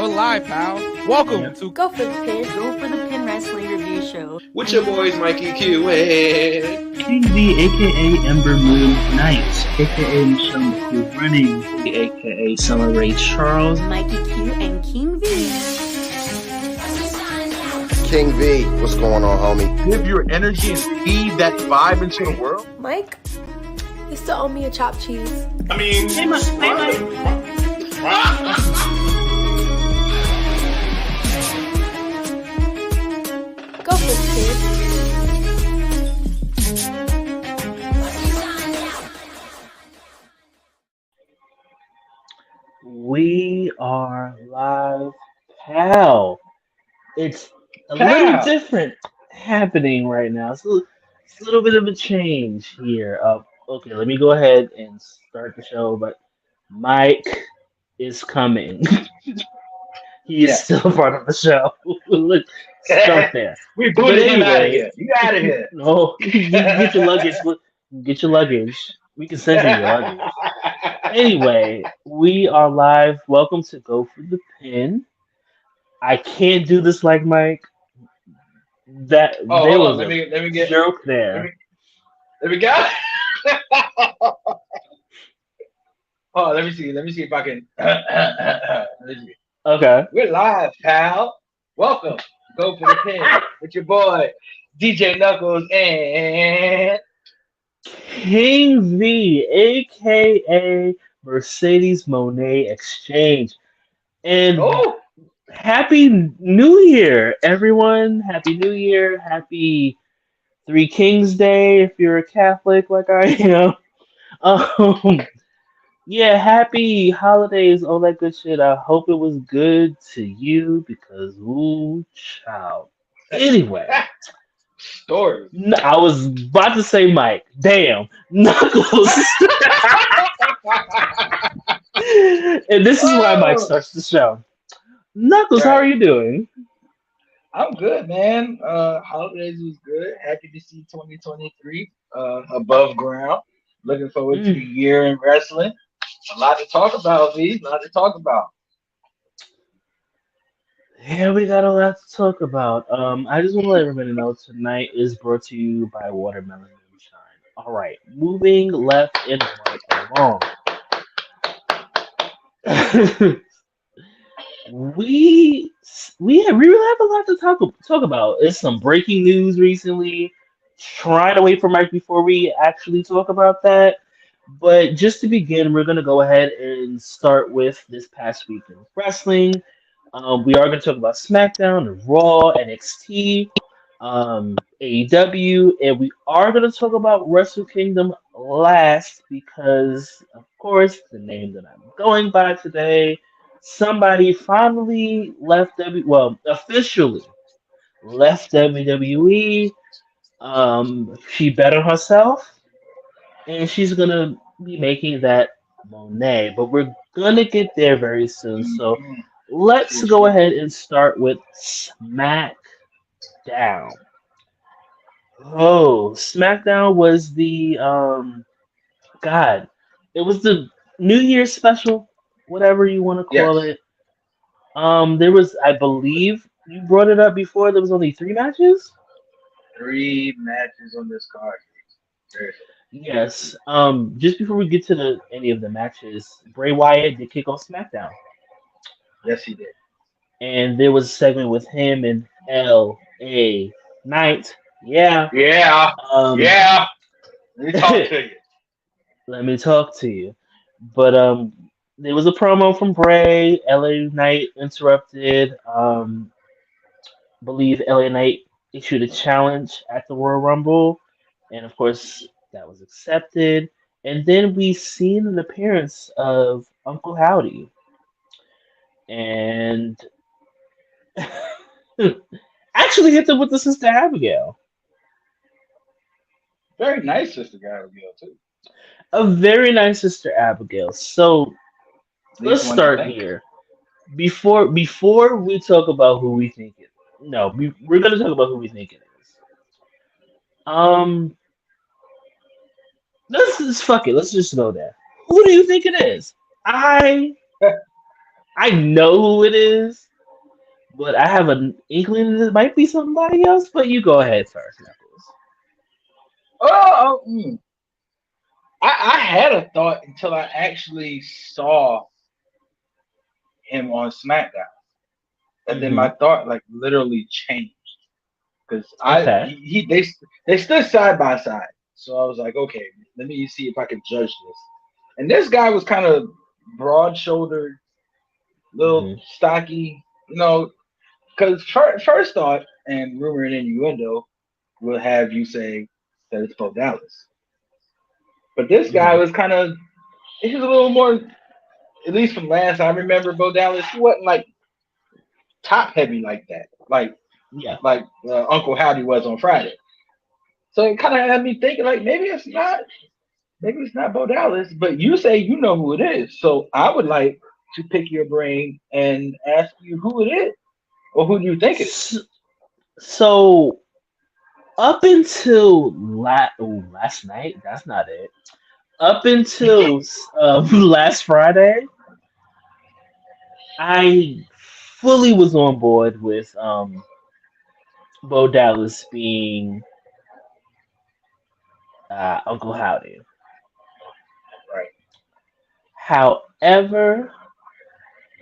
We're live, pal. Welcome Yep. to Go for the pin. Go for the pin wrestling review show. With your boys, Mikey Q and King V, aka Ember Moon Knight, aka Michelle McCool Running, aka Summer Ray Charles. Mikey Q and King V. King V, what's going on, homie? Give your energy and feed that vibe into the world. Mike, you still owe me a chopped cheese. I mean, Hey, Mike. Go for the pin. We are live, pal. It's a little different happening right now. It's a little bit of a change here. Okay, let me go ahead and start the show, but Mike is coming. He is still part of the show. Let's start there. we But booted him out of anyway, here. You out of here. no, you get your luggage. Get your luggage. We can send you your luggage. Anyway, we are live. Welcome to Go for the Pin. I can't do this like Mike. There hold was on. Let me get. joke there. Let me go. Oh, let me see. Let me see if I can. Let me see. Okay. We're live, pal. Welcome. Go for the pin with your boy DJ Knuckles and King V, aka Mercedes Monet Exchange. And Happy New Year, everyone. Happy New Year. Happy Three Kings Day if you're a Catholic like I am. Yeah, happy holidays, all that good shit. I hope it was good to you because, ooh, child. Anyway, story. I was about to say Mike. Damn. Knuckles. And this is why Mike starts the show. Knuckles, how are you doing? I'm good, man. Holidays was good. Happy to see 2023 above ground. Looking forward to the year in wrestling. A lot to talk about, V. A lot to talk about. Yeah, we got a lot to talk about. I just want to let everybody know tonight is brought to you by Watermelon Moonshine. All right, moving left and right along. we really have a lot to talk about. It's some breaking news recently. Trying to wait for Mike before we actually talk about that. But just to begin, we're going to go ahead and start with this past week in wrestling. We are going to talk about SmackDown, Raw, NXT, AEW, and we are going to talk about Wrestle Kingdom last because, of course, the name that I'm going by today, somebody finally officially left WWE. She bet on herself, and she's gonna be making that Monet, but we're gonna get there very soon. So let's go ahead and start with SmackDown. Oh, SmackDown was the it was the New Year's special, whatever you want to call it. There was, I believe, you brought it up before. There was only 3 matches. 3 matches on this card. Yes. Just before we get to any of the matches, Bray Wyatt did kick off SmackDown. Yes, he did. And there was a segment with him and L.A. Knight. Yeah. Yeah. Yeah. Let me talk to you. Let me talk to you. But there was a promo from Bray. L.A. Knight interrupted. Believe L.A. Knight issued a challenge at the Royal Rumble, and of course that was accepted. And then we seen an appearance of Uncle Howdy, and actually hit them with the Sister Abigail. Very nice Sister Abigail too. A very nice Sister Abigail. So let's start here. Before we talk about who we think it. No, we're gonna talk about who we think it is. Let's just fuck it. Let's just go there. Who do you think it is? I I know who it is, but I have an inkling that it might be somebody else. But you go ahead first, Knuckles. Oh, I had a thought until I actually saw him on SmackDown, and then Hmm. my thought like literally changed because Okay. they stood side by side. So I was like, okay, let me see if I can judge this. And this guy was kind of broad shouldered, little Hmm. stocky, because first thought and rumor and innuendo will have you say that it's Bo Dallas. But this guy Hmm. was he was a little more, at least from last I remember, Bo Dallas, he wasn't like top heavy like that, Yeah. like Uncle Howdy was on Friday. So it kind of had me thinking like maybe it's not Bo Dallas, but you say you know who it is. So I would like to pick your brain and ask you who it is or who do you think it is. So up until last night, that's not it. Up until last Friday, I fully was on board with Bo Dallas being Uncle Howdy. Right. However,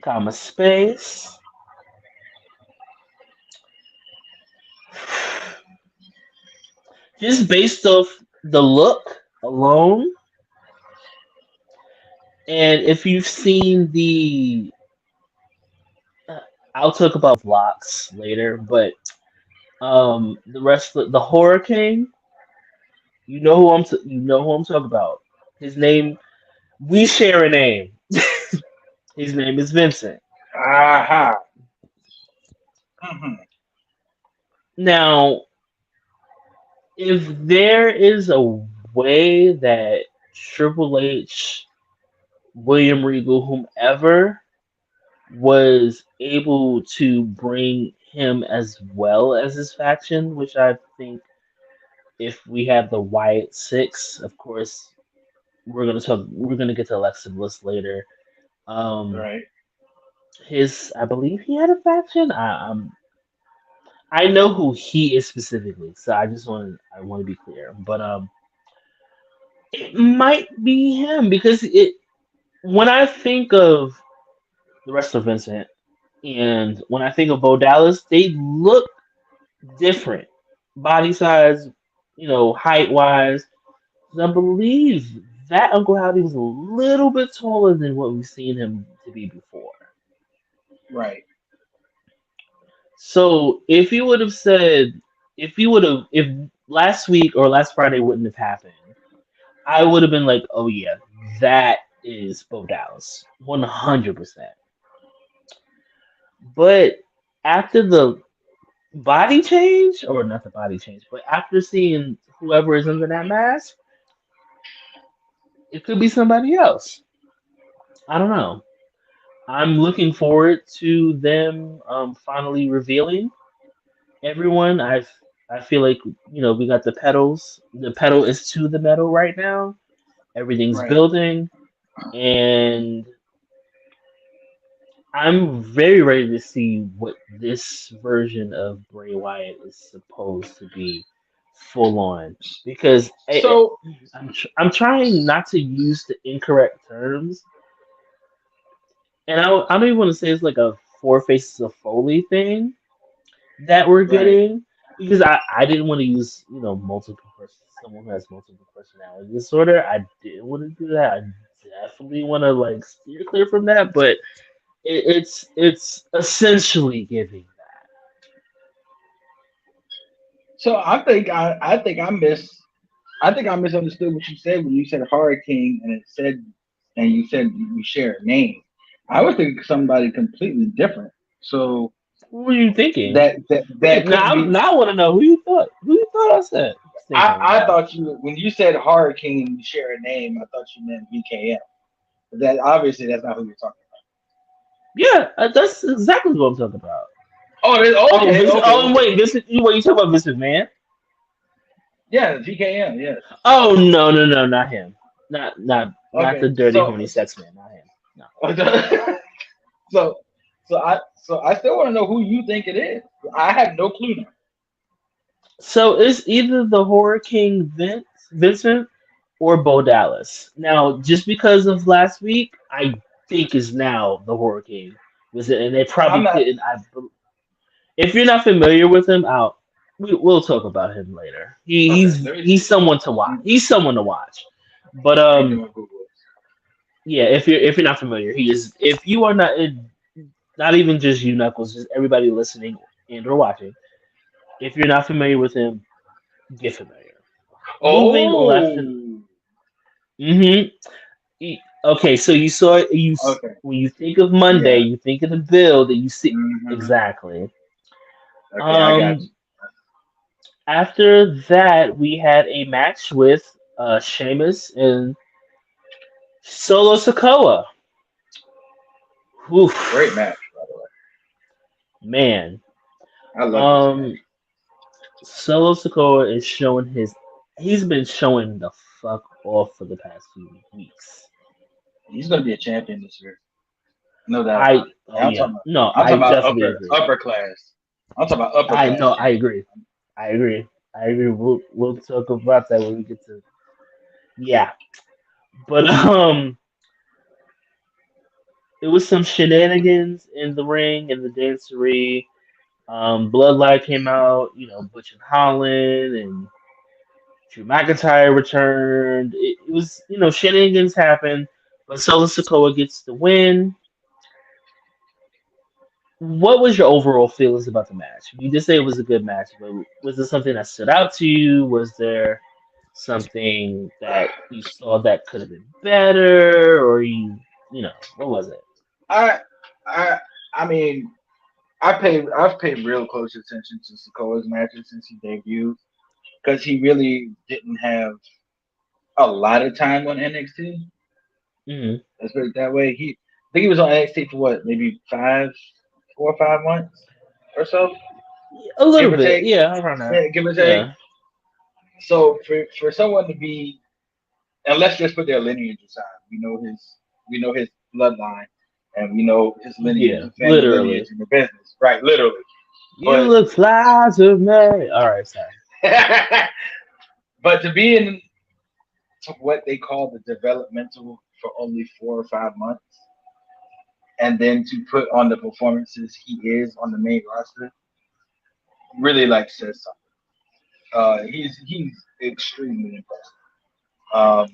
comma space, just based off the look alone, and if you've seen uh, I'll talk about blocks later, but the rest of the Horror King, you know who I'm talking about. His name, we share a name. His name is Vincent. Aha. Hmm. Now, if there is a way that Triple H, William Regal, whomever was able to bring him as well as his faction, which I think if we have the Wyatt Six, of course, we're gonna get to Alexa Bliss later. Um, Right. I believe he had a faction. I know who he is specifically, so I want to be clear. But it might be him because it when I think of the rest of Vincent and when I think of Bo Dallas, they look different, body size, height wise. I believe that Uncle Howdy was a little bit taller than what we've seen him to be before. Right. So if last week or last Friday wouldn't have happened, I would have been like, oh yeah, that is Bo Dallas, 100%. But after the body change, or not the body change, but after seeing whoever is under that mask, it could be somebody else. I don't know. I'm looking forward to them finally revealing everyone. I feel like we got the pedals. The pedal is to the metal right now. Everything's Right. building, and I'm very ready to see what this version of Bray Wyatt is supposed to be full on. Because So I'm trying not to use the incorrect terms, and I don't even want to say it's like a Four Faces of Foley thing that we're right. getting because I didn't want to use someone who has multiple personality disorder. I didn't want to do that. I definitely want to like steer clear from that, but it's essentially giving So I think I misunderstood what you said when you said Hurricane and you said you share a name. I was thinking somebody completely different. So that. What were you thinking? that Wait, couldn't be. now I want to know who you thought I said was thinking I about. thought you when you said Hurricane and you share a name, I thought you meant BKM. That obviously that's not who you're talking Yeah, that's exactly what I'm talking about. about. Oh, Okay. wait, you talking about Vince McMahon? Yeah, BKM. Yes. Oh no, not him. Not the Okay. dirty horny sex man. Not him. No. So, so I still want to know who you think it is. I have no clue now. So it's either the Horror King Vincent or Bo Dallas. Now, just because of last week, I think is now the Horror King Vincent, and they I'm probably not. couldn't. If you're not familiar with him, we'll talk about him later. Okay, let me He's see. someone to watch. He's someone to watch. But I'm doing Google. yeah, if you're not familiar, he is. If you are not, not even just you, Knuckles, just everybody listening and or watching. If you're not familiar with him, get familiar. Moving left and Oh, hmm okay, so okay. when you think of Monday, Yeah. you think of the build that you see Hmm. exactly. Okay, I got Um, After that, we had a match with Sheamus and Solo Sikoa. Oof, you. Great match, by the way. man. I love this match. Um, Solo Sikoa is showing his. He's been showing the fuck off for the past few weeks. He's gonna be a champion this year, no doubt about I it. oh And I'm yeah, talking about. no, I'm I talking about definitely agree. upper class. I'm talking about upper I class no, I champion. agree. I agree. I agree. We'll talk about that when we get to yeah. But it was some shenanigans in the ring and the dancery. Bloodline came out. Butch and Holland and Drew McIntyre returned. It was shenanigans happened, but Solo Sikoa gets the win. What was your overall feelings about the match? You did say it was a good match, but was there something that stood out to you? Was there something that you saw that could have been better, or what was it? I, I, I mean, I've paid real close attention to Sikoa's matches since he debuted because he really didn't have a lot of time on NXT. Hmm. Let's put it that way. I think he was on NXT for what, maybe 4 or 5 months or so, A give little or bit, take. yeah, around that. Yeah, give or take. Yeah, So for someone to be, and let's just put their lineage aside. We know his bloodline, and we know his lineage yeah, and family lineage literally. in the business, right? Literally. You But look fly to me. All right, sorry. but to be in to what they call the developmental for only 4 or 5 months, and then to put on the performances he is on the main roster, really like says something. He's extremely impressive. Um,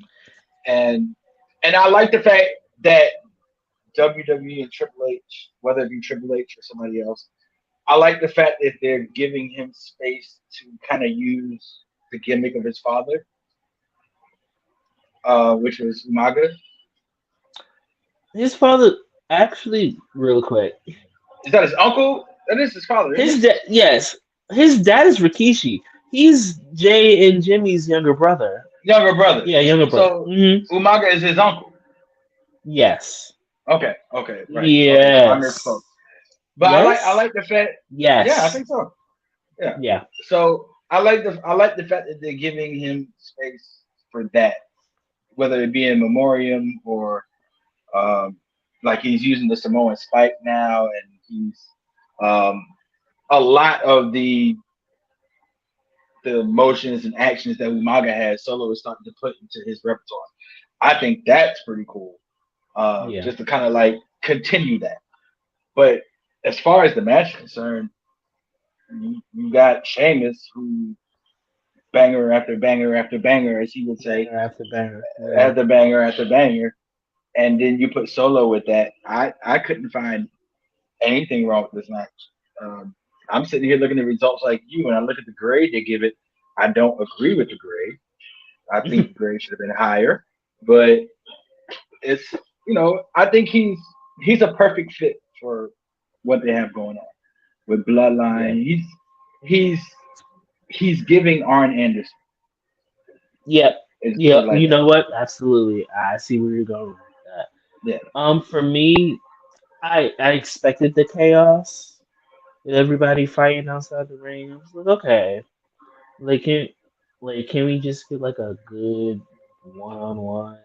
and and I like the fact that WWE and Triple H, whether it be Triple H or somebody else, I like the fact that they're giving him space to kind of use the gimmick of his father, which was Umaga. His father, actually, real quick, Is that his uncle? That is his father, isn't it? his dad, yes, his dad is Rikishi. He's Jay and Jimmy's younger brother. Younger brother. Yeah, younger brother. So Umaga is his uncle. Yes. Okay, okay, right. Okay, so I misspoke. Yes. But I Yes. like the fact. Yeah, I Yes. think so. Yeah. Yeah. So I like the fact that they're giving him space for that, whether it be in memoriam or um, like he's using the Samoan spike now, and he's um, a lot of the motions and actions that Umaga has. Solo is starting to put into his repertoire. I think that's pretty cool. Yeah. Just to kind of like continue that. But as far as the match is concerned, you got Sheamus who banger after banger after banger, as he would say, Banger after banger. Yeah. after banger after banger, and then you put Solo with that. I couldn't find anything wrong with this match. Um, I'm sitting here looking at results like you, and I look at the grade they give it. I don't agree with the grade. I think the grade should have been higher, but it's I think he's a perfect fit for what they have going on with Yeah. Bloodline. He's he's giving Arn Anderson. Yep. Is put it Yep. like You that. know what? Absolutely. I see where you're going with that. Yeah. For me, I expected the chaos with everybody fighting outside the ring. I was like, okay, like can we just get like a good one-on-one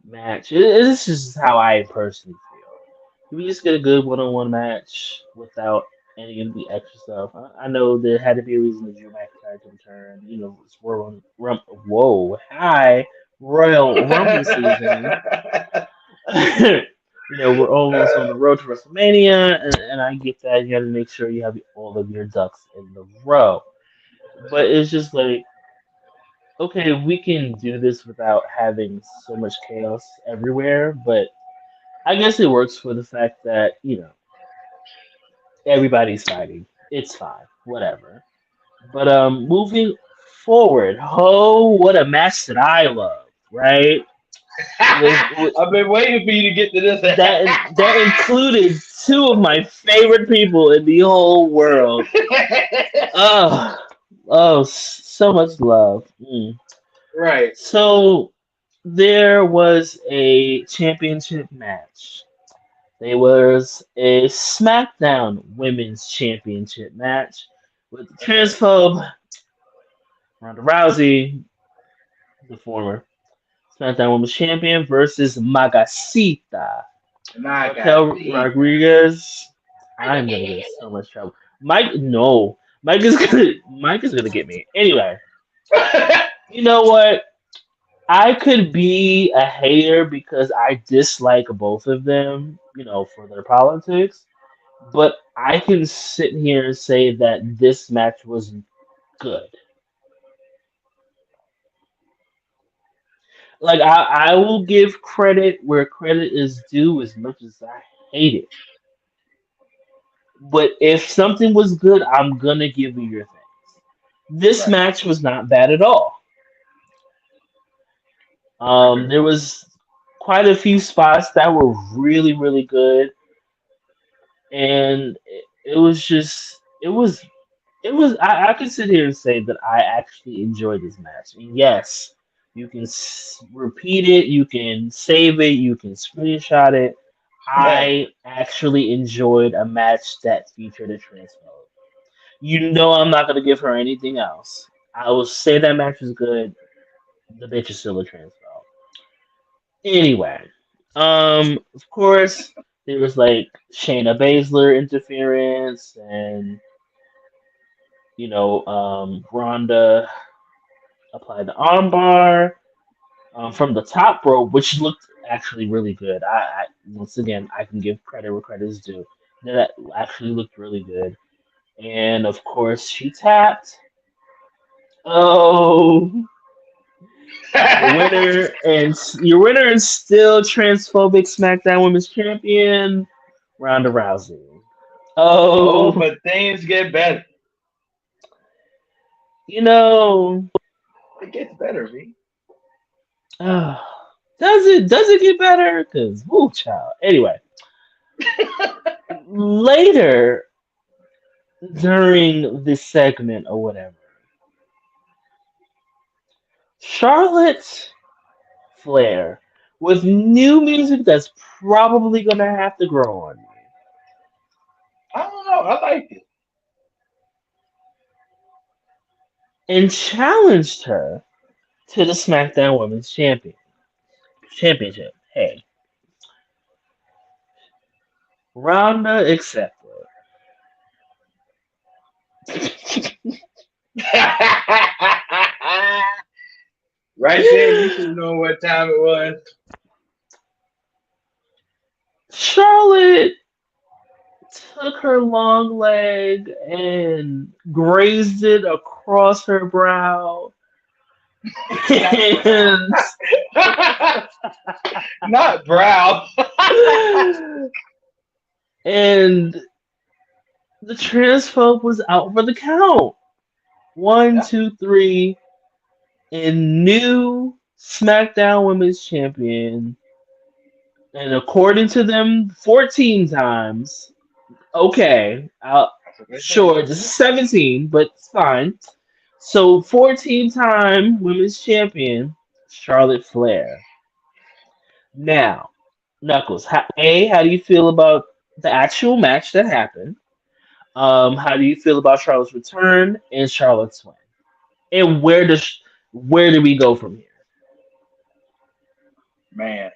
match? This is how I personally feel. we just get a good one-on-one match without any of the extra stuff. I know there had to be a reason that Drew McIntyre can turn. It's Royal Rumble season. We're almost on the road to WrestleMania, and I get that you got to make sure you have all of your ducks in the row. But it's just like, okay, we can do this without having so much chaos everywhere. But I guess it works for the fact that everybody's fighting. It's fine, whatever. But moving forward, oh, what a match that I love, right? With I've been waiting for you to get to this. that included two of my favorite people in the whole world. Oh, so much love. Right. So there was a championship match. There was a SmackDown Women's Championship match with the transphobe Ronda Rousey, the former SmackDown Women's Champion, versus Magacita Raquel Rodriguez. I'm gonna get in so much trouble. Mike is gonna get me. Anyway, you know what? I could be a hater because I dislike both of them, for their politics. But I can sit here and say that this match was good. Like I will give credit where credit is due as much as I hate it. But if something was good, I'm gonna give you your things. This Right. match was not bad at all. There was quite a few spots that were really, really good, and it was just it was I could sit here and say that I actually enjoyed this match. And yes, you can repeat it, you can save it, you can screenshot it. Right. I actually enjoyed a match that featured a transphobe. You know I'm not gonna give her anything else. I will say that match was good. The bitch is still a transphobe. Anyway, of course there was like Shayna Baszler interference and Ronda applied the armbar from the top rope, which looked actually really good. I once again I can give credit where credit is due. That actually looked really good, and of course she tapped. Oh, your winner and still transphobic SmackDown Women's Champion, Ronda Rousey. Oh, Oh, but things get better. you know, It gets better, V. uh, does it get better? Cause woo, child. Anyway, later during this segment or whatever, Charlotte Flair with new music that's probably gonna have to grow on me, I don't know. I like it. and challenged her to the SmackDown Women's Championship. Hey, Ronda accepted. Right there, you should have known what time it was. Charlotte took her long leg and grazed it across her brow. And Not brow. and the transphobe was out for the count. One, Yeah. 2, 3, and new SmackDown Women's Champion. And according to them, 14 times. Okay, That's what they say. sure, this is 17, but it's fine. So 14-time Women's Champion, Charlotte Flair. Now, Knuckles, how do you feel about the actual match that happened? How do you feel about Charlotte's return and Charlotte's win? And where do we go from here? Man,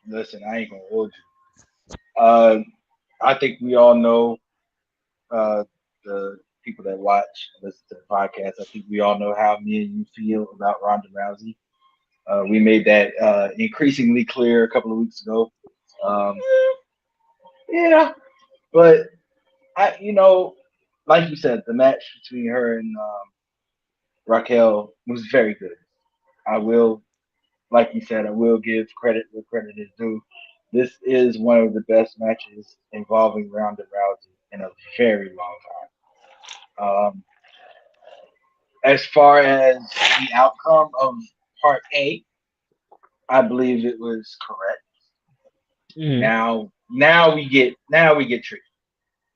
listen, I ain't gonna hold you. Uh, I think we all know uh, the people that watch and listen to the podcast. I think we all know how me and you feel about Ronda Rousey. We made that increasingly clear a couple of weeks ago. Um, yeah, but like you said, the match between her and Raquel was very good. I will, like you said, I will give credit where credit is due. This is one of the best matches involving Ronda Rousey in a very long time. As far as the outcome of Part A, I believe it was correct. Mm. Now we get tricky.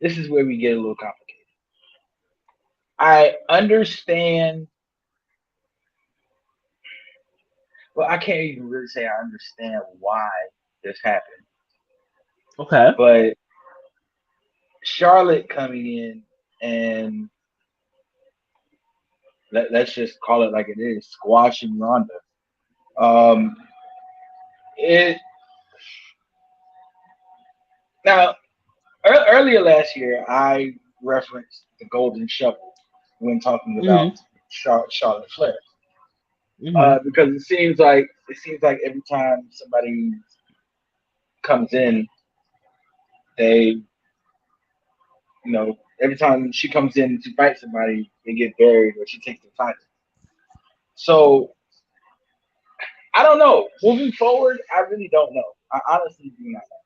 This is where we get a little complicated. I understand. Well, I can't even really say I understand why this happened, Okay. but Charlotte coming in and let's just call it like it is, squashing Ronda. Um, it now earlier last year I referenced the Golden Shovel when talking about Mm. Charlotte Flair Mm. because it seems like every time somebody comes in, they every time she comes in to fight somebody, they get buried or she takes the title. So I don't know. Moving forward, I really don't know. I honestly do not know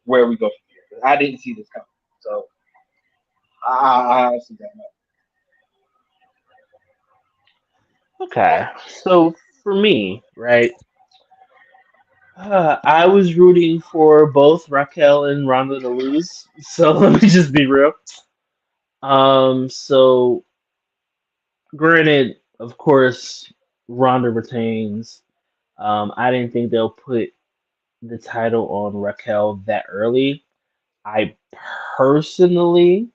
where we go from here. I didn't see this coming, so I honestly don't know. Okay. So for me, right, I was rooting for both Raquel and Ronda to lose. So let me just be real. So granted, of course, Ronda retains. I didn't think they'll put the title on Raquel that early. I personally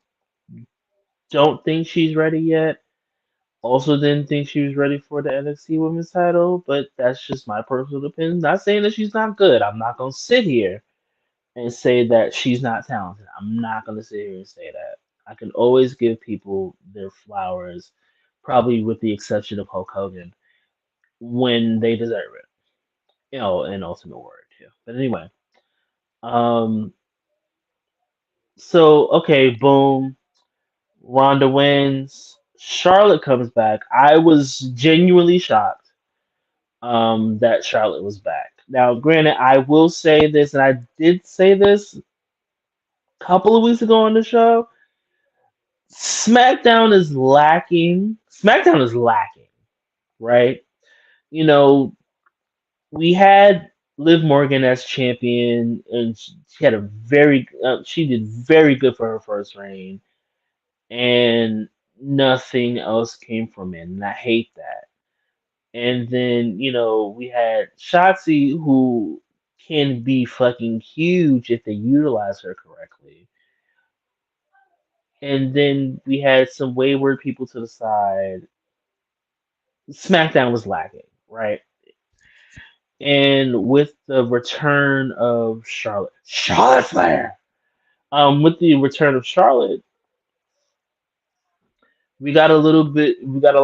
don't think she's ready yet. Also, didn't think she was ready for the NXT Women's title, but that's just my personal opinion. Not saying that she's not good. I'm not gonna sit here and say that she's not talented. I'm not gonna sit here and say that. I can always give people their flowers, probably with the exception of Hulk Hogan, when they deserve it. In Ultimate Warrior too. But anyway, um, so okay, boom. Ronda wins. Charlotte comes back. I was genuinely shocked that Charlotte was back. Now, granted, I will say this, and I did say this a couple of weeks ago on the show. SmackDown is lacking, right? You know, we had Liv Morgan as champion, and she had she did very good for her first reign, and nothing else came from it, and I hate that. And then, we had Shotzi, who can be fucking huge if they utilize her correctly. And then we had some wayward people to the side. SmackDown was lacking, right? And with the return of Charlotte Flair, with the return of Charlotte, we got a lot, we got a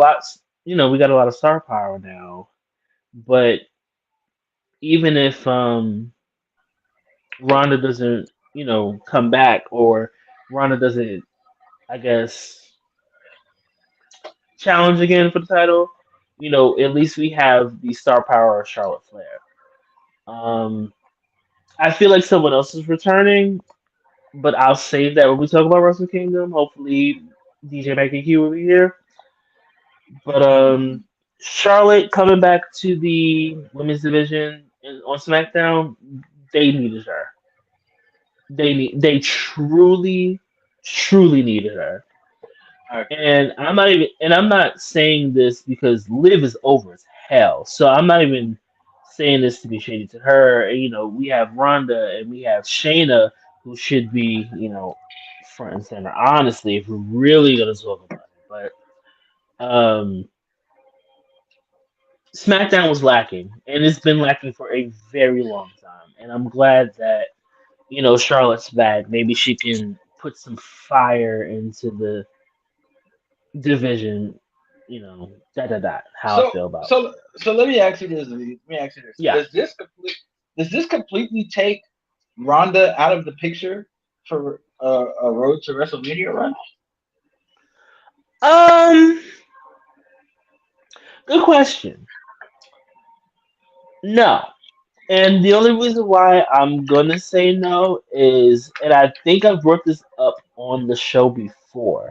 lot of star power now. But even if Ronda doesn't, come back, or Ronda doesn't, I guess, challenge again for the title, at least we have the star power of Charlotte Flair. Um, I feel like someone else is returning, but I'll save that when we talk about Wrestle Kingdom. Hopefully, DJ McAkee will be here. But Charlotte coming back to the women's division on SmackDown, they needed her. They truly, truly needed her. I agree. And I'm not saying this because Liv is over as hell. So I'm not even saying this to be shady to her. We have Ronda and we have Shayna, who should be, front and center. Honestly, if we're really gonna talk about it, but SmackDown was lacking, and it's been lacking for a very long time. And I'm glad that Charlotte's bag. Maybe she can put some fire into the division. How I So feel about so her. so let me ask you this. Lee. Let me ask you this. Yeah. Does this completely take Ronda out of the picture for a road to WrestleMania run? Um. Good question. No. And the only reason why I'm gonna say no is, and I think I've brought this up on the show before.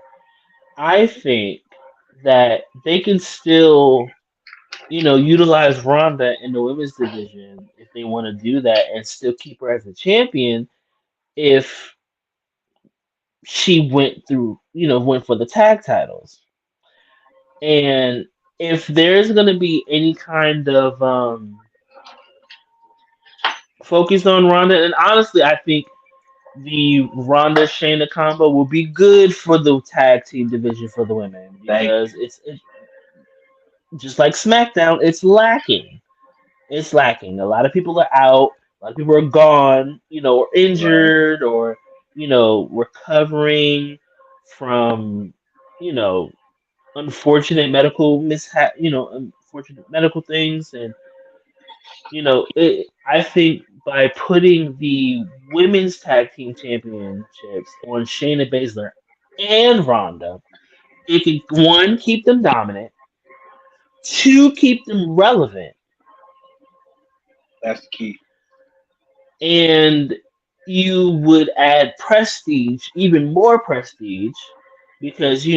I think that they can still, utilize Ronda in the women's division if they want to do that and still keep her as a champion if she went for the tag titles. And if there's gonna be any kind of focus on Ronda, and honestly, I think the Ronda Shayna combo will be good for the tag team division for the women Thank because you. it's just like SmackDown, it's lacking. It's lacking. A lot of people are out. A lot of people are gone. Or Right. injured, or recovering from you know unfortunate medical mishap. Unfortunate medical things, and I think by putting the women's tag team championships on Shayna Baszler and Ronda, it can one keep them dominant, two keep them relevant, That's the key. and you would add prestige, even more prestige, because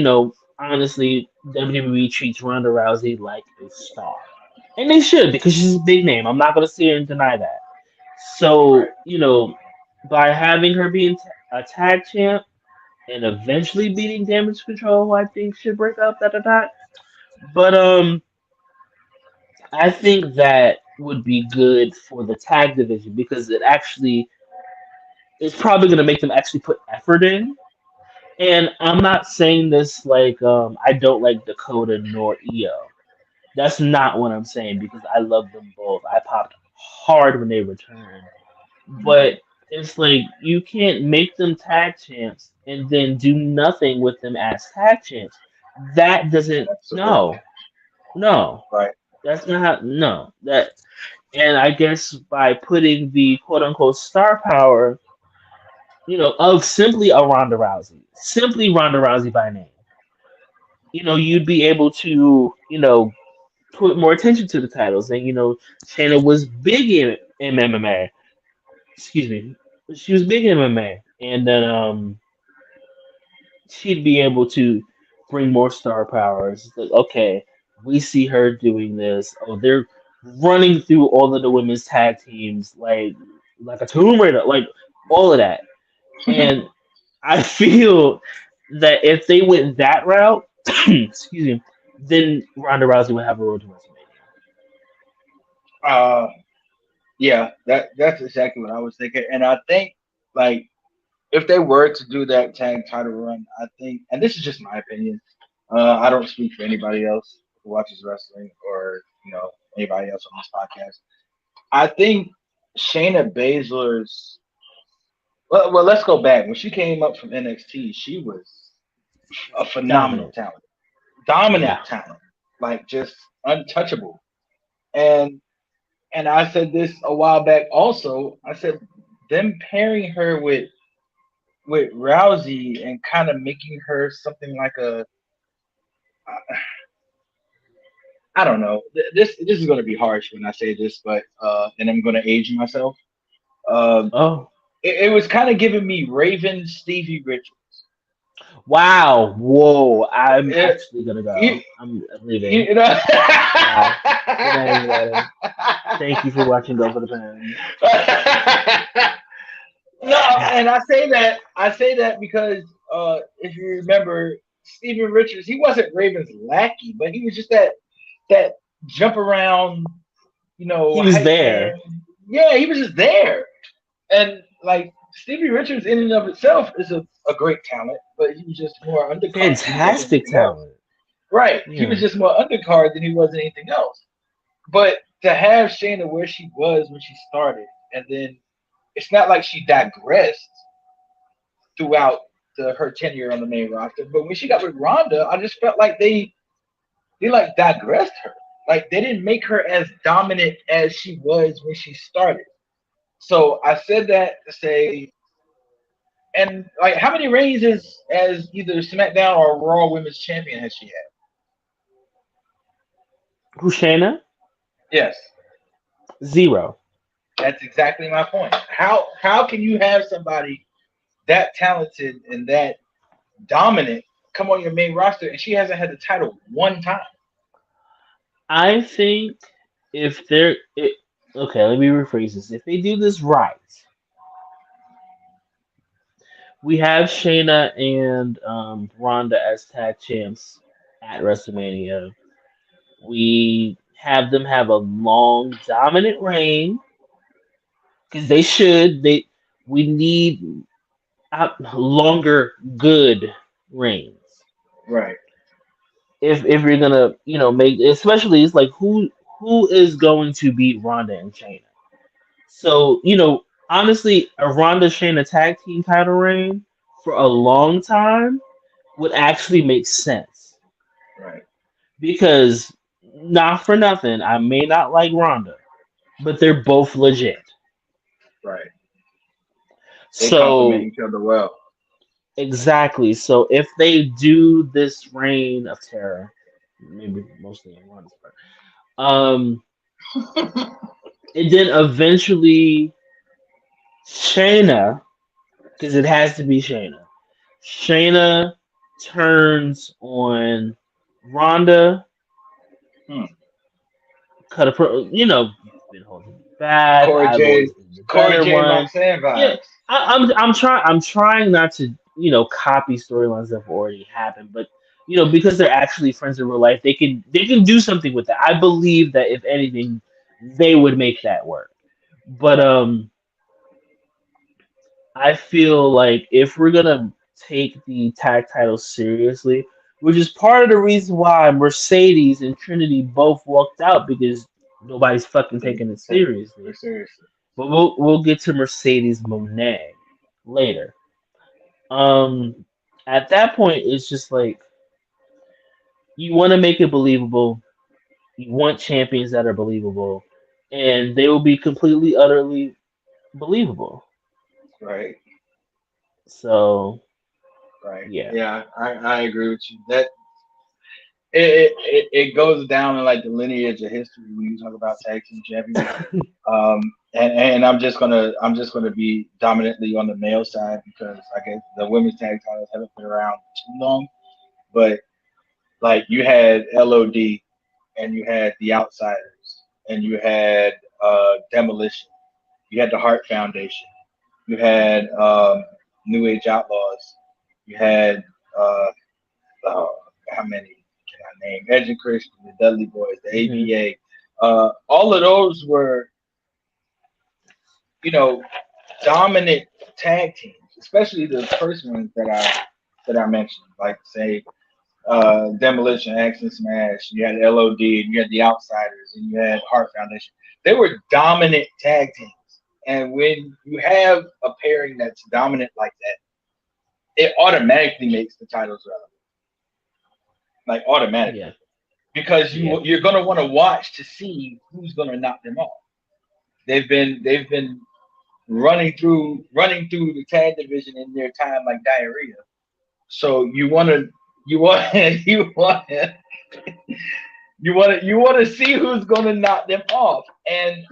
honestly, WWE treats Ronda Rousey like a star, and they should because she's a big name. I'm not going to sit here and deny that. So by having her being a tag champ and eventually beating Damage Control, who I think should break up that. But I think that would be good for the tag division because it actually is probably going to make them actually put effort in. And I'm not saying this like I don't like Dakota nor Io. That's not what I'm saying because I love them both. I popped hard when they returned. Hmm. But it's like you can't make them tag champs and then do nothing with them as tag champs. That doesn't Absolutely. no. Right. That's not how no. That and I guess by putting the quote unquote star power, of simply Ronda Rousey by name, you'd be able to, put more attention to the titles. And Shayna was big in MMA. Excuse me. She was big in MMA. And then she'd be able to bring more star powers. It's like, okay, we see her doing this. Oh, they're running through all of the women's tag teams like a Tomb Raider, like all of that. And I feel that if they went that route, excuse me, then Ronda Rousey would have a road to WrestleMania. uh, yeah, that's exactly what I was thinking, and I think like if they were to do that tag title run, I think, and this is just my opinion. I don't speak for anybody else who watches wrestling or anybody else on this podcast. I think Shayna Baszler's. Well, let's go back. When she came up from NXT, she was a phenomenal Dominant. talent, dominant Yeah. talent, like just untouchable. And and I said this a while back. Also, I said them pairing her with Rousey and kind of making her something like a I don't know. This is going to be harsh when I say this, but and I'm going to age myself. Um, Oh. it was kind of giving me Raven Stevie Richards. Wow. Whoa. I'm It, actually gonna you, go. I'm leaving. you know. Wow. Good night, everybody. Thank you for watching Go for the Pen. No, and I say that because if you remember Steven Richards, he wasn't Raven's lackey, but he was just that jump around, He was hype man. there. Yeah, he was just there. And like Stevie Richards in and of itself is a great talent, but he was just more undercard than he was Fantastic anything else. talent. Right. He was Yeah. just more undercard than he was anything else. But to have Shayna where she was when she started and then it's not like she digressed throughout her tenure on the main roster. But when she got with Ronda, I just felt like they like digressed her. Like they didn't make her as dominant as she was when she started. So I said that to say, and like how many reigns as either SmackDown or Raw Women's Champion has she had? Who's Shayna? Yes, 0. that's exactly my point. How can you have somebody that talented and that dominant come on your main roster and she hasn't had the title one time? I think if they're okay, let me rephrase this. If they do this right, we have Shayna and Ronda as tag champs at WrestleMania. We have them have a long, dominant reign because they should. We need longer, good reigns. Right. If you're gonna make, especially, it's like who is going to beat Ronda and Shayna. So honestly, a Ronda Shayna tag team title reign for a long time would actually make sense Right. because not for nothing, I may not like Ronda, but they're both legit. Right. They complement So each other well. exactly. So if they do this reign of terror, maybe mostly on Ronda's part, um, and then eventually Shayna, because it has to be Shayna. Shayna turns on Ronda, Hmm. cut a pro. You've been holding me back. Corey I've J. always been the Corey better J. and one. Roxanne Yeah, vibes. I'm trying not to copy storylines that have already happened, but because they're actually friends in real life, they can do something with that. I believe that if anything, they would make that work. But I feel like if we're gonna take the tag title seriously, which is part of the reason why Mercedes and Trinity both walked out because nobody's fucking They taking it take seriously. it seriously. But we'll get to Mercedes Monet later. Um, at that point, it's just like you want to make it believable. You want champions that are believable, and they will be completely, utterly believable. Right. So Right. yeah. Yeah, I agree with you. That it goes down in like the lineage of history when you talk about tag team champions. And I'm just gonna be dominantly on the male side because I guess the women's tag titles haven't been around too long. But like you had LOD and you had the Outsiders and you had Demolition, you had the Heart Foundation, you had New Age Outlaws, you had uh, uh, how many can I name? Edge and Christian, the Dudley Boys, the Hmm. APA. All of those were, you know, dominant tag teams, especially the first ones that I mentioned, like say Demolition, Action Smash. You had LOD, and you had the Outsiders, and you had Heart Foundation. They were dominant tag teams, and when you have a pairing that's dominant like that, it automatically makes the titles relevant, like Yeah. automatically, because Yeah. you're gonna want to watch to see who's gonna knock them off. They've been running through the tag division in their time like diarrhea. So you want you want to see who's gonna knock them off. And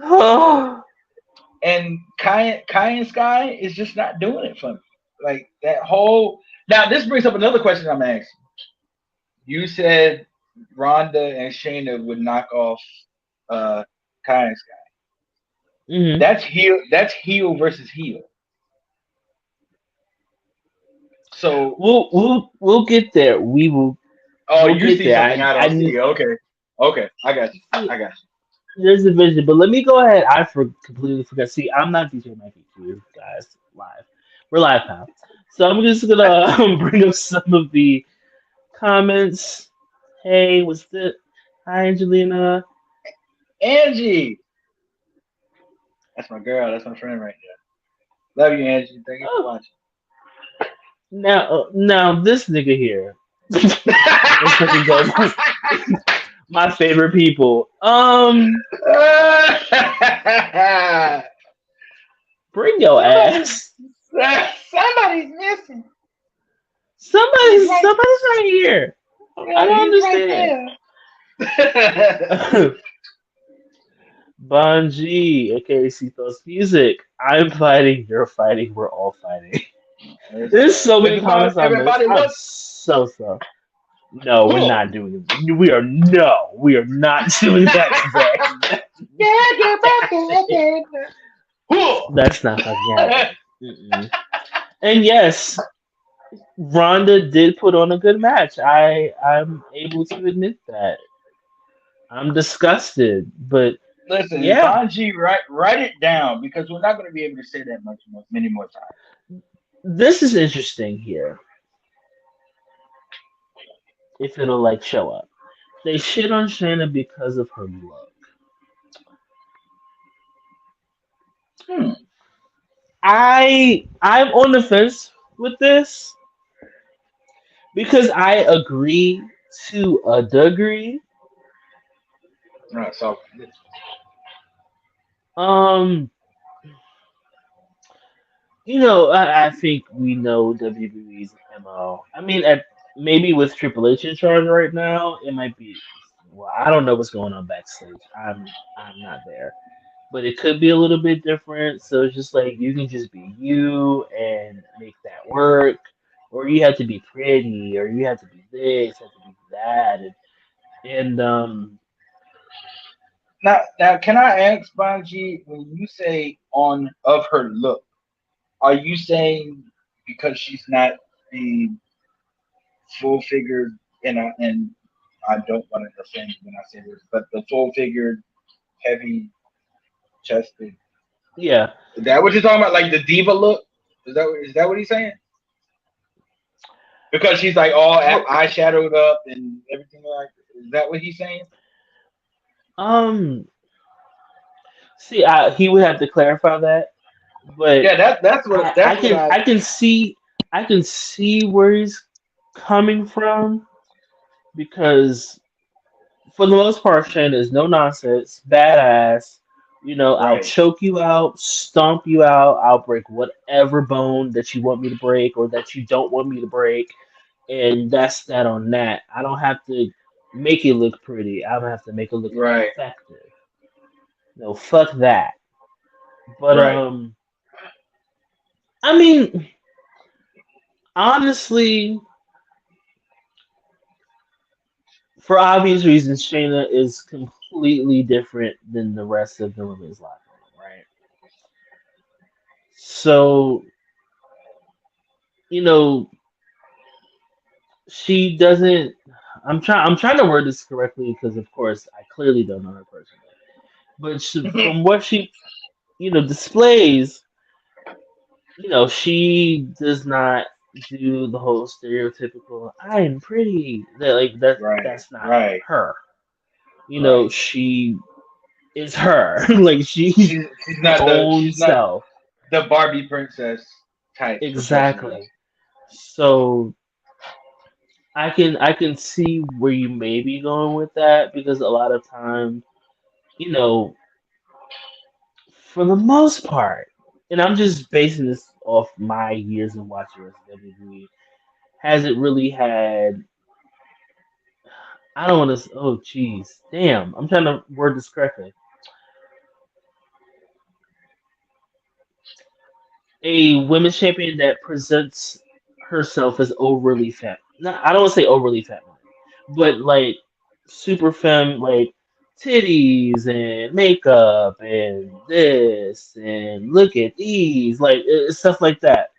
Kai and Sky is just not doing it for me. Like that whole now this brings up another question I'm asking. You said Ronda and Shayna would knock off Kai and Sky. Hmm. That's heel versus heel. So We'll get there. oh, We'll you get see there. something I don't see. Okay. Okay. I got you. See, I got there's a vision, but let me go ahead. Completely forgot. See, I'm not DJ Mikey Q, guys. Live, we're live now, so I'm just gonna bring up some of the comments. Hey, what's the? Hi, Angelina. you. Angie. That's my girl. That's my friend right there. Love you, Angie. Thank you for Oh, watching. now this nigga here. Let's fucking go. My favorite people. Bring your Somebody, ass. somebody's missing. He's Somebody's right. somebody's not here. I Yeah, don't he's right understand. there. Bungie, aka Cethos Music. I'm fighting, you're fighting, we're all fighting. It's, There's so many everybody, comments on this. everybody I'm wants. so. No, we're Huh. not doing it. We are not doing that today. That's not fucking happening. Mm-mm. And yes, Ronda did put on a good match. I'm able to admit that. I'm disgusted, but Listen, yeah, Banji, write it down because we're not going to be able to say that many more times. this is interesting here. If it'll like show up, they shit on Shayna because of her look. Hmm. I'm on the fence with this because I agree to a degree. All right, so Um, I think we know WWE's MO. I mean, maybe with Triple H in charge right now, it might be. Well, I don't know what's going on backstage. I'm not there, but it could be a little bit different. So it's just like you can just be you and make that work, or you have to be pretty, or you have to be this, have to be that, and now, can I ask Banji when you say on of her look, are you saying because she's not the full figured and I don't want to offend when I say this, but the full figured, heavy chested. yeah. Is that what you're talking about? Like the diva look? Is that what he's saying? Because she's like all Well, eyeshadowed up and everything like. Is that what he's saying? um, see, he would have to clarify that, but Yeah, that's what I that's what can I. I can see where he's coming from because for the most part, Shane is no nonsense, badass. I'll Right, choke you out, stomp you out, I'll break whatever bone that you want me to break or that you don't want me to break, and that's that on that. I don't have to make it look pretty. I don't have to make it look right, effective. No, fuck that. But right. I mean, honestly, for obvious reasons, Shayna is completely different than the rest of the women's locker room, right? So, you know, she doesn't. I'm trying to word this correctly because, of course, I clearly don't know her personally. But from what she, displays, she does not do the whole stereotypical "I'm pretty." Right, That's not right, her. right. She is her. Like she's She's her not own self. the Barbie princess type for professional wrestling. Exactly. So I can see where you may be going with that because a lot of time, you know, for the most part, and I'm just basing this off my years of watching WWE, hasn't really had. I don't want to. Oh, jeez, damn! I'm trying to word this correctly. A women's champion that presents herself as overly fat. No, I don't want to say overly feminine, but like super femme, like titties and makeup and this and look at these, like stuff like that.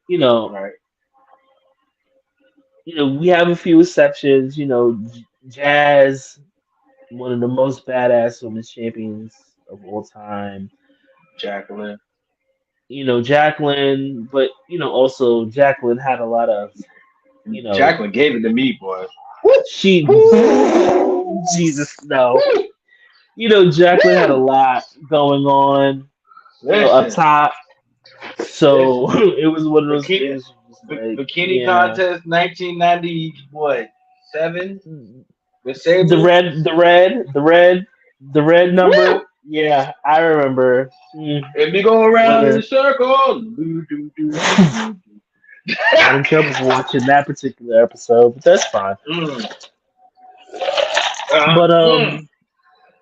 You know, Right. we have a few exceptions. Jazz, one of the most badass women's champions of all time. Jacqueline. Jacqueline, but also Jacqueline had a lot of you know Jacqueline gave it to me, boy. she Jesus no. Jacqueline had a lot going on, up Listen, top. So it was one of those Bikini, things. Just like, bikini yeah, contest, 1990, what, seven? With Sable. the red number. Woo! Yeah, I remember. And we go around in What a circle. Do, do, do, do, do, do. got in trouble for watching that particular episode, but that's fine. Mm. But Mm.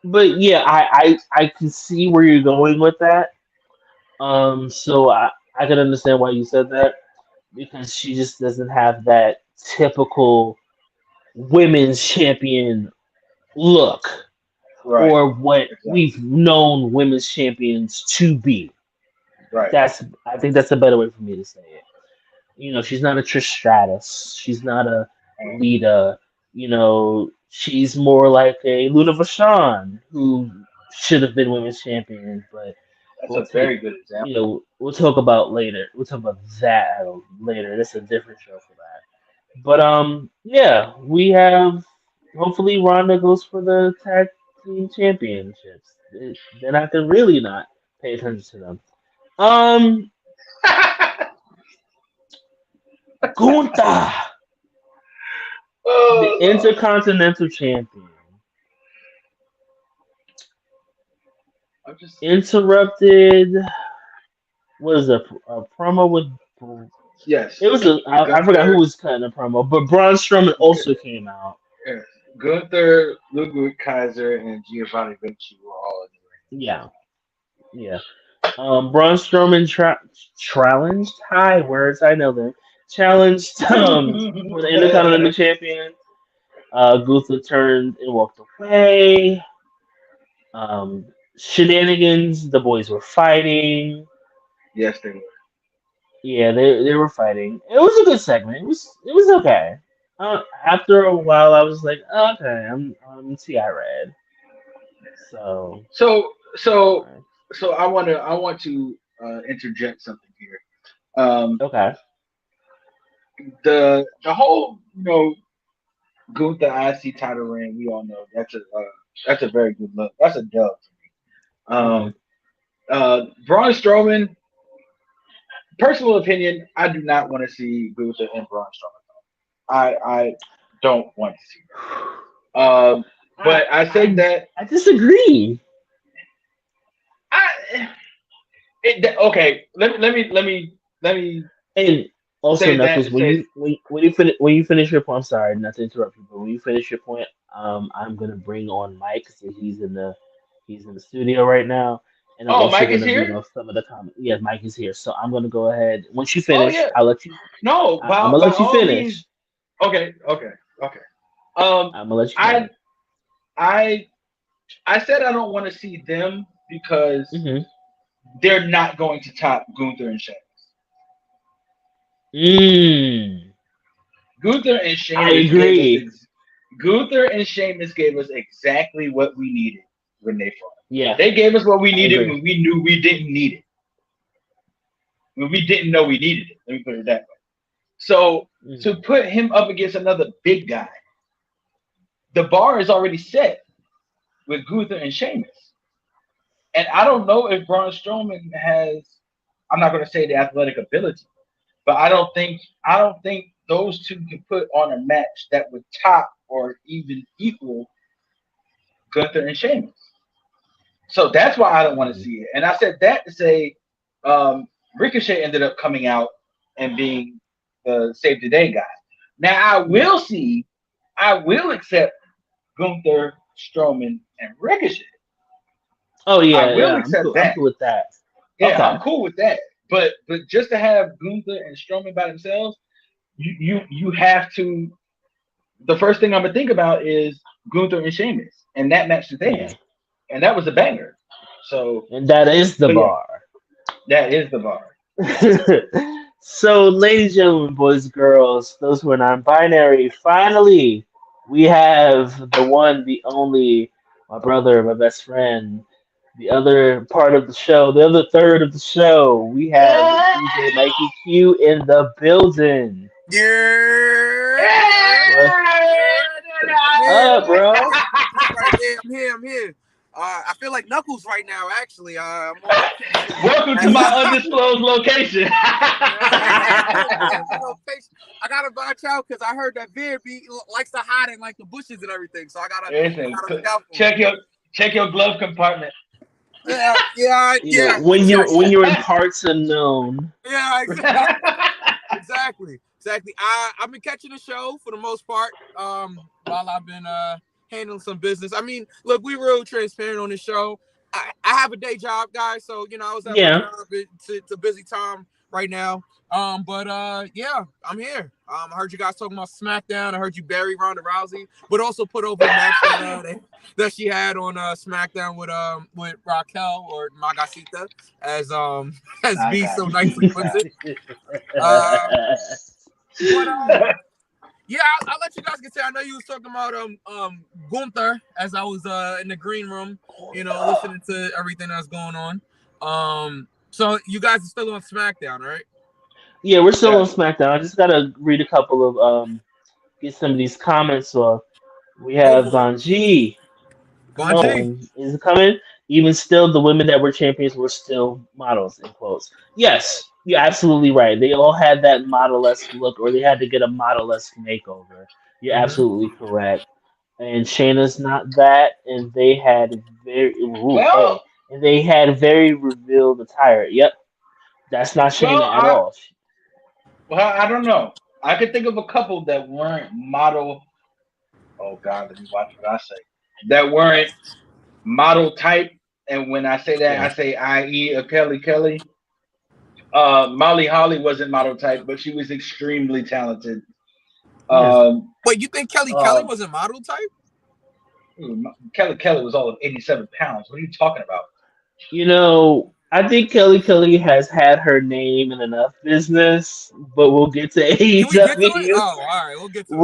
but yeah, I can see where you're going with that. So I can understand why you said that because she just doesn't have that typical women's champion look Right. or what Exactly. we've known women's champions to be. Right. That's I think that's a better way for me to say it. She's not a Trish Stratus. She's not a Lita. She's more like a Luna Vachon, who should have been women's champion, but That's we'll a take, very good example. we'll talk about later. We'll talk about that later. That's a different show for that. But yeah, we have. Hopefully, Ronda goes for the tag team championships. Then I can really not pay attention to them. Um, Gunther, the Oh, Lord. Intercontinental Champion, I'm just interrupted. What is a promo with? yes. It was I forgot who Gunther, was cutting the promo, but Braun Strowman also came out. yes. Gunther, Ludwig Kaiser, and Giovanni Vinci were all in Yeah, yeah. Braun Strowman challenged. Hi, words I know them. Challenged for the Intercontinental the ring. Champion. Gunther turned and walked away. Shenanigans. The boys were fighting. Yes, they were. Yeah, they were fighting. It was a good segment. It was okay. After a while, I was like, okay, I'm Ti Red. So So, so, fine. so I want to interject something here. Um, Okay. the whole Gunther IC title reign, we all know that's a very good look. That's a dub. Hmm. Um, Braun Strowman, personal opinion, I do not want to see Gunther and Braun Strowman. I don't want to see that. I But I think I that I disagree. I okay. Let me And also, say that Knuckles, when say you when you finish your point, I'm sorry not to interrupt you, but when you finish your point, I'm gonna bring on Mike so he's in the studio right now, and I'm oh, also Mike is gonna read here. off some of the comments. Yeah, Mike is here, so I'm gonna go ahead. Once you Oh finish, yeah. I'll let you. No, I'm by gonna by let you all means. finish. Okay, okay, okay. Um, I'm gonna let you I finish. I I said I don't want to see them because Hmm. they're not going to top Gunther and Sheamus. Mm, Gunther and I Sheamus gave us agree. Gunther and Sheamus gave us exactly what we needed when they fought. Yeah, They gave us what we I needed agree. when we knew we didn't need it. When we didn't know we needed it. Let me put it that way. So to Hmm. put him up against another big guy, the bar is already set with Gunther and Sheamus. And I don't know if Braun Strowman has. I'm not going to say the athletic ability, but I don't think those two can put on a match that would top or even equal Gunther and Sheamus. So that's why I don't want to see it. And I said that to say um, Ricochet ended up coming out and being the save the day guy. Now Yeah. I will accept Gunther, Strowman, and Ricochet. Oh I yeah, will yeah. accept I'm that. cool with that. Yeah, I'm Okay. cool with that. But just to have Gunther and Strowman by themselves, you have to. The first thing I'm gonna think about is Gunther and Sheamus and that match that they Yeah. had, and that was a banger. So, And that is the but yeah, bar. that is the bar. So, ladies, gentlemen, boys, girls, those who are non-binary, finally, we have the one, the only, my brother, my best friend, the other part of the show, the other third of the show. We have DJ Mikey Q in the building. Yeah. What's I'm here. up, bro? I'm here. I'm here. I'm here. I feel like Knuckles right now. Actually, Welcome to my undisclosed location. I gotta watch out because I heard that Veer likes to hide in like the bushes and everything. So I gotta look out for him. check your glove compartment. Yeah. When you're in parts unknown. Yeah, exactly. I've been catching the show for the most part. While I've been handling some business. I mean, look, we real transparent on the show. I have a day job, guys, so I was at my job. It's a busy time right now. But yeah, I'm here. I heard you guys talking about SmackDown. I heard you bury Ronda Rousey, but also put over the match that she had on SmackDown with Raquel or Magacita, as B so nicely puts it. Yeah, I'll let you guys get to. I know you was talking about Gunther as I was in the green room, listening to everything that's going on. So you guys are still on SmackDown, right? Yeah, we're still on SmackDown. I just gotta read a couple of get some of these comments off. We have Vanji. Is it coming? Even still, the women that were champions were still models, in quotes. Yes, you're absolutely right. They all had that model-esque look, or they had to get a model-esque makeover. You're absolutely correct. And Shayna's not that, and they had very revealed attire. Yep, that's not Shayna at all. Well, I don't know. I could think of a couple that weren't model. Oh God, let me watch what I say. That weren't model type, and when I say that, I say i.e. a Kelly. Molly Holly wasn't model type, but she was extremely talented. Wait, you think Kelly wasn't model type? Kelly was all of 87 pounds. What are you talking about? I think Kelly has had her name in enough business, but we'll get to AEW. All right, we'll get to it.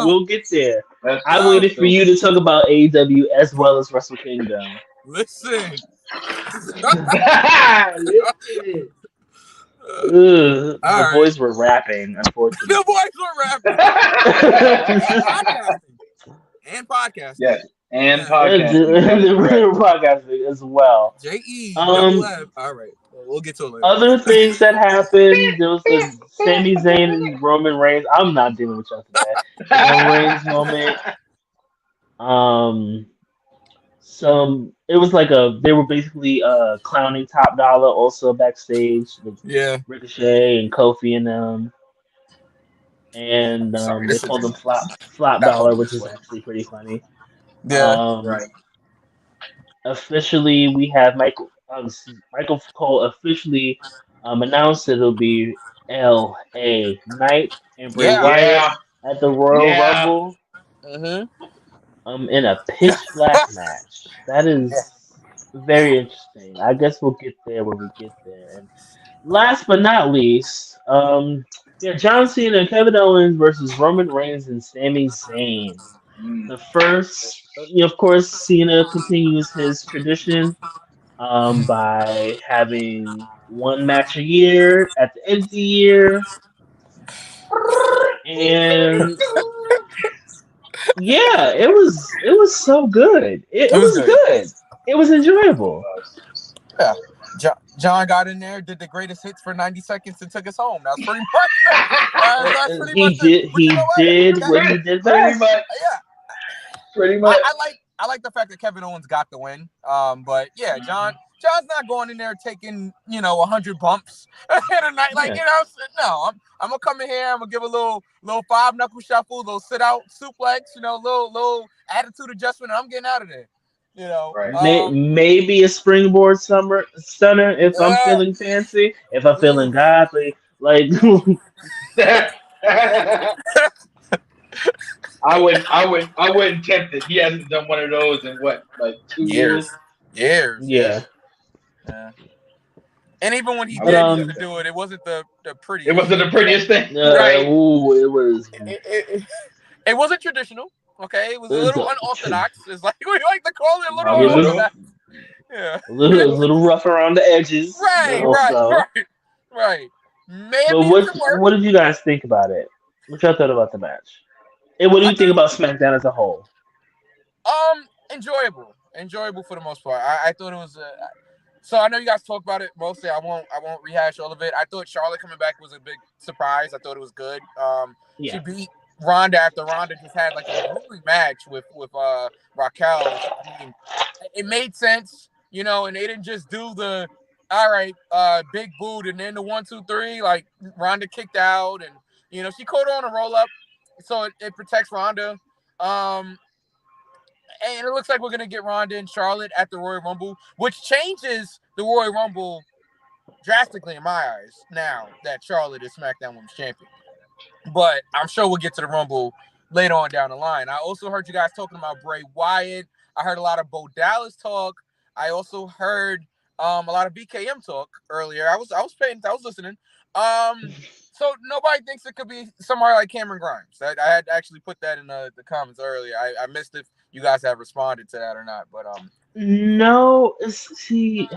We'll get there. I waited for you to talk about AEW as well as Wrestle Kingdom. Listen. The boys were rapping, unfortunately. The boys were rapping. And podcasting. Yes. And podcasting. Podcasting as well. J.E. Double F. All right. We'll get to it later. Other things that happened, there was the Sami Zayn and Roman Reigns. I'm not dealing with y'all today. Roman Reigns moment. It was like they were basically clowning Top Dollar also backstage with Ricochet and Kofi and them. And they called them Flop Dollar, which is actually pretty funny. Yeah, right. Officially, we have Michael Cole officially announced that it'll be L.A. Knight and Bray Wyatt at the Royal Rumble. In a pitch black match. That is very interesting. I guess we'll get there when we get there. And last but not least, John Cena and Kevin Owens versus Roman Reigns and Sami Zayn. The first, of course, Cena continues his tradition by having one match a year at the end of the year. And yeah, it was so good. It was good. It was enjoyable. Yeah. John got in there, did the greatest hits for 90 seconds, and took us home. That's pretty much. He did what he did best. Pretty much. I like the fact that Kevin Owens got the win. But yeah, John's not going in there taking 100 bumps in a night. No, I'm gonna come in here. I'm gonna give a little 5-knuckle shuffle, little sit out suplex, little attitude adjustment, and I'm getting out of there. Right. Maybe a springboard stunner if I'm feeling fancy, if I'm feeling godly, like. I wouldn't tempt it. He hasn't done one of those in what, like 2 years? Years. Yeah. And even when he did do it, it wasn't the prettiest. It wasn't the prettiest thing. Right. Ooh, it was. It wasn't traditional. Okay, it was a little unorthodox. It's like we like to call it a little unorthodox. Yeah. A little rough around the edges. Right. Maybe. So what did you guys think about it? What y'all thought about the match? And what do you think about SmackDown as a whole? Enjoyable. Enjoyable for the most part. I thought it was. So I know you guys talk about it mostly. I won't rehash all of it. I thought Charlotte coming back was a big surprise. I thought it was good. She Yeah. beat Ronda after Ronda just had like a grueling match with Raquel. I mean, it made sense, you know, and they didn't just do the all right, big boot and then the 1, 2, 3. Like Ronda kicked out, and you know she caught on a roll up, so it protects Ronda. And it looks like we're gonna get Ronda and Charlotte at the Royal Rumble, which changes the Royal Rumble drastically in my eyes now that Charlotte is SmackDown Women's Champion. But I'm sure we'll get to the Rumble later on down the line. I also heard you guys talking about Bray Wyatt. I heard a lot of Bo Dallas talk. I also heard a lot of BKM talk earlier. I was listening. So nobody thinks it could be somebody like Cameron Grimes. I had actually put that in the comments earlier. I missed if you guys have responded to that or not. But No, see,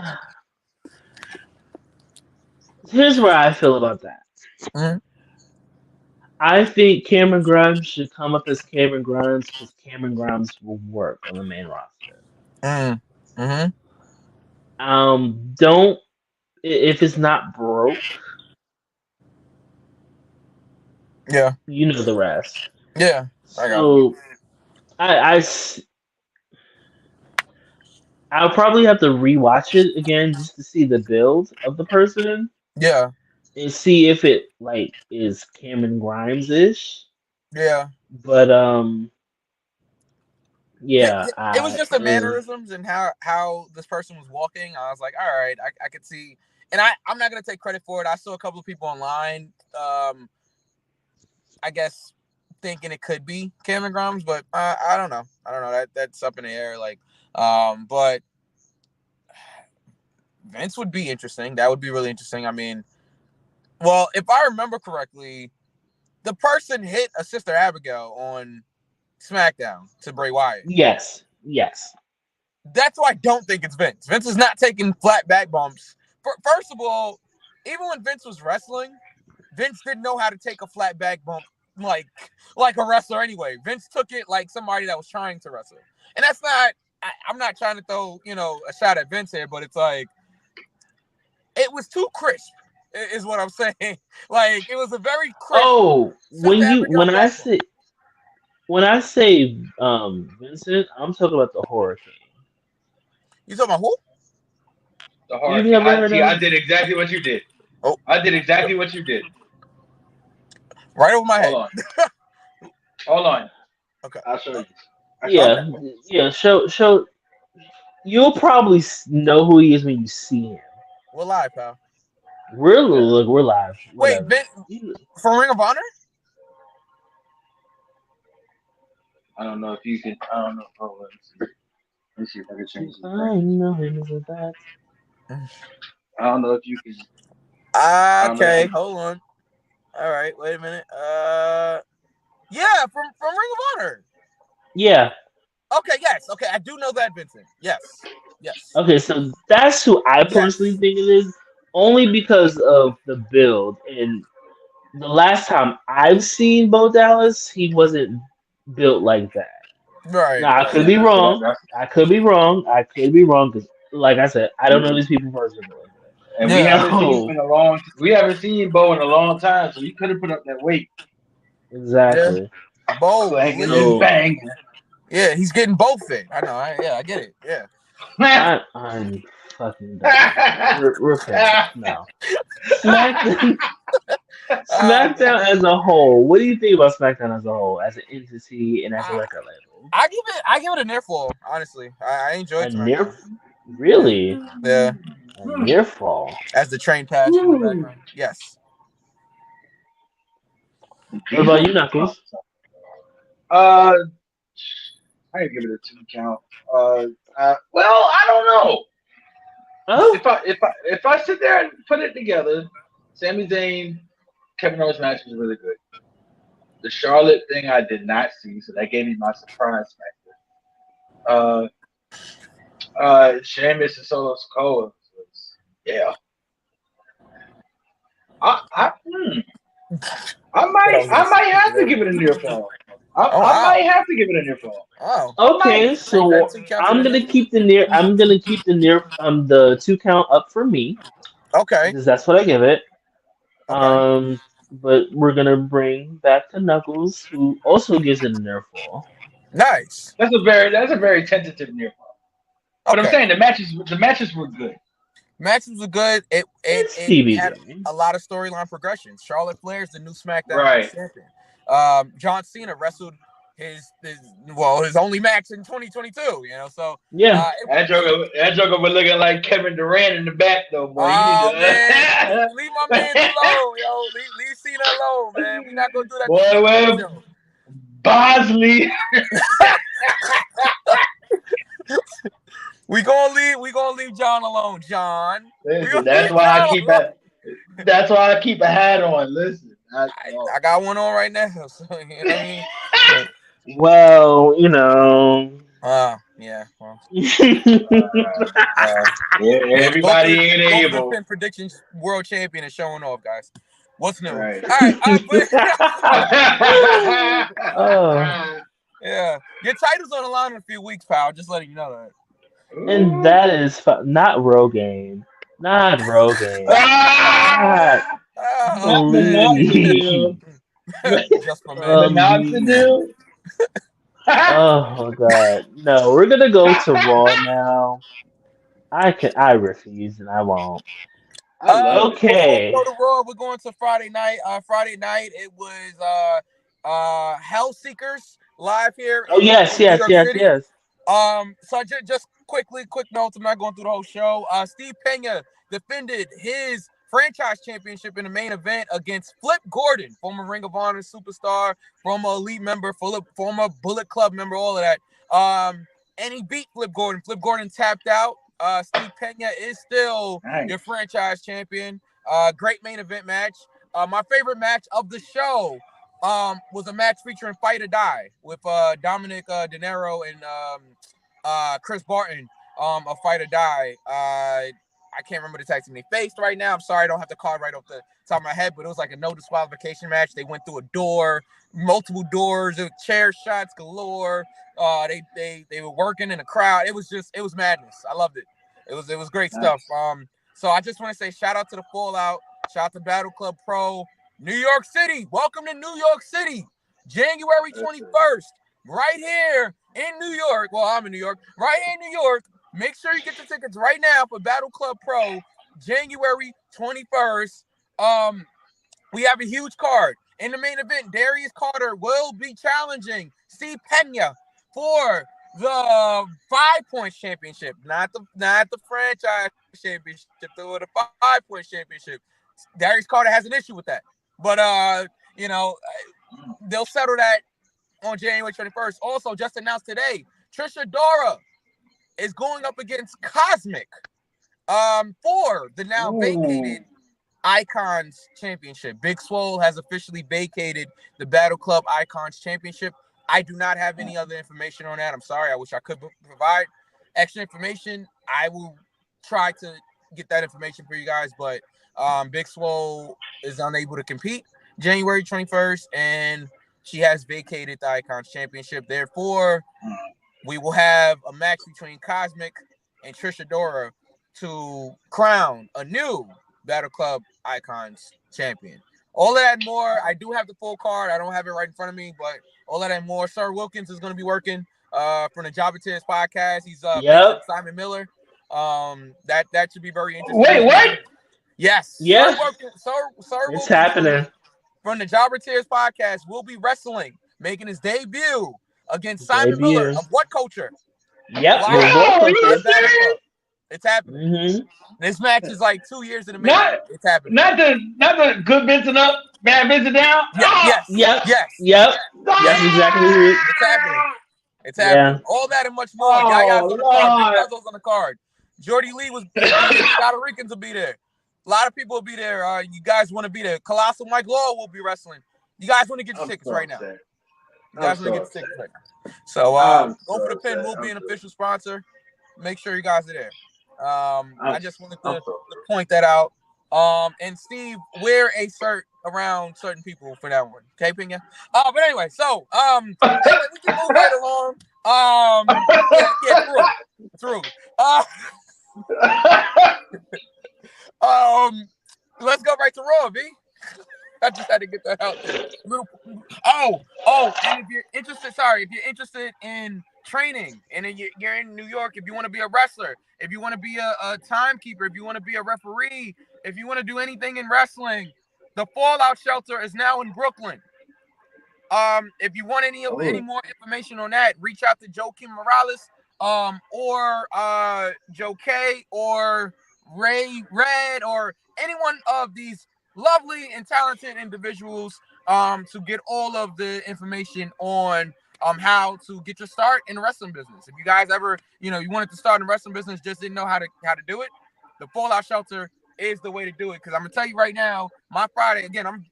here's where I feel about that. Mhm. I think Cameron Grimes should come up as Cameron Grimes because Cameron Grimes will work on the main roster. Mm-hmm. Don't if it's not broke. Yeah. You know the rest. Yeah. I got So I'll probably have to rewatch it again just to see the build of the person Yeah. and see if it like is Cameron Grimes ish. Yeah. But Yeah, yeah, it was just the mannerisms and how this person was walking. I was like, all right, I could see, and I'm not gonna take credit for it. I saw a couple of people online, I guess, thinking it could be Cameron Grimes, but I don't know. That's up in the air. Like, but Vince would be interesting. That would be really interesting. I mean, well, if I remember correctly, the person hit a Sister Abigail on SmackDown to Bray Wyatt. Yes. That's why I don't think it's Vince. Vince is not taking flat back bumps. First of all, even when Vince was wrestling, Vince didn't know how to take a flat back bump like a wrestler anyway. Vince took it like somebody that was trying to wrestle. And that's not, I'm not trying to throw, a shot at Vince here, but it's like, it was too crisp, is what I'm saying. Like, it was a very crisp. Oh, when I say Vincent, I'm talking about the Horror King. You talking about who? The Horror You've King. never heard of I him? did exactly what you did. Oh. I did exactly what you did. Right over my head. Hold on. Okay. I'll show you. Yeah. Show. You'll probably know who he is when you see him. We're live, pal. We're live. Wait, Whatever. from Ring of Honor? I don't know if you can. I don't know. Oh, let me see if I can change this. I know him as a bat. I don't know if you can. Okay, hold on. All right, wait a minute. Yeah, from Ring of Honor. Yeah. Okay, yes. Okay, I do know that, Vincent. Yes. Okay, so that's who I personally think it is, only because of the build. And the last time I've seen Bo Dallas, he wasn't built like that. Right. Now, I could be wrong. Because, like I said, I don't know these people personally. And we haven't seen Bo in a long time, so you could have put up that weight. Exactly. Yeah. Bo, bang. Yeah, he's getting both in. I know. I get it. Yeah. I'm fucking done. We're finished. No. SmackDown as a whole. What do you think about SmackDown as a whole, as an entity and as a record label? I give it a near fall. Honestly, I enjoy it. Really? Yeah. A near fall. As the train passed in the background. Yes. What about you, Knuckles? I give it a 2 count. Well, I don't know. Oh. If I sit there and put it together, Sami Zayn, Kevin Owens match was really good. The Charlotte thing I did not see, so that gave me my surprise factor. Sheamus and Solo Sikoa was, yeah. I might have to give it a near fall. I might have to give it a near fall. Oh, Okay, take that so 2 count to I'm the gonna neck. keep the near. I'm gonna keep the 2 count up for me Okay, because that's what I give it. okay, But we're gonna bring back to Knuckles, who also gives it a nerf fall. nice. That's a very tentative near fall. But I'm Okay, saying the matches were good. matches were good. It's It had TBJ. a lot of storyline progressions. Charlotte Flair is the new SmackDown Women's Right. Champion. John Cena wrestled his only match in 2022. So Yeah. That joker was looking like Kevin Durant in the back though, boy. You need oh man, to leave my man alone, yo. Leave Cena alone, man. We not gonna do that boy, to well, the show. Bosley. We gonna leave John alone, John. We Listen, gonna leave John alone. that's why I keep a hat on. Listen, I got one on right now, so you know what I mean. But, Well, yeah. Well, everybody ain't go for the able. pin predictions world champion is showing off, guys. What's new? Right. All right, but oh, yeah, your title's on the line in a few weeks, pal. Just letting you know and Ooh. that is not Rogaine, not Rogaine, not Ah! Oh man, Minoxidil. please. just for men. Minoxidil. Oh my God, no, we're gonna go to Raw now. I refuse and I won't. I love it. Before we go Okay. to Raw, we're going to Friday night. Friday night it was Hell Seekers live here Oh yes, in New yes, York yes, City. yes. So just quick notes. I'm not going through the whole show. Steve Pena defended his franchise championship in the main event against Flip Gordon, former Ring of Honor superstar, former Elite member, former Bullet Club member, all of that. And he beat Flip Gordon. Flip Gordon tapped out. Steve Pena is still Nice. your franchise champion. Great main event match. My favorite match of the show was a match featuring Fight or Die with Dominic De Niro and Chris Barton. A Fight or Die. I can't remember the tag team they faced right now. I'm sorry, I don't have the card right off the top of my head, but it was like a no disqualification match. They went through a door, multiple doors, chair shots galore. They were working in the crowd. It was madness. I loved it. It was great stuff. So I just want to say shout out to the Fallout, shout out to Battle Club Pro, New York City. Welcome to New York City, January 21st, right here in New York. Well, I'm in New York, right here in New York. Make sure you get the tickets right now for Battle Club Pro, January 21st. We have a huge card. In the main event, Darius Carter will be challenging Steve Pena for the 5-point championship, not the franchise championship, or the 5-point championship. Darius Carter has an issue with that, but they'll settle that on January 21st. Also, just announced today, Trisha Dora is going up against Cosmic for the now vacated Icons Championship. Big Swole has officially vacated the Battle Club Icons Championship. I do not have any other information on that. I'm sorry. I wish I could provide extra information. I will try to get that information for you guys, but Big Swole is unable to compete January 21st, and she has vacated the Icons Championship. Therefore, we will have a match between Cosmic and Trisha Dora to crown a new Battle Club Icons champion. All of that and more. I do have the full card. I don't have it right in front of me, but all of that and more. Sir Wilkins is going to be working from the Jobber Tears podcast. He's based Yep. with Simon Miller. That should be very interesting. Wait, what? Yes. Yeah. Sir It's Wilkins happening. from the Jobber Tears podcast will be wrestling, making his debut against Simon Miller of What Culture. Yep. It's happening. Mm-hmm. This match is like 2 years in the making. It's happening. Not the good Vincent up, bad Vincent down. Yes. That's exactly it. It's happening. It's happening. Yeah. All that and much more. Yaya's on the card. Big Puzzle's on the card. Jordy Lee was there. Scott Ricans will be there. A lot of people will be there. You guys want to be there. Colossal Mike Law will be wrestling. You guys want to get your tickets right now. You guys want to get the tickets right now. So Go for the Pin will be an official sponsor. Make sure you guys are there. I just wanted to point that out. And Steve, wear a shirt around certain people for that one. Okay, Pena? But anyway, so anyway, we can move right along. Through. Let's go right to Raw, B. I just had to get that out there. And if you're interested in training, and you're in New York, if you want to be a wrestler, if you want to be a timekeeper, if you want to be a referee, if you want to do anything in wrestling, the Fallout Shelter is now in Brooklyn. If you want any more information on that, reach out to Joaquin Morales, or Joe K, or Ray Red, or any one of these lovely and talented individuals to get all of the information on how to get your start in the wrestling business. If you guys ever, you wanted to start in the wrestling business, just didn't know how to do it, the Fallout Shelter is the way to do it. Because I'm gonna tell you right now, my Friday, again, I'm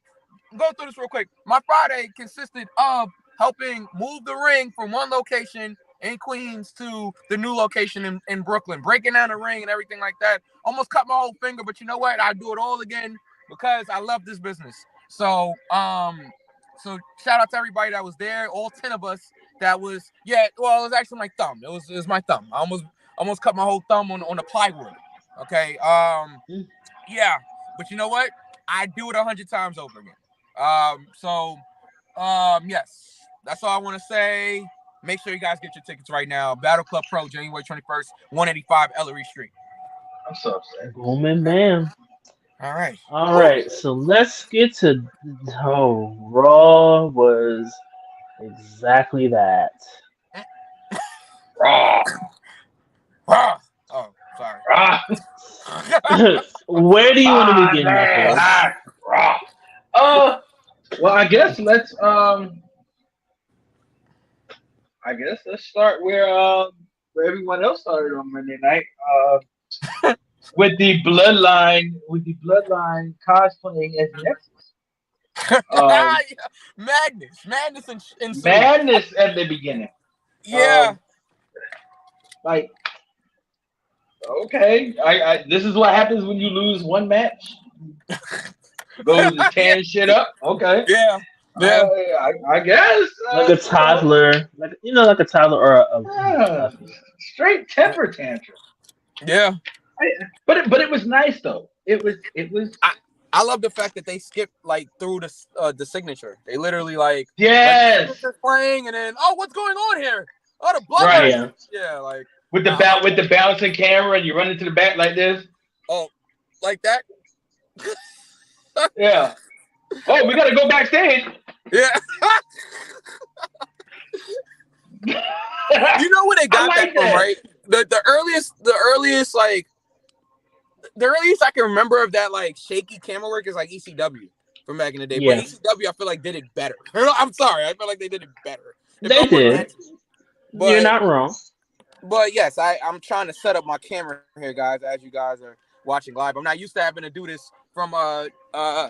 going through this real quick. My Friday consisted of helping move the ring from one location in Queens to the new location in Brooklyn, breaking down the ring and everything like that. Almost cut my whole finger, but you know what? I do it all again because I love this business. So, so shout out to everybody that was there, all 10 of us. That was, it was actually my thumb. It was my thumb. I almost cut my whole thumb on the plywood. Okay. But you know what? I do it 100 times over again. Yes, that's all I want to say. Make sure you guys get your tickets right now. Battle Club Pro, January 21st, 185 Ellery Street. I'm so upset. Boom and bam. All right. All right, so let's get to Raw was exactly that. Raw. Oh, sorry. Where do you want to begin, Knuckles? Raw. Well, I guess let's start where everyone else started on Monday night. With the bloodline cosplaying as Nexus. Madness and madness at the beginning. Yeah. Okay, I this is what happens when you lose one match. Go to tearing shit up. Okay. Yeah. I guess. Like a toddler, like a toddler or a straight temper tantrum. Yeah. But it was nice though. It was. I love the fact that they skipped through the signature. They literally yes, playing and then what's going on here? Oh, the blood. Right. Yeah, with the bouncing camera and you run into the back like this. Oh, like that. Yeah. Oh, we gotta go backstage. Yeah. You know where they got that from, right? The earliest I can remember of that shaky camera work is ECW from back in the day. Yeah. But ECW I feel like did it better. I'm sorry, I feel like they did it better. They did. But, you're not wrong. But yes, I'm trying to set up my camera here, guys, as you guys are watching live. I'm not used to having to do this from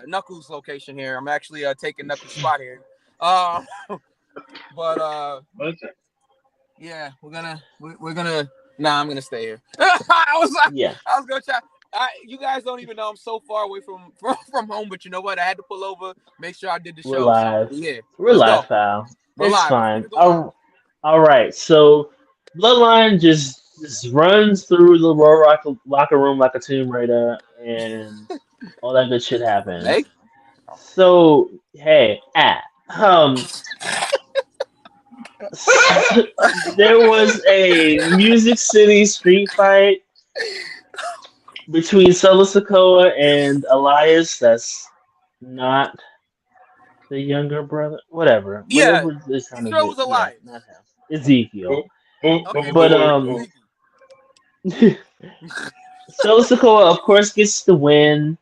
Knuckles' location here. I'm actually taking Knuckles' spot here. Yeah, we're gonna. Nah, I'm gonna stay here. I was gonna try. You guys don't even know I'm so far away from home, but you know what? I had to pull over, make sure I did the show. We're live. So, yeah, we're live, pal. It's live. Fine. All right, so Bloodline just runs through the locker room like a Tomb Raider, and all that good shit happens. Hey. So there was a Music City street fight between Solo Sikoa and Elias. That's not the younger brother. Whatever. Yeah. It was Elias. Not him. Ezekiel. Okay, but Solo Sikoa, of course, gets the win.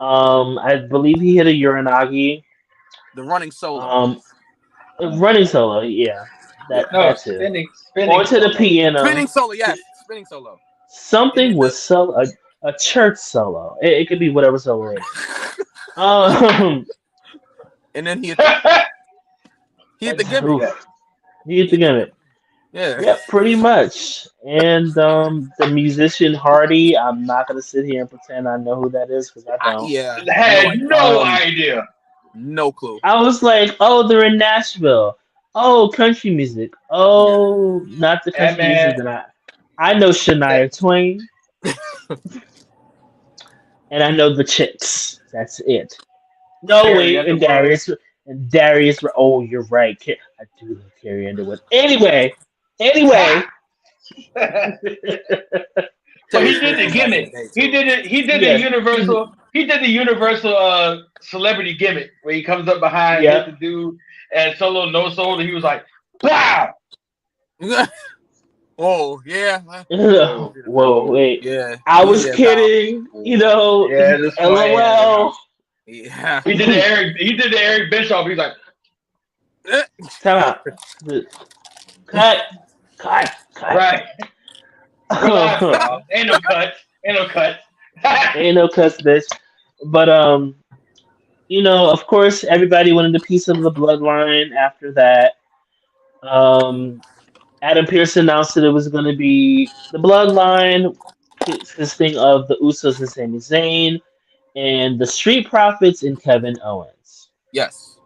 I believe he hit a Uranagi. The running solo. Running solo, yeah. That too. Spinning Onto the piano. Spinning solo, yes. Spinning solo. Something with solo, a church solo. It could be whatever solo it is. And then he hit the gimmick. He hit the gimmick. Yeah. Yep, pretty much. And the musician Hardy, I'm not gonna sit here and pretend I know who that is because I don't. Yeah. I No had idea. no Um, idea. No clue. I was like, oh, they're in Nashville. Oh, country music. Yeah. Oh, not the That country music man. that I know Shania Twain and I know the Chicks. That's it. No, Carrie wait, Underwood. and Darius. Oh, you're right. I do love Carrie Underwood. Anyway. But Taylor he did Swift the was back in the gimmick. day He too. did it. He did the Yes. universal. He did the universal celebrity gimmick where he comes up behind, hit the Yep. dude, and solo no soul, and he was like, "Wow!" Oh yeah. Whoa, wait. Yeah. I was Yeah. Val. kidding. Yeah, just playing. LOL. Yeah. He did the Eric. He did the Eric Bischoff. He's like, Time out. Cut. Cut. "Right, we're live, y'all. Ain't no cut. Ain't no cut." Ain't no cuss, bitch. But of course, everybody wanted a piece of the bloodline after that. Um, Adam Pearce announced that it was going to be the bloodline consisting of the Usos and Sami Zayn and the Street Profits and Kevin Owens. Yes.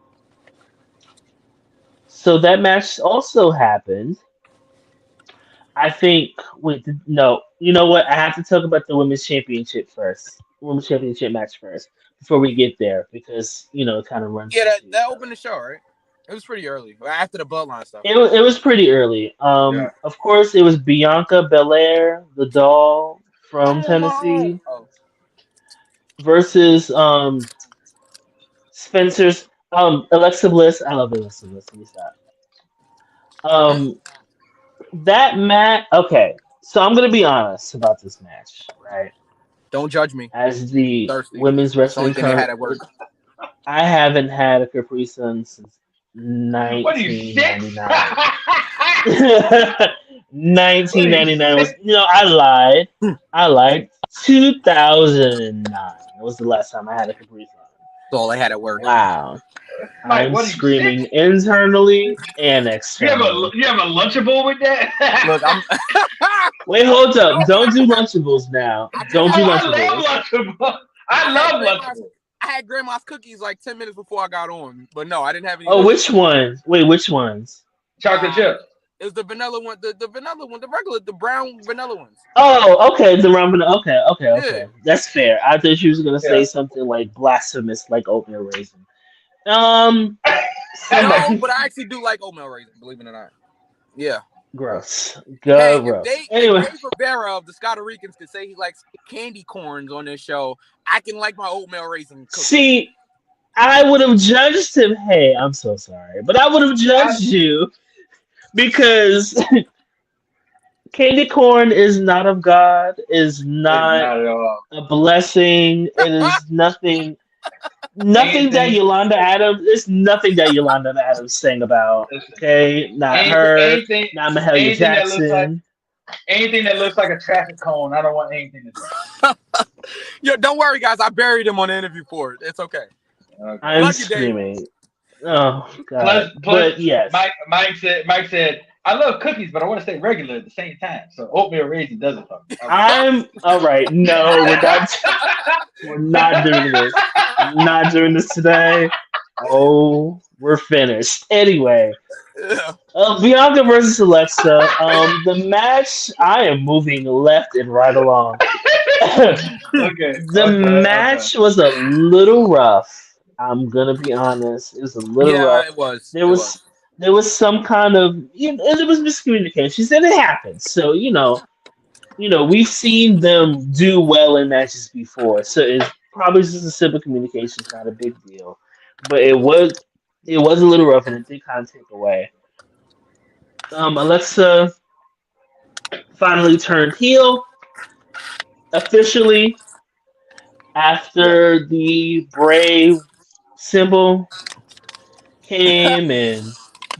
So that match also happened. I think. Wait, no. You know what? I have to talk about the women's championship first. Women's championship match first before we get there because it kind of runs. Yeah. into That each other. opened the show, right? It was pretty early after the bloodline stuff. It was pretty early. Yeah. Of course, it was Bianca Belair, the doll from Oh my. Tennessee, Oh. versus Spencer's Alexa Bliss. I love Alexa Bliss. Let me stop. That match. Okay, so I'm gonna be honest about this match, right? Don't judge me. As the Thirsty. women's That's the only wrestling thing they had at work. I haven't had a Capri Sun since What are you, 1999. 1999 was, sick? I lied. 2009 was the last time I had a Capri Sun. That's all they had at work. Wow. Mike, I'm what are you, screaming sick? internally and externally. You have a Lunchable with that? Look, I'm. Wait, hold up. Don't do Lunchables now. Don't do I Lunchables. love Lunchable. I love Lunchable. I had grandma's cookies like 10 minutes before I got on, but no, I didn't have any. Oh, which ones? Wait, which ones? Chocolate chip. It was the vanilla one, the vanilla one, the brown vanilla ones. Oh, okay. The ramen. Okay. Yeah. That's fair. I thought you was gonna say Yeah. something like blasphemous, like oatmeal raisin. No, Somebody but I actually do like oatmeal raisin, believe it or not. Yeah. gross. Hey, Gross. if Anyway, Dave Rivera of the Scotto Ricans could say he likes candy corns on this show, I can like my oatmeal raisin cookies. see, I would have judged him. Hey, I'm so sorry, but I would have judged you because candy corn is not of God. Is not Not at all. a blessing. It is nothing. Nothing that Anything- Yolanda Adams. It's nothing that Yolanda Adams sang about. Listen, Okay, not her. anything, Not Mahalia anything that looks Jackson. anything that looks like a traffic cone, I don't want anything to do. Yo, don't worry, guys. I buried him on the interview for it. It's okay. Okay. I'm Lucky Dave. screaming. Oh God! Plus, But yes, Mike said, I love cookies, but I want to stay regular at the same time. So oatmeal raisin doesn't fuck me. I'm all right. No, we're not. We're not doing this. Not doing this today. Oh, we're finished. Anyway, Bianca versus Alexa. The match. I am moving left and right along. Okay. The match was a little rough. I'm gonna be honest. It was a little rough. It was. There was some kind of it was miscommunication. She said it happened. So we've seen them do well in matches before. So it's probably just a simple communication. It's not a big deal. But it was a little rough, and it did kind of take away. Alexa finally turned heel officially after the Brave symbol came and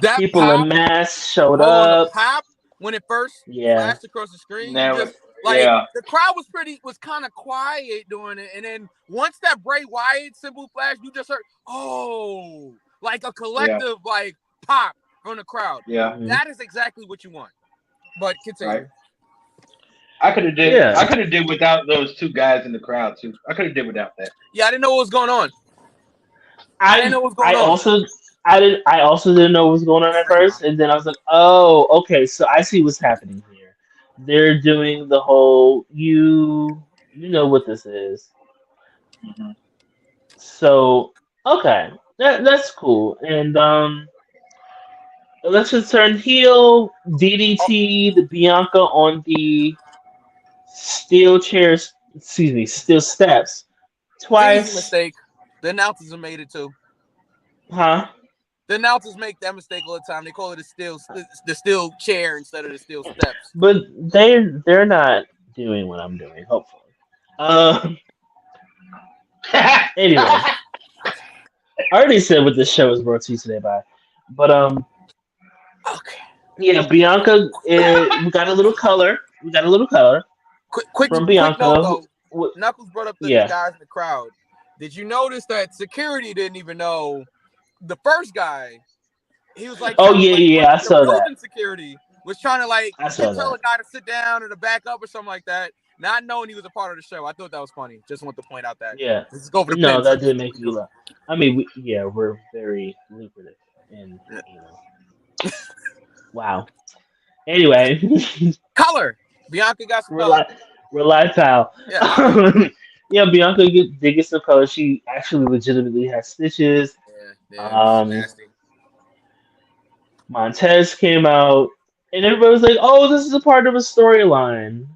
That people pop, in mass showed the up. pop when it first flashed across the screen. Now just, yeah. the crowd was kind of quiet during it, and then once that Bray Wyatt symbol flashed, you just heard like a collective pop from the crowd. Yeah. That is exactly what you want. But Right. continue. I could have did. Yeah. I could have did without those two guys in the crowd too. I could have did without that. Yeah, I didn't know what was going on. I didn't know what was going I on. also didn't know what was going on at first, and then I was like, oh, okay, so I see what's happening here. They're doing the whole you know what this is. Hmm. So okay, that's cool. And let's just turn heel Oh, DDT the Bianca on the steel chairs. Excuse me, steel steps it's an easy twice. mistake. The announcers have made it too. Huh? The announcers make that mistake all the time. They call it the steel chair instead of the steel steps. But they're not doing what I'm doing. Hopefully. Um. Anyway, I already said what this show is brought to you today by, but Okay. yeah, Bianca. We got a little color. We got a little color Quick from note Bianca. though. Knuckles brought up the Yeah. guys in the crowd. Did you notice that security didn't even know the first guy? He was like, Oh trying to, yeah, like yeah. I the saw that. building security was trying to like I saw tell that. a guy to sit down or to back up or something like that, not knowing he was a part of the show. I thought that was funny. Just want to point out that. Yeah. Let's go for the No, pins. that did make me laugh. I mean, we're very lucrative, and wow. Anyway, Color. Bianca got some we're color. live, we're live, pal. Yeah. Yeah, Bianca did get some color. She actually legitimately has stitches. Yeah, she's Um, nasty. Montez came out, and everybody was like, "Oh, this is a part of a storyline."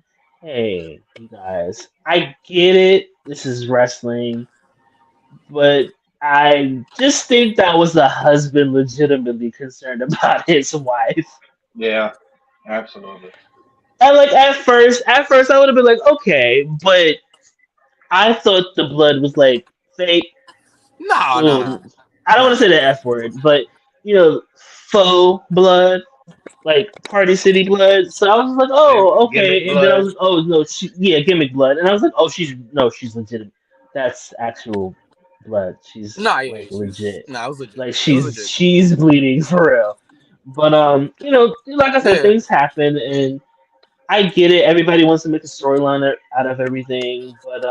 Hey, you guys, I get it. This is wrestling, but I just think that was the husband legitimately concerned about his wife. Yeah, absolutely. And like at first, I would have been like, okay, but I thought the blood was like fake. No. I don't want to say the F word, but faux blood, like Party City blood. So I was like, oh, Gimmick okay. And then I was blood. like, oh no, gimmick blood. And I was like, oh, she's legitimate. That's actual blood. She's Nah, yeah, like it legit. was legit. Like It was legit. she's bleeding for real. But like I said, Yeah. things happen, and I get it. Everybody wants to make a storyline out of everything, but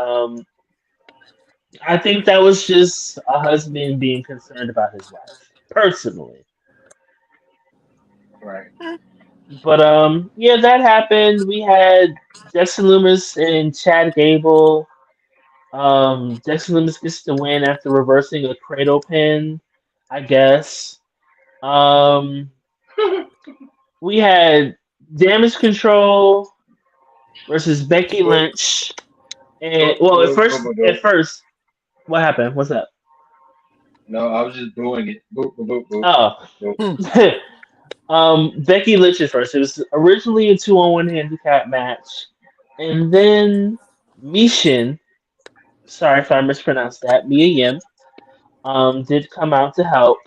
I think that was just a husband being concerned about his wife, personally. Right. But yeah, that happened. We had Dexter Loomis and Chad Gable. Dexter Loomis gets the win after reversing a cradle pin, I guess. Um, we had Damage Control versus Becky Lynch. And well, at first, what happened? What's up? No, I was just doing it. Boop, boop, boop, Oh. Becky Lynch at first. It was originally a 2-on-1 handicap match. And then Mishin, sorry if I mispronounced that, Mia Yim, did come out to help.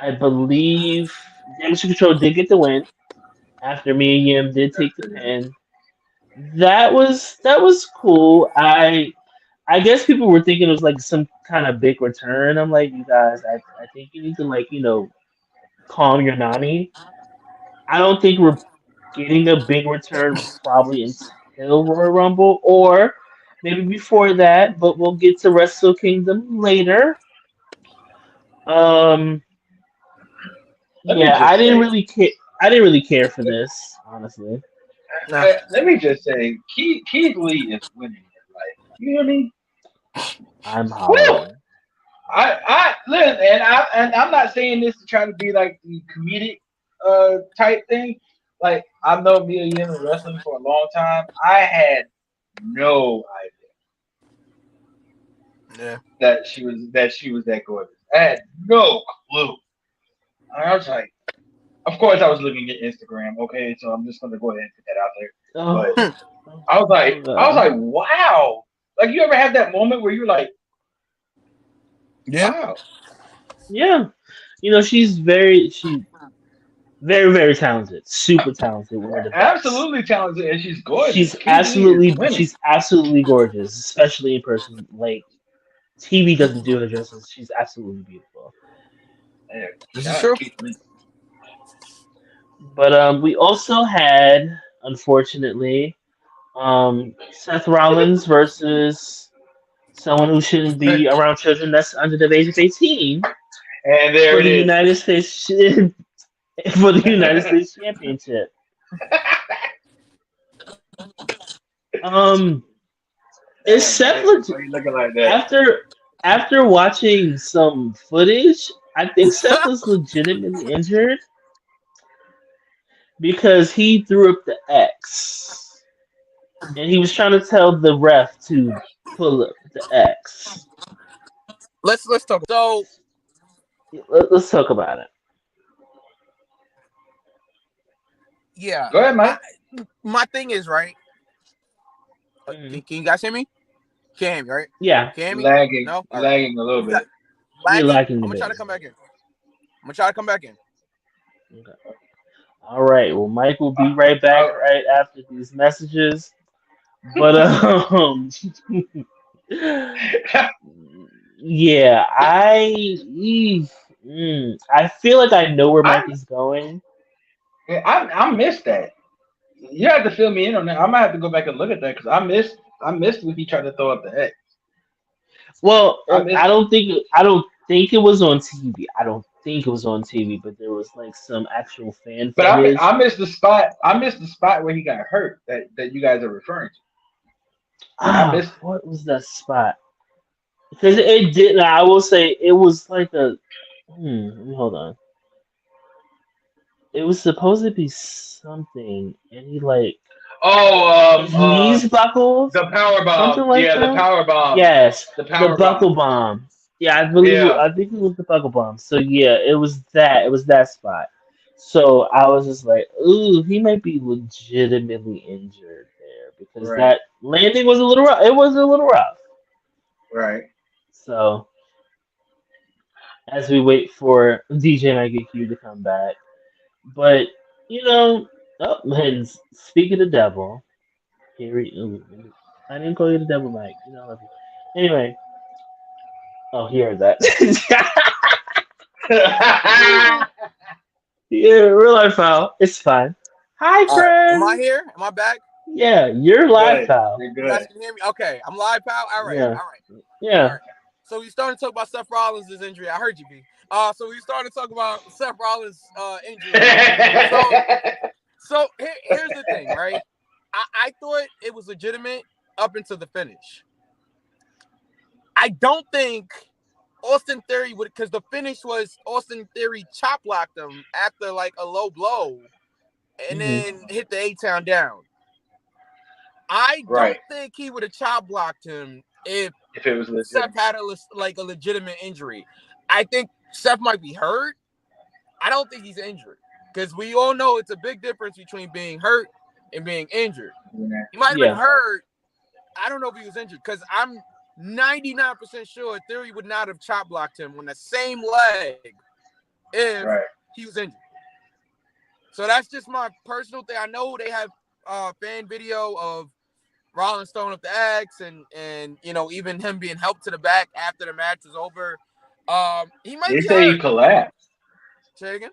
I believe Damage Control did get the win after Mia Yim did take the pin. That was cool. I guess people were thinking it was like some kind of big return. I'm like, you guys, I think you need to calm your Nani. I don't think we're getting a big return probably until Royal Rumble or maybe before that, but we'll get to Wrestle Kingdom later. Let me Yeah, just I didn't say. really care. I didn't really care for this, honestly. Nah. Let me just say, Keith Lee is winning his life. You hear me? I'm Woo! hollering. I listen, and I'm not saying this to try to be like the comedic type thing. Like I know Mia Yim in wrestling for a long time. I had no idea Yeah. that she was that gorgeous. I had no clue. I was like, of course, I was looking at Instagram. Okay, so I'm just gonna go ahead and put that out there. Oh, But I was like, wow. Like you ever have that moment where you're like, Yeah. wow. yeah. She's very, very talented. Super talented. One of the best. Absolutely talented, and she's gorgeous. She's Keith Lee is winning. absolutely gorgeous, especially in person. Like TV doesn't do her justice. She's absolutely beautiful. Yeah, This shout is out true. Keith Lee. But we also had, unfortunately, Seth Rollins versus someone who shouldn't be around children that's under the age of 18 And there for it the is. United States for the United States Championship. Um, is Damn, Seth man. Why you looking like that? after watching some footage? I think Seth was legitimately injured because he threw up the X and he was trying to tell the ref to pull up the X. Let's talk. So Let's talk about it. yeah, Go ahead, I, Mike. my thing is right. Mhm. Can you guys hear me? Can't hear me, right? Yeah, Can you hear me? Lagging, No. All right. lagging a little You got bit. you're lagging. liking I'm the gonna try to bit. come back in. I'm gonna try to come back in. Okay. All right. Well, Mike will be right back right after these messages. But yeah, I feel like I know where I Mike is going. I missed that. You have to fill me in on that. I might have to go back and look at that because I missed when he tried to throw up the X. Well, I I missed it. don't think I don't think it was on TV. I don't think it was on TV, but there was like some actual fan But footage. I missed the spot. I missed the spot where he got hurt that you guys are referring to. I Ah, missed it. what was that spot? Because it didn't. I will say it was like a. Let me hold on. It was supposed to be something, and he like Oh, his knees buckled, the power something bomb. like Yeah, the that. power bomb. Yes, The the power buckle bomb. bomb. Yeah, I believe. Yeah. I think it was the buckle bomb. So yeah, it was that. It was that spot. So I was just like, ooh, he might be legitimately injured there because Right. that landing was a little rough. It was a little rough. Right. So as we wait for DJ and IGQ to come back, but you know, oh man, speak of the devil. Here he, ooh, I didn't call you the devil, Mike. You know, I love you. Anyway, oh, he heard that. Yeah, real life pal. It's fine. Hi, All right. Am I friend. here? Am I back? Yeah, you're live, Good. pal. You're You guys good. can hear me? Okay. I'm live, pal. All right. Yeah, All right. All yeah. right. So we started to talk about Seth Rollins' injury. I heard you, B. So we started to talk about Seth Rollins' injury. So here's the thing, right? I thought it was legitimate up until the finish. I don't think Austin Theory would, because the finish was Austin Theory chop blocked him after like a low blow and Hmm. then hit the A-Town down. I Right. don't think he would have chop blocked him if If it was Seth legitimate. had a legitimate injury. I think Seth might be hurt. I don't think he's injured because we all know it's a big difference between being hurt and being injured. Yeah. He might have been Yeah, hurt. I don't know if he was injured because I'm 99% sure Theory would not have chop blocked him on the same leg if Right. he was injured. So that's just my personal thing. I know they have fan video of Rollins throwing up the X and you know even him being helped to the back after the match is over. He might They be say he hurt. collapsed. Say it again.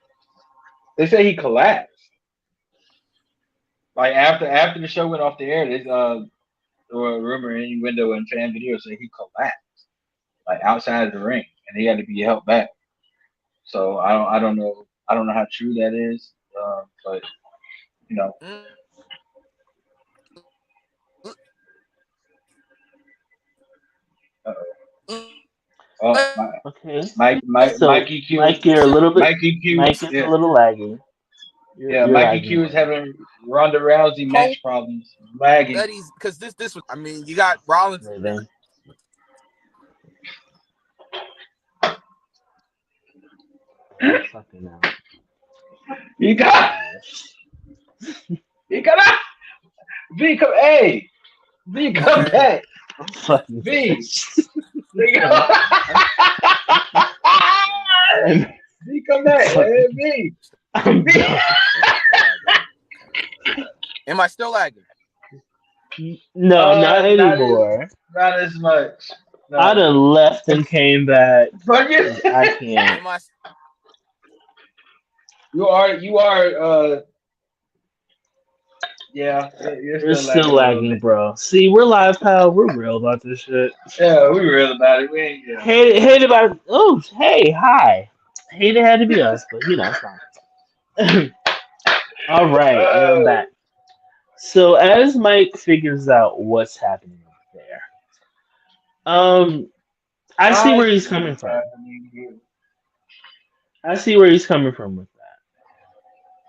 They say he collapsed. Like after the show went off the air, there's a rumor in window and fan video say he collapsed like outside of the ring and he had to be helped back. So I don't know how true that is, but you know. Mm. Oh, my, okay. So, Mikey Q, Mike, you're a little bit. Mikey Q, Mike is a yeah, little laggy. yeah, You're Mikey lagging Q is more. having Ronda Rousey Hope match problems, lagging. that he's because this was. I mean, you got Rollins. Right then. Fucking out. You got, you got V come, hey, V come Okay. back, I'm fucking V, finished. V I'm, come, I'm, V come back, hey, V, I'm V. done. Am I still lagging? No, not Not as anymore. not as much. I No, done left and came back but you. 'cause I can't. Am I? You are. Yeah, you're We're still still lagging a little lagging, bit. bro. See, we're live, pal. We're real about this shit. Yeah, we real about it. We ain't. Yeah. Hate about it. Oh, hey, hi. Hate it had to be us, but it's fine. All right, we're Uh, back. So as Mike figures out what's happening up there, um, I see I where he's see coming what's from. happening here. I see where he's coming from with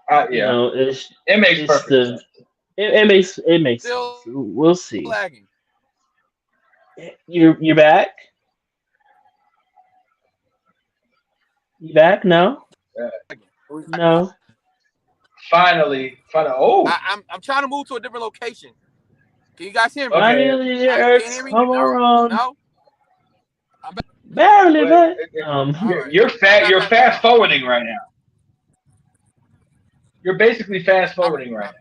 that. Yeah, It's it makes it's perfect the sense. it makes sense. Still We'll see. lagging. You're back. You back? No, Yeah. no. Finally. Oh, I'm trying to move to a different location. Can you guys hear me? okay. Finally, the Can you Earth hear me? come No, around. no. I'm back. Barely, Wait, but All right, you're I'm fat. back You're on fast now. forwarding right now. You're basically fast All right. forwarding right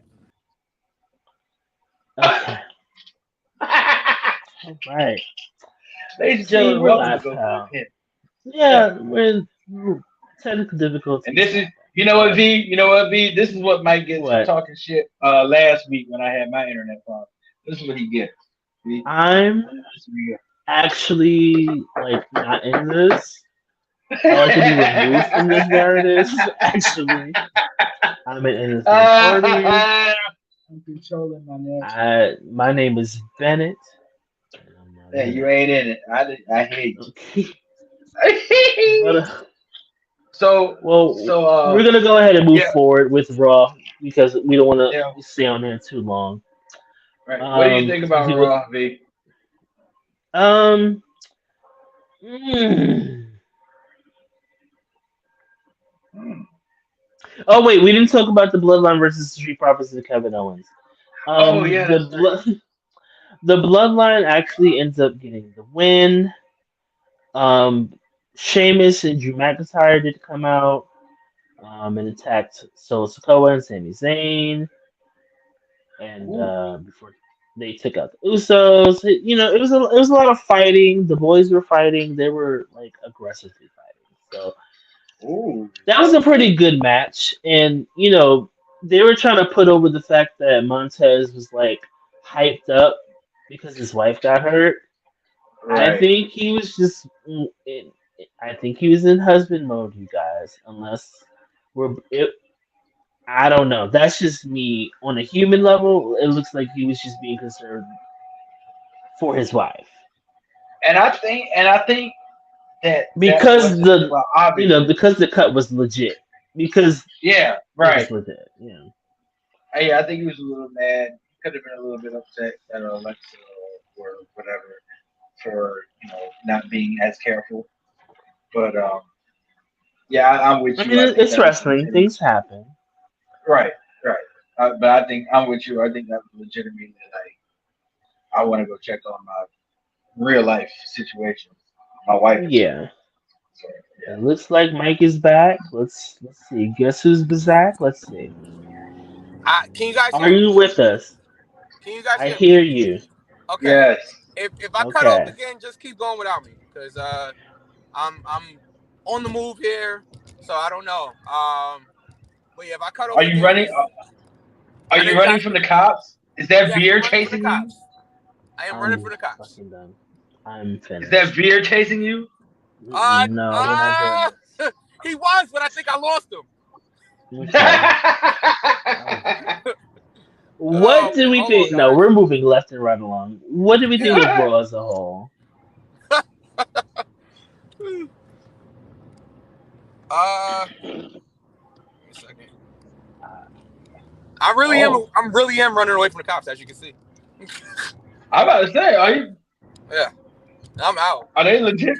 okay. now. All right. Ladies and See, gentlemen, we're welcome to live, Go for the pal. Pin. Yeah. Yeah, we're technical And difficulties this is, happen. you know what, V? You know what, V? This is what Mike gets for What? talking shit last week when I had my internet problem. This is what he gets. V? I'm This is what he actually like not in this. I like to be removed from this gets. narrative. Actually, I'm an innocent party. I'm controlling my natural. My name is Bennett, and I'm not Yeah, in you it. ain't in it. I hate Okay, but you. so, well, so, we're gonna go ahead and move yeah, forward with Raw because we don't want yeah, to stay on there too long. right. What do you think Because we about do. Raw, V? Um. mm. Hmm. Oh wait, we didn't talk about the Bloodline versus the Street Profits and Kevin Owens. Oh, yeah, The that's right. the Bloodline actually ends up getting the win. Um, Sheamus and Drew McIntyre did come out and attacked Solo Sikoa and Sami Zayn, and Ooh. before they took out the Usos, it was a lot of fighting. The boys were fighting. They were like aggressively fighting. So Ooh. that was a pretty good match, and they were trying to put over the fact that Montez was like hyped up because his wife got hurt. I Right. think he was just I think he was in husband mode, you guys. Unless I don't know. That's just me. On a human level, it looks like he was just being concerned for his wife And I think that because wasn't well, obviously. because the cut was legit because Yeah, it right. was legit. Yeah. Yeah, I think he was a little mad. Could have been a little bit upset at Alexa or whatever for not being as careful. But yeah, I'm with I you. mean, I think it's that was wrestling. legitimate. Things happen. Right, right. But I think I'm with you. I think that was legitimately like I want to go check on my real life situation. My wife is hurt. Yeah. So It looks like Mike is back. Let's see. Guess who's back? Let's see. Can you guys Are hear me? you with us? Can you guys I hear me? hear you. Okay. yes. If I cut off Okay. again, just keep going without me, because I'm on the move here, so I don't know. But yeah, if I cut Are off you again, running? just Are I know you you running guys from can. the cops? Is that Yes, I'm beer running from the chasing you? cops. I am running from I'm the cops. fucking done. I'm Is that finished. beer chasing you? No, we're not doing He was, but I think I lost him. this. Okay. What Oh do man, we hold on, think? No, guys. we're moving left and right along. What do we think Yeah. of Raw as a whole? Give me a second. I really am. Oh, I'm really am running away from the cops, as you can see. I'm about to say, Yeah, I'm out. are they legit?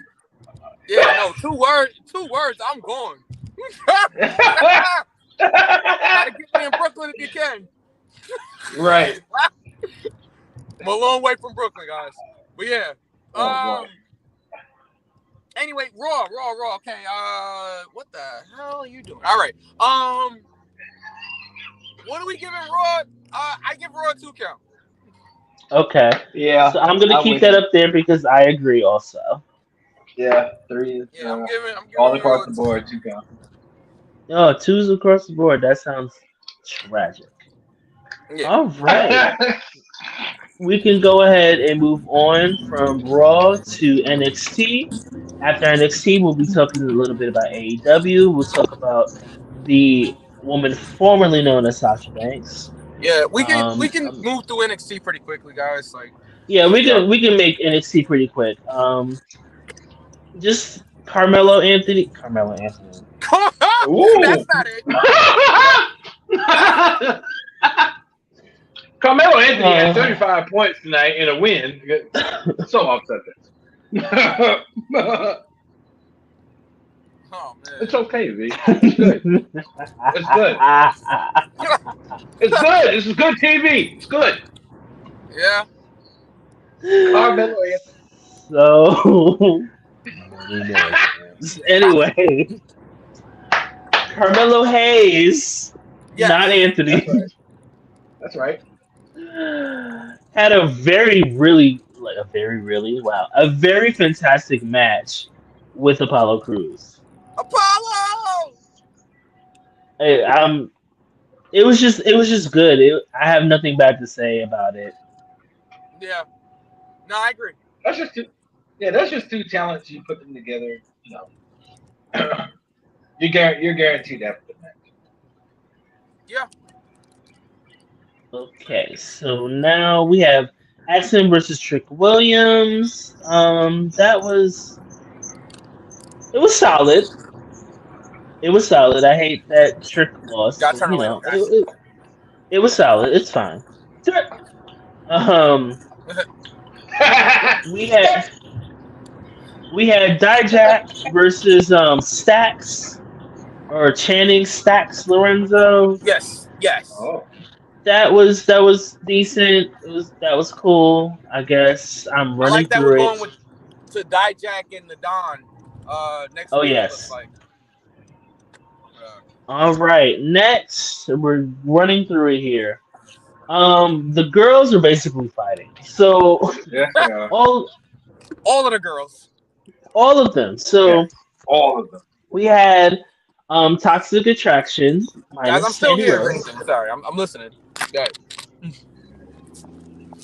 Yeah, no, 2 words. 2 words. I'm gone. Try to get me in Brooklyn if you can. right. I'm a long way from Brooklyn, guys. But yeah. Oh boy. Anyway, Raw. Okay. What the hell are you doing? All right. What are we giving Raw? I give Raw a 2 count. Okay. Yeah, So I'm gonna I'm keep with that you. up there because I agree also. Yeah, three is Yeah, I'm giving all Raw across a the 2 board. count. 2 count. Oh, twos across the board. That sounds tragic. Yeah. All right. We can go ahead and move on from Raw to NXT. After NXT, we'll be talking a little bit about AEW. We'll talk about the woman formerly known as Sasha Banks. Yeah, we can Um, we can um, move through NXT pretty quickly, guys. Like, yeah, yeah. we can make NXT pretty quick. Just Carmelo Anthony. Ooh. That's not it. Carmelo Anthony had Uh, 35 points tonight in a win. So upset. Oh man. It's okay, V. It's good. It's good. It's good. This is good TV. It's good. Yeah. Carmelo Anthony. So many milligrams. Anyway, Carmelo Hayes, Yes. not Anthony, That's right. had a a very fantastic match with Apollo Crews. Apollo. I, um, it was just good. I have nothing bad to say about it. Yeah. No, I agree. That's just two. Yeah, that's just two talents. You put them together. You're guaranteed that for the match. Yeah. Okay, so now we have Axel versus Trick Williams. It was solid. It was solid. I hate that Trick lost, Gotta but turn you away know, them guys. it was solid. It's fine. Um, we had Dijak versus Stacks or Channing Stacks Lorenzo. Yes. Yes. Oh, That was decent. That was cool. I guess I'm I running like that we're through it. going with to Dijak and the Don next Oh week. It looks yes. like. All right. Next, we're running through it here. The girls are basically fighting. So yes, they are. all All of the girls. all of them. Yeah, So all of them. we had Toxic Attraction Guys, I'm minus still Candy here. If Rose anything, sorry, I'm listening. Guys.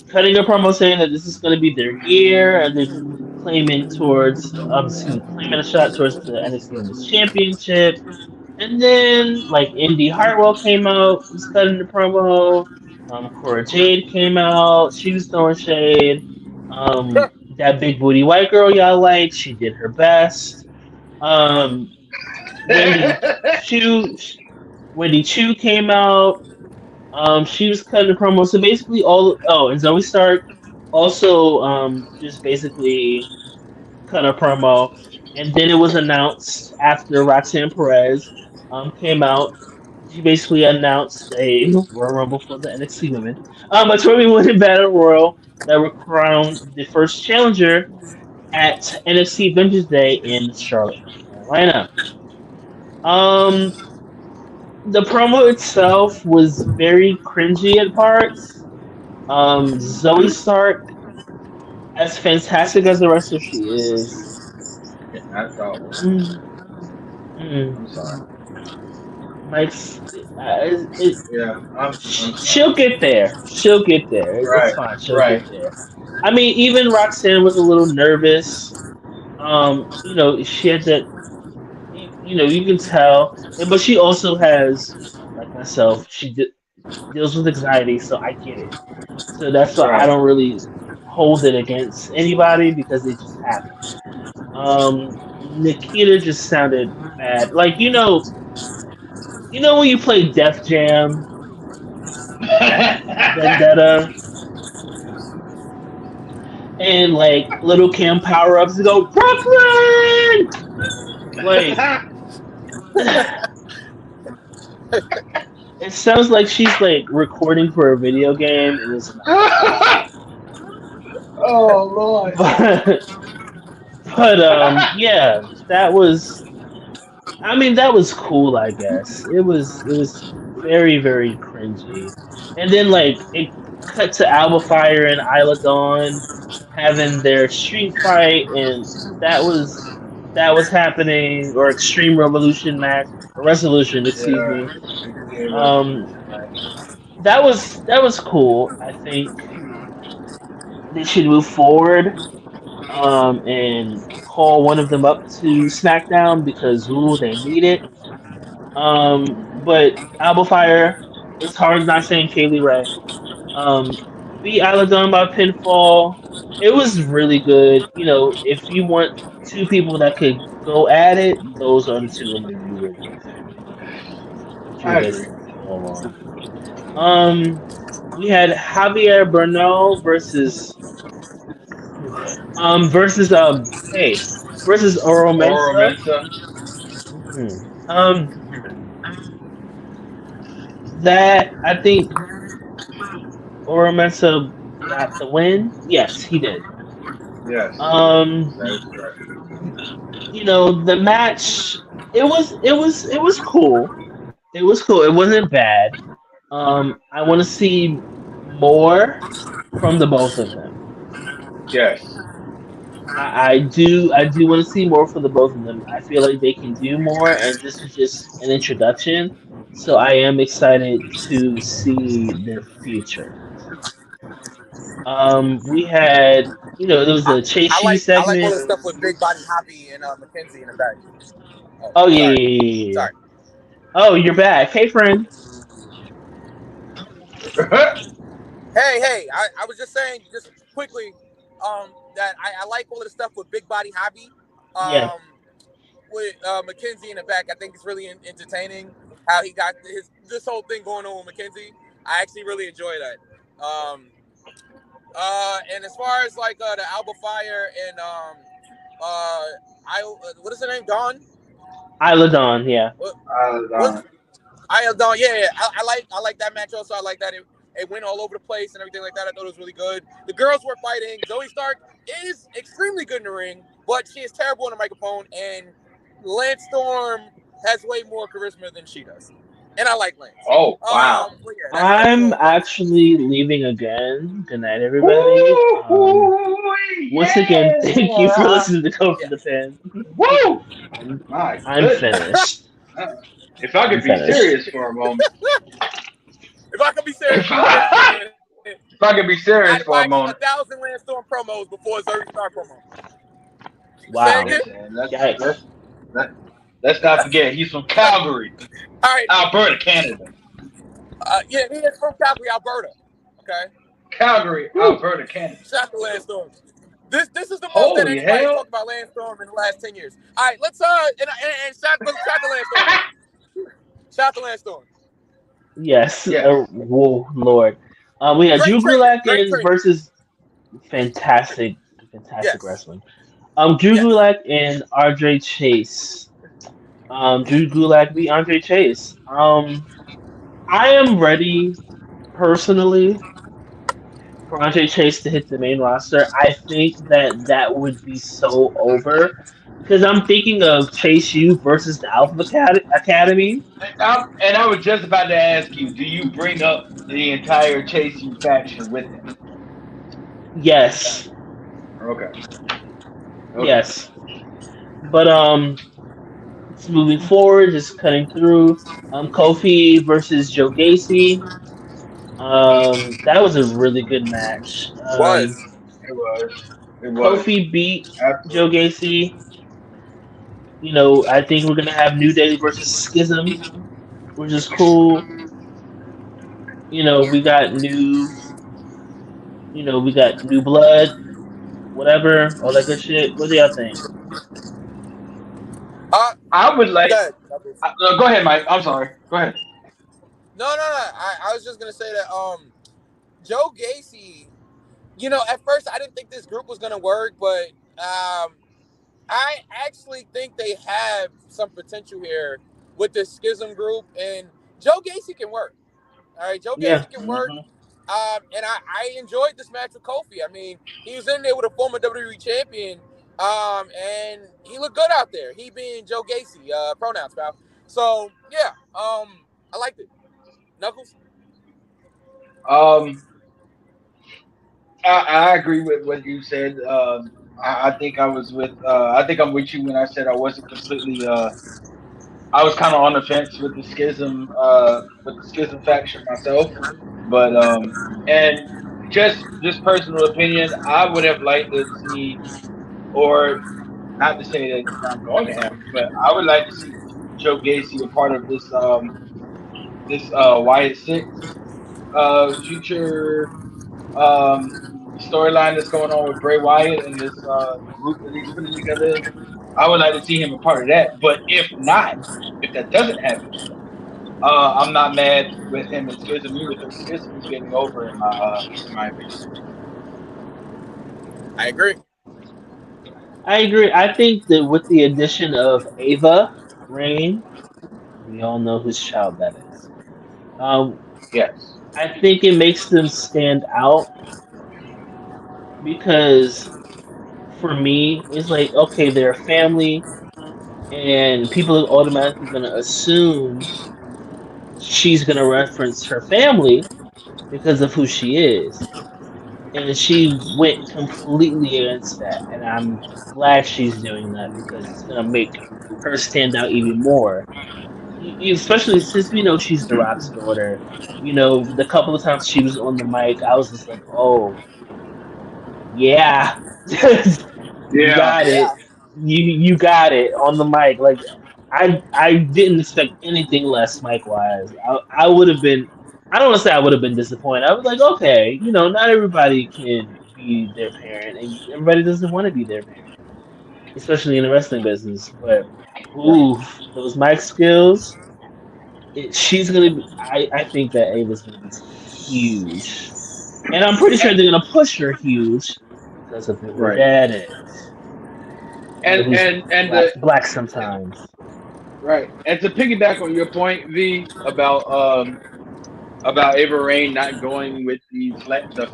cutting a promo saying that this is going to be their year and they're claiming towards claiming a shot towards the NXT Women's Championship. And then, like, Indy Hartwell came out, was cutting the promo. Cora Jade came out, she was throwing shade. That big booty white girl y'all like, she did her best. Um, Wendy Chu, Wendy Chu came out. She was cutting the promo. So basically, and Zoe Stark also just basically cut a promo, and then it was announced after Roxanne Perez came out. She basically announced a Royal Rumble for the NXT women. A 20 women battle royal that were crowned the first challenger at NXT Vengeance Day in Charlotte, North Carolina. Um, the promo itself was very cringy at parts. Zoe Stark, as fantastic as the wrestler she is, I thought. mm, mm, I'm sorry. Mike's. Yeah, I'm sorry. She'll get there. She'll get there. It's Right, fine. She'll right. get there. I mean, even Roxanne was a little nervous. She had that. You can tell, but she also has, like myself, deals with anxiety, so I get it. So that's why I Right. don't really hold it against anybody because it just happened. Nikita just sounded bad. Like when you play Def Jam Vendetta and like little Cam power ups to go Brooklyn. Like it sounds like she's like recording for a video game and it's not. Oh Lord. Yeah, that was. I mean, that was cool. I guess it was very very cringy, and then like it cut to Alba Fire and Isla Dawn having their street fight, and that was happening, or Extreme Revolution match, Resolution, excuse Yeah, me. yeah, Um, resolution match. that was cool. I think they should move forward and call one of them up to SmackDown because ooh, they need it. But Alba Fire, it's hard not saying Kaylee Ray. Um, beat Isla Dawn by pinfall. It was really good. You know, if you want two people that could go at it, those are the two women you would I agree. go along. Um, we had Javier Bernal versus hey versus Oro Oro Mensa. Mensa. Mhm. That I think Oro Mensa got the win. Yes, he did. Yes, Um, that is correct. you know the match. It was cool. It was cool. It wasn't bad. I want to see more from the both of them. Yes. I do want to see more from the both of them. I feel like they can do more, and this was just an introduction. So I am excited to see their future. We had, there was I, a I Chase U like I like all segment. the stuff with Big Body Hoppy and Mackenzie in the back. Oh, Oh yeah, sorry, yeah, yeah, yeah, yeah. sorry. Oh, you're back. Hey, friend. Hey, I was just saying, just quickly, that I like all of the stuff with Big Body Hobby, Yeah. um, with Mackenzie in the back. I think it's really entertaining how he got this whole thing going on with Mackenzie. I actually really enjoy that. And as far as like the Alba Fire and what is her name? Dawn. Isla Dawn. Yeah. What, Uh, what's I Dawn? Yeah. I like that match also. I like that it went all over the place and everything like that. I thought it was really good. The girls were fighting. Zoe Stark is extremely good in the ring, but she is terrible on the microphone. And Lance Storm has way more charisma than she does, and I like Lance. oh wow. But yeah, that's I'm all. That's actually leaving again. Good night, everybody. Woo, Once again, thank you for yeah. listening to Go for yeah. the Pin. Woo! I'm My I'm goodness. finished. If I I'm could be finished. serious for a moment, If I could be serious if for one I, minute, if I could be serious I'd for a watch moment, 1,000 Lance Storm promos before Zoe Stark promo. Say Wow. again? listen, Yikes. let's not forget he's from Calgary, All right. Alberta, Canada. Yeah, he is from Calgary, Alberta. Okay. Calgary, Whew. Alberta, Canada. Shout out to Lance Storm. This is the most that Holy anybody's hell! talked about Lance Storm in the last 10 years. All right, let's and shout to Lance Storm. Shout out to Lance Storm. Yes. Yes. Whoa, Lord. We had Great Drew trainer. Gulak Great in trainer. versus fantastic Yes. wrestling. Drew Yes. Gulak and RJ Chase. Drew Gulak beat Andre Chase. I am ready personally for Andre Chase to hit the main roster. I think that would be so over because I'm thinking of Chase U versus the Alpha Academy. And I was just about to ask you, do you bring up the entire Chase U faction with him? Yes, Okay. Okay. yes, but it's moving forward, just cutting through. Kofi versus Joe Gacy. That was a really good match. Was. It was. It was. Kofi beat Joe Absolutely. Gacy. I think we're gonna have New Day versus Schism, which is cool. We got new blood, whatever, all that good shit. What do y'all think? Uh, I would like. good. Go ahead, Mike. I'm sorry. Go ahead. No. I was just gonna say that Joe Gacy, at first I didn't think this group was gonna work, but I actually think they have some potential here with this schism group, and Joe Gacy can work. All right, Joe Yeah, Gacy can work. Hmm. And I enjoyed this match with Kofi. I mean, he was in there with a former WWE champion, and he looked good out there. He being Joe Gacy, pronouns, pal. So yeah, I liked it. Knuckles. Um, I agree with what you said. I think I was with. I think I'm with you when I said I wasn't completely I was kind of on the fence with the schism faction myself, but and just personal opinion, I would have liked to see, or not to say that it's not going to happen, but I would like to see Joe Gacy a part of this Wyatt Six future um storyline that's going on with Bray Wyatt and this group that he's putting together. I would like to see him a part of that. But if not, if that doesn't happen, I'm not mad with him and Schism either because Schism is getting over in my opinion. I agree. I agree. I think that with the addition of Ava Rain, we all know whose child that is. Um, Yes. I think it makes them stand out because for me, it's like okay, they're a family, and people are automatically going to assume she's going to reference her family because of who she is. And she went completely against that. And I'm glad she's doing that because it's going to make her stand out even more. Especially since we know she's The Rock's daughter. You know, the couple of times she was on the mic, I was just like, oh, yeah. You Yeah. got it. You got it on the mic. Like I didn't expect anything less mic wise. I would have been I don't want to say I would have been disappointed. I was like, okay, you know, not everybody can be their parent and everybody doesn't want to be their parent, especially in the wrestling business. But Right. ooh, those mic skills, she's gonna be I think that Ava's gonna be huge. And I'm pretty sure they're gonna push her huge because of who her Right. dad is. You know, And who's and and the black sometimes. right. And to piggyback on your point, V, about Ava Rain not going with the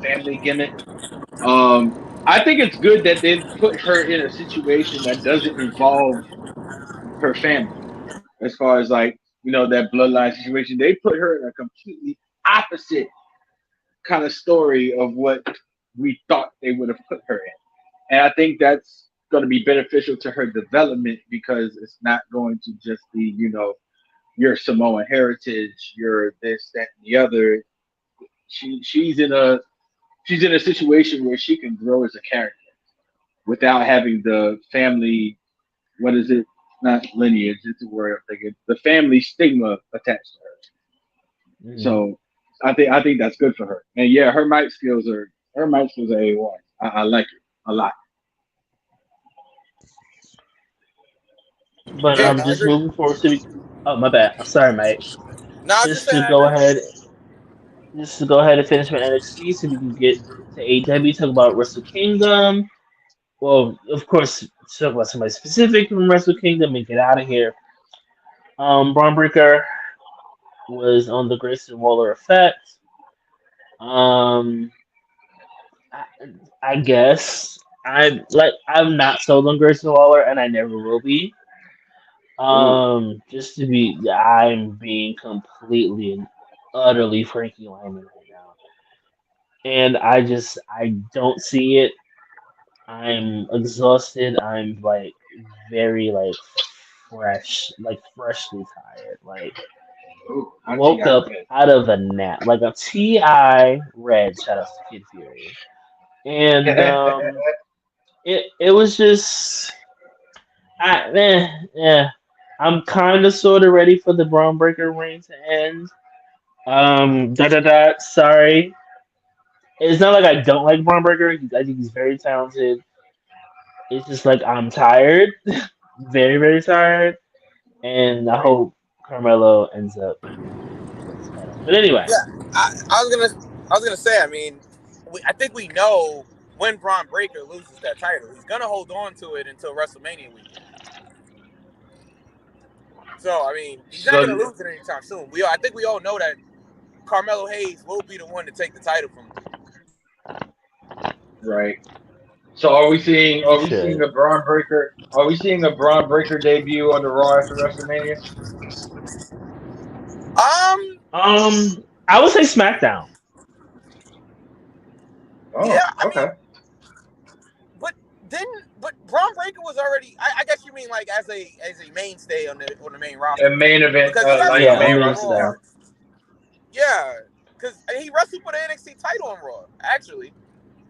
family gimmick. I think it's good that they put her in a situation that doesn't involve her family. As far as like that bloodline situation, they put her in a completely opposite kind of story of what we thought they would have put her in, and I think that's going to be beneficial to her development because it's not going to just be your Samoan heritage, your this, that, and the other. She's in a situation where she can grow as a character without having the family. What is it? Not lineage. It's a word I'm thinking. The family stigma attached to her. Mm. So I think that's good for her. And yeah, her mic skills are A1. I like it a lot. But Yeah, no, I just agree. moving forward to oh my bad. I'm sorry, mate. No, I was just Just saying to I go agree. ahead just to go ahead and finish my NXT so we can get to AEW, talk about Wrestle Kingdom. Well, of course, talk about somebody specific from Wrestle Kingdom and get out of here. Braun Breaker was on the Grayson Waller effect. Um, I, I guess I'm not sold on Grayson Waller, and I never will be. Ooh, Just to be, I'm being completely and utterly Frankie Lyman right now, and I don't see it. I'm exhausted. I'm like very freshly tired. Like ooh, not woke Ti up red. out of a nap, like a Ti red. Shout out to Kid Fury, and it was just yeah. I'm kind of sort of ready for the Braun Breaker reign to end. Sorry, it's not like I don't like Braun Breaker. I think he's very talented. It's just like I'm tired, very very tired, and I Right. hope Carmelo ends up with his title. But anyway, Yeah, I was gonna say. I mean, I think we know when Braun Breaker loses that title, he's gonna hold on to it until WrestleMania weekend. So I mean, he's not gonna So lose it anytime soon. I think we all know that Carmelo Hayes will be the one to take the title from him. right. So are we seeing he are we seeing should. a Braun Breaker? Are we seeing a Braun Breaker debut on the Raw after WrestleMania? Um, I would say SmackDown. yeah, Oh, I okay. mean, but Braun Breaker was already. I guess you mean like as a mainstay on the main roster A main event, because he like hasn't a Yeah, fought main on on main roster Raw. style. talent. Yeah, because he wrestled for the NXT title on Raw. Actually,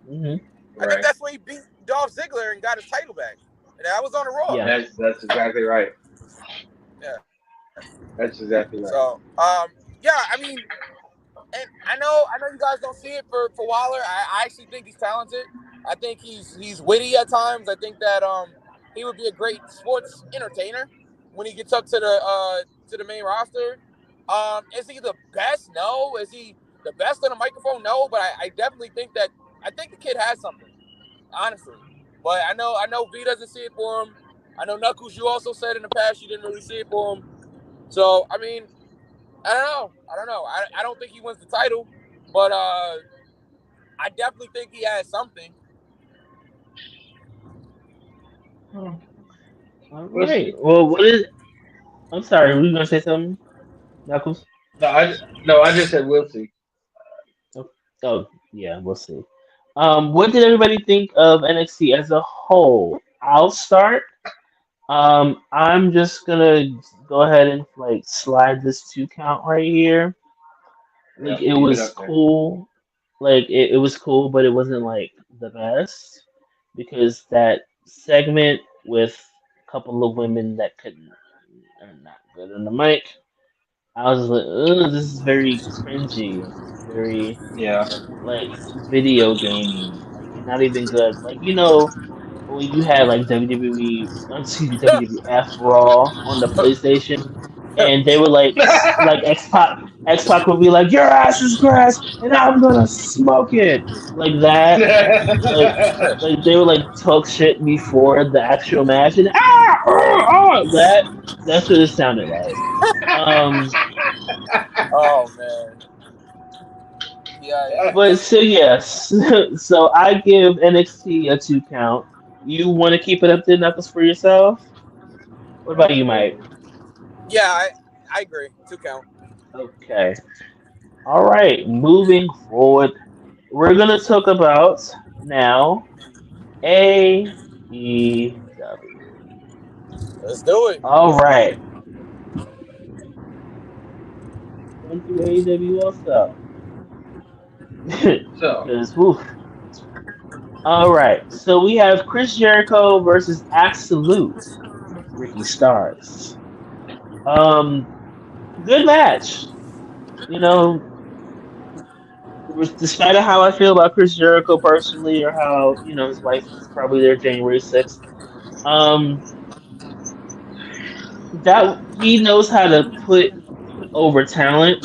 Hmm. I think Right. that's when he beat Dolph Ziggler and got his title back. And that was on the Raw. Yeah. That's exactly right. Yeah. That's exactly right. So, yeah, I mean, and I know you guys don't see it for Waller. I actually think he's talented. I think he's witty at times. I think that he would be a great sports entertainer when he gets up to the main roster. Is he the best? No. Is he the best on the microphone? No. But I definitely think that I think the kid has something, honestly. But I know V doesn't see it for him. I know Knuckles, you also said in the past you didn't really see it for him. So I mean, I don't know. I don't think he wins the title, but I definitely think he has something. All We'll right. see. Well, what is? I'm sorry. Were you gonna say something, Knuckles? No, I just said we'll see. Oh, oh, yeah. We'll see. What did everybody think of NXT as a whole? I'll start. I'm just gonna go ahead and like slide this 2 count right here. Like Yeah, it keep it was up there. cool. Like it was cool, but it wasn't like the best because that segment with a couple of women that couldn't are not good on the mic. I was like, ugh, this is very cringy. It's very Yeah. like video gamey. Like you're not even good. Like when you had like WWE, excuse me, WWF Raw on the PlayStation, and they were like X Pac would be like, "Your ass is grass, and I'm gonna smoke it," like that. Like they would like talk shit before the actual match, and that's what it sounded like. Um, Oh man, yeah. but so yes, so I give NXT a 2 count. You want to keep it up there, Knuckles, for yourself? What about you, Mike? Yeah, I agree. 2 count. Okay. All right. Moving forward, we're gonna talk about now AEW. Let's do it. All right. Going through AEW also. So, Because whew. All right. So we have Chris Jericho versus Absolute Ricky Starks. Um, good match. You know, despite of how I feel about Chris Jericho personally, or how his wife is probably there January 6th. Um, that he knows how to put over talent,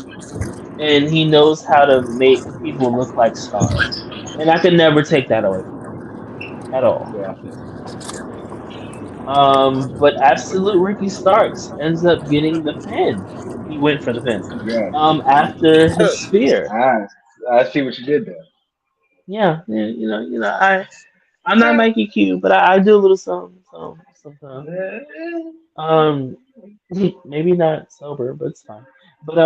and he knows how to make people look like stars, and I can never take that away from him at all. yeah. But Absolute Ricky Starks ends up getting the pin. He went for the pin. Yeah. After his spear. I I see what you did there. Yeah, yeah, I'm not Mikey Q, but I do a little something sometimes. Um, maybe not sober, but it's fine. But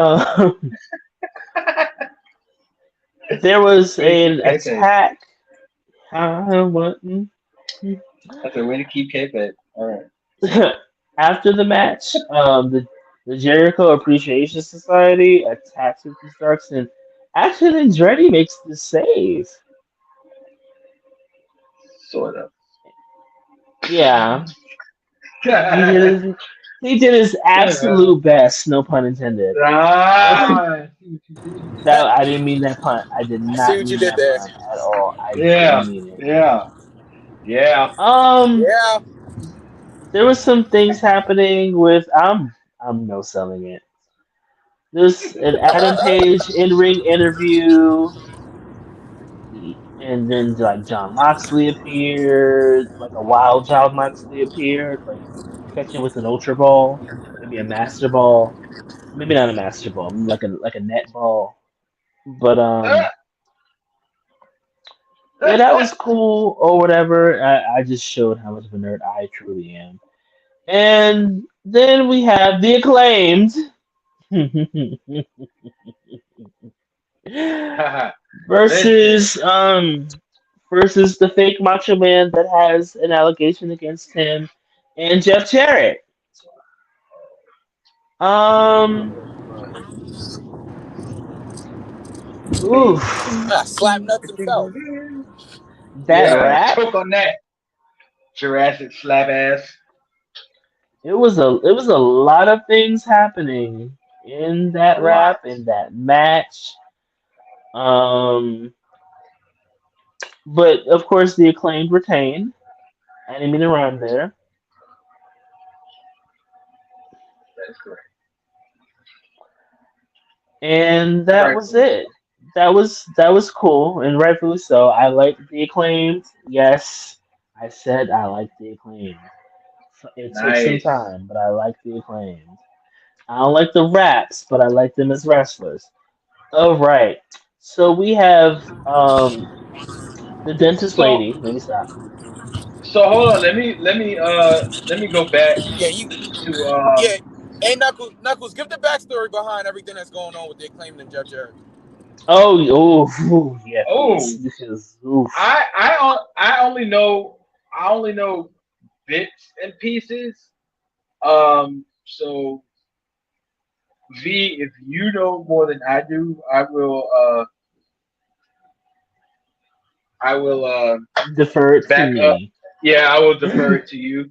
there was Way to keep an kayfabe. attack. What? That's a way to keep kayfabe. All right. After the match, the Jericho Appreciation Society attacks Ricky Starks, and actually Andretti makes the save. Sort of. Yeah, he did his he did his absolute best. No pun intended. I see what you did. That I didn't mean that pun. I did I see not what you mean did that there. pun at all. I Yeah. didn't mean it. Yeah. Yeah. Yeah. There was some things happening with I'm no selling it. There's an Adam Page in ring interview, and then like John Moxley appeared, like a wild John Moxley appeared, like catching with an ultra ball, maybe a master ball, maybe not a master ball, like a net ball. But yeah, that was cool or whatever. I just showed how much of a nerd I truly am. And then we have the acclaimed Listen. versus versus the fake Macho Man that has an allegation against him, and Jeff Jarrett. Um, oof, Ah, slap nuts himself. that Yeah, rap. choke on that. Jurassic slap ass. It was a lot of things happening in A that lot. rap in that match. Um, but of course the acclaimed retained. I didn't mean to rhyme there. That's correct. And that was Rightfully so. it. That was cool and rightfully so. I liked the acclaimed. Yes, I said I liked the acclaimed. It took some Nice. time, but I liked the acclaimed. I don't like the raps, but I like them as wrestlers. All right. So we have the dentist So lady. Let me stop. so hold on. Let me go back Yeah, you. to Yeah, hey Knuckles, give the backstory behind everything that's going on with the acclaimed and Jeff Jarrett. Oh, yeah, please. oh Because oof, I only know bits and pieces. So V, if you know more than I do, I will defer it to back up. me. Yeah, I will defer it to you.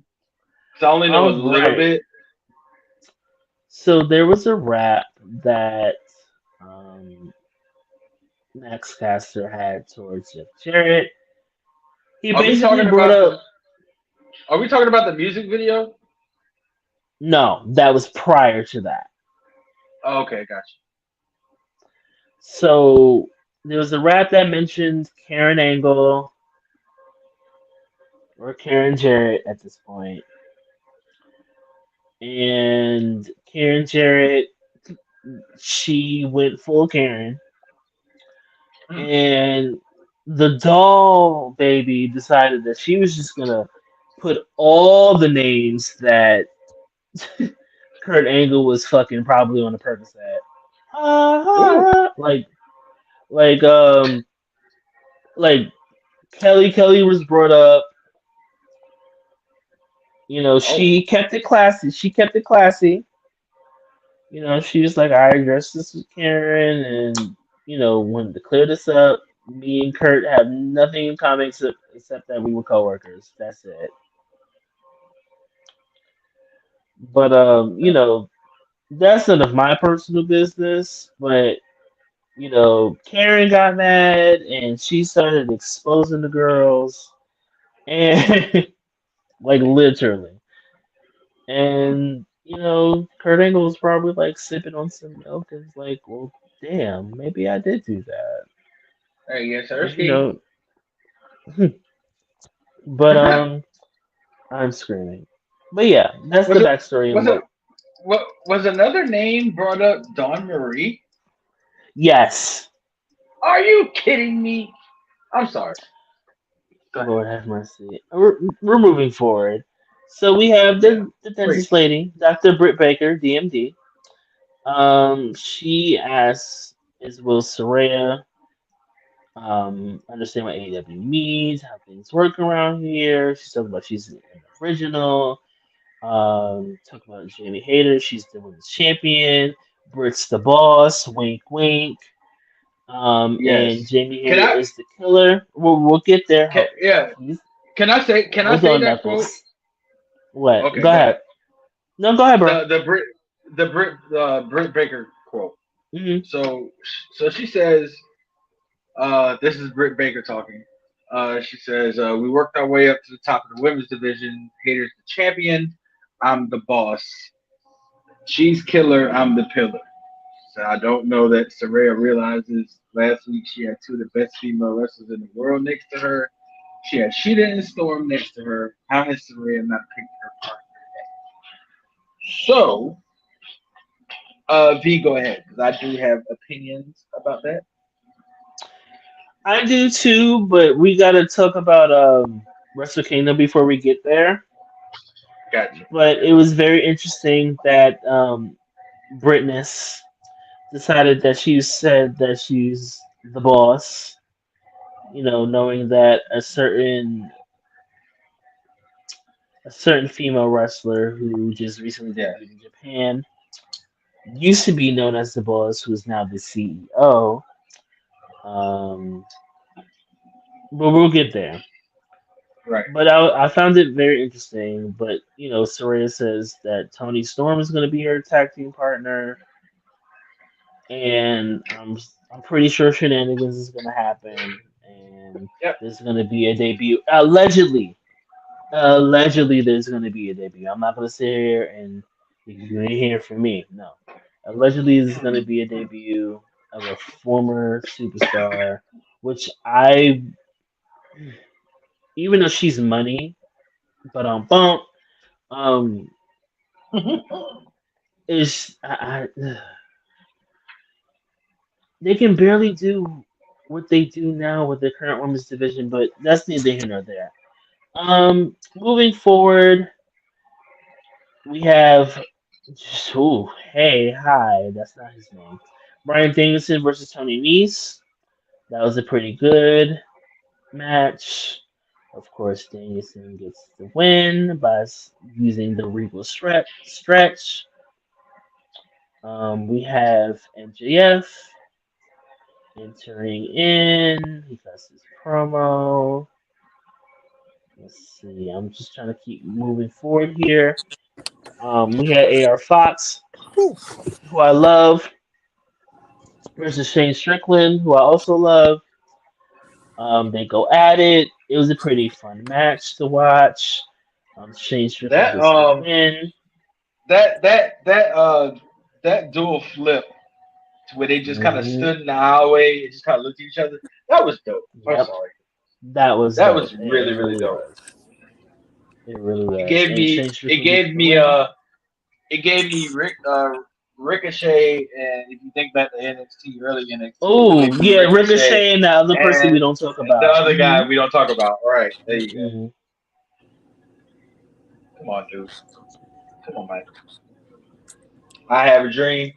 'Cause I only know a All little right. bit. So there was a rap that um, Max Caster had towards Jeff Jarrett. He Are we basically talking brought about up. the Are we talking about the music video? No, that was prior to that. Oh, okay, gotcha. So there was a rap that mentioned Karen Angle or Karen Jarrett at this point, and Karen Jarrett, she went full Karen, Hmm. and the doll baby decided that she was just gonna put all the names that Kurt Angle was fucking probably on the purpose at. Ooh. Like like Kelly was brought up. Oh. She kept it classy. She kept it classy. She was like, I addressed this with Karen, and wanted to clear this up. Me and Kurt have nothing in common except that we were coworkers. That's it. But that's none of my personal business. But Karen got mad and she started exposing the girls, and like literally. And Kurt Angle was probably like sipping on some milk and was like, well, damn, maybe I did do that. Hey, yes, sir. Because Ski. but I'm screaming. But yeah, that's the was it backstory and was it what. what was another name brought up? Dawn Marie? Yes, Are you kidding me? I'm sorry. Go ahead. Lord have mercy. We're moving forward. So we have Yeah. the Please. dentist lady, Dr. Britt Baker, DMD. She asks, "Is Will Soraya understand what AEW means, how things work around here?" She's talking about she's an original. Talking about Jamie Hayter, she's the women's champion. Britt's the boss. Wink, wink. Yes. And Jamie Can Hayter I? is the killer. We'll get there. Yeah. Please Can I say? Can I hold say on, that quote? Knuckles. What? Okay, Go go ahead. ahead. No, go ahead, bro. The Brit Baker quote. Hmm. So she says, this is Britt Baker talking. She says, we worked our way up to the top of the women's division. Hater's the champion. I'm the boss. She's killer. I'm the pillar. So I don't know that Saraya realizes last week she had two of the best female wrestlers in the world next to her. She had Sheeta and Storm next to her. How has Saraya not picked her partner? So, V, go ahead, because I do have opinions about that. I do too, but we gotta talk about Wrestle Kingdom before we get there. Gotcha. But it was very interesting that Britness decided that she said that she's the boss. knowing that a certain female wrestler who just recently Yeah. debuted in Japan used to be known as the boss, who is now the CEO. Um, but we'll get there. Right. But I found it very interesting. But Soraya says that Tony Storm is going to be her tag team partner, and I'm pretty sure shenanigans is going to happen, and Yep. there's going to be a debut. Allegedly, there's going to be a debut. I'm not going to sit here and you ain't hear from me. No, allegedly, there's going to be a debut of a former superstar, which even though she's money, but um, is they can barely do what they do now with the current women's division, but that's neither here nor there. Moving forward, we have hey, hi, that's not his name. Brian Danielson versus Tony Nese. That was a pretty good match. Of course, Danielson gets the win by using the Regal stretch. We have MJF entering in. He does his promo. Let's see. I'm just trying to keep moving forward here. We had AR Fox, who I love, versus Shane Strickland, who I also love. They go at it. It was a pretty fun match to watch. Shane Strickland That gets the win. that dual flip where they just kind of Mhm. stood in the hallway and just kind of looked at each other. That was dope. I'm Yep, sorry. that was That dope. was It really really really dope. was. It really It was. gave And me Shane it Strickland gets gave the me win. Ricochet, and if you think back to NXT, early NXT, it Oh, gave me yeah, Ricochet Ricochet and the other person we and don't talk the about. other guy we don't talk about. Right, there you go. Hmm. Come on, dude. Come on, Mike. I have a dream.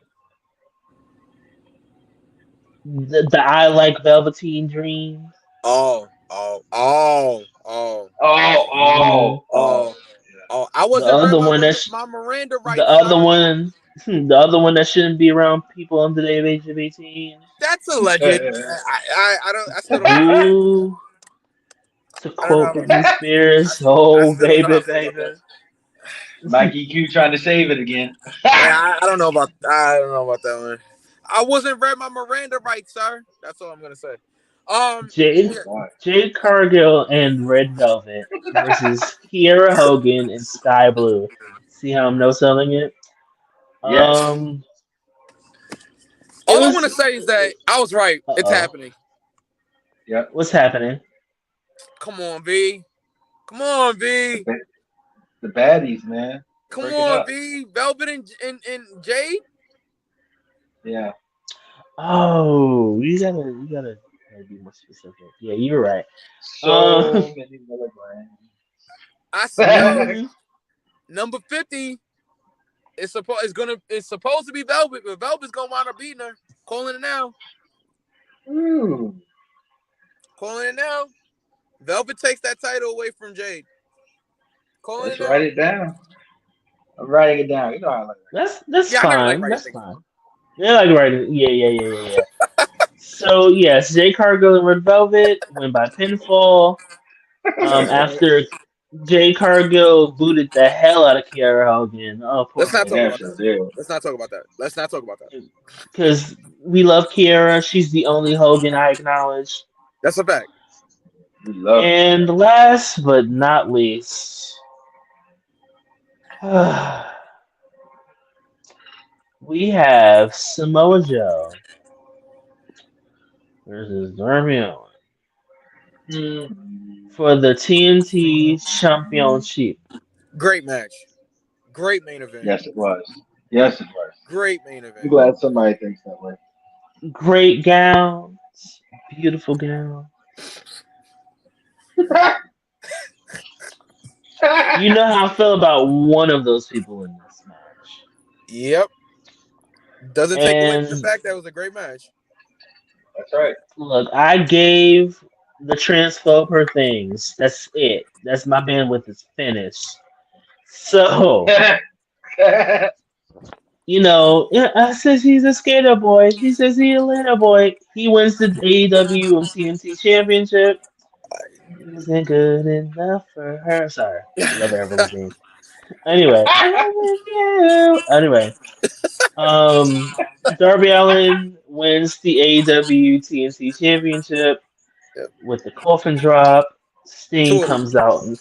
The I Like Velveteen Dreams. Oh. Oh, oh, oh. I The wasn't read other one my Miranda the rights, other sir. one, the other one that shouldn't be around people under the age of 18. That's alleged. Yeah. I don't. I still don't know. Ooh, to I don't know quote about Britney that. Spears, I oh still don't know how baby, I feel about that. baby. Mikey Q trying to save it again. Yeah, I don't know about. I don't know about that one. I wasn't read my Miranda rights, sir. That's all I'm gonna say. Jade Yeah. Jade Cargill and Red Velvet versus Kiera Hogan and Sky Blue. See how I'm no selling it? Yes. Um, it All I want was. to say is that I was right. It's Uh-oh. happening. Yep. What's happening? Come on, V. Come on, V. The baddies, man. Come Break it on, up. V. Velvet and Jade. Yeah. Oh, you gotta be more specific. Yeah, you're right. Um, So many milligrams. I yo mhm. number 50 is supposed to be Velvet, but Velvet's gonna wind up beating her. Calling it now. Ooh. Calling it now. Velvet takes that title away from Jade. Calling Let's it now. write it down. I'm writing it down. You know how I like it. That's Yeah, I never like fine. writing That's things fine. down. Yeah, like right. Yeah. So yes, Jay Cargill and Red Velvet win by pinfall. After Jay Cargill booted the hell out of Kiara Hogan. Oh, poor Let's not talk Yeah, Hogan. about sure that. do. Let's not talk about that. Let's not talk about that. Because we love Kiara. She's the only Hogan I acknowledge. That's a fact. We love And Kiara. last but not least, we have Samoa Joe versus Darby Allin for the TNT Championship. Great match. Great main event. Yes, it was. Yes, it was. Great main I'm event. glad somebody thinks that way. Great gowns, beautiful gown. You know how I feel about one of those people in this match. Yep. Doesn't take away from the And fact that it was a great match. That's right. look, I gave the transphobe her things. That's it. That's my bandwidth is finished. So, yeah, I says he's a skater boy. He says he's a Atlanta boy. He wins the AEW and TNT championship. He wasn't good enough for her. Sorry, love Avril Lavigne. Anyway, I love you. Anyway, Darby Allin wins the AEW TNT championship Yep. with the coffin drop. Sting Two of them. comes out and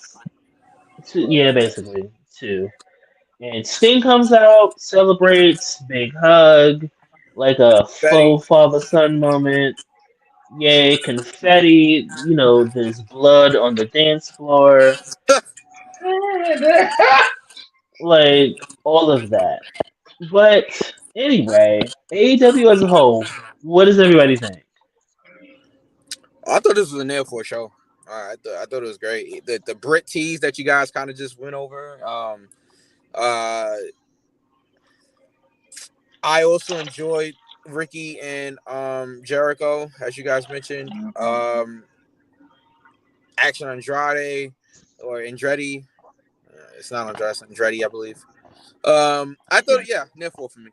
yeah, basically two. And Sting comes out, celebrates, big hug, like a Betty. faux father son moment. Yay, confetti. There's blood on the dance floor. Like, all of that. But anyway, AEW as a whole, what does everybody think? I thought this was a nail for a show. I thought it was great. The Brit tease that you guys kind of just went over. I also enjoyed Ricky and Jericho, as you guys mentioned. Action Andrade or Andretti. It's not Andrade, it's Andretti, I believe. I thought, nail for me.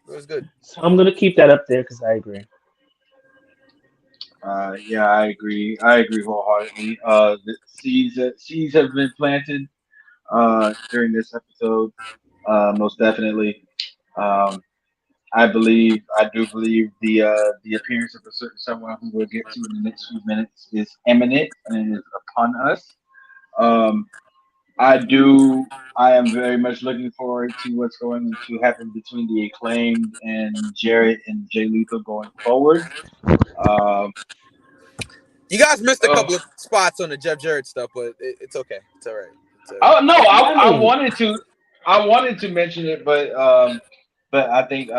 It was good. So I'm gonna keep that up there because I agree. Yeah, I agree. I agree wholeheartedly. The seeds have been planted during this episode. Most definitely. Um, I do believe the appearance of a certain someone who we'll get to in the next few minutes is imminent and is upon us. Um, I am very much looking forward to what's going to happen between the acclaimed and Jarrett and Jay Lethal going forward. Um, You guys missed a oh, couple of spots on the Jeff Jarrett stuff, but it's okay. It's all right. oh no, I mean, I wanted to mention it, but I think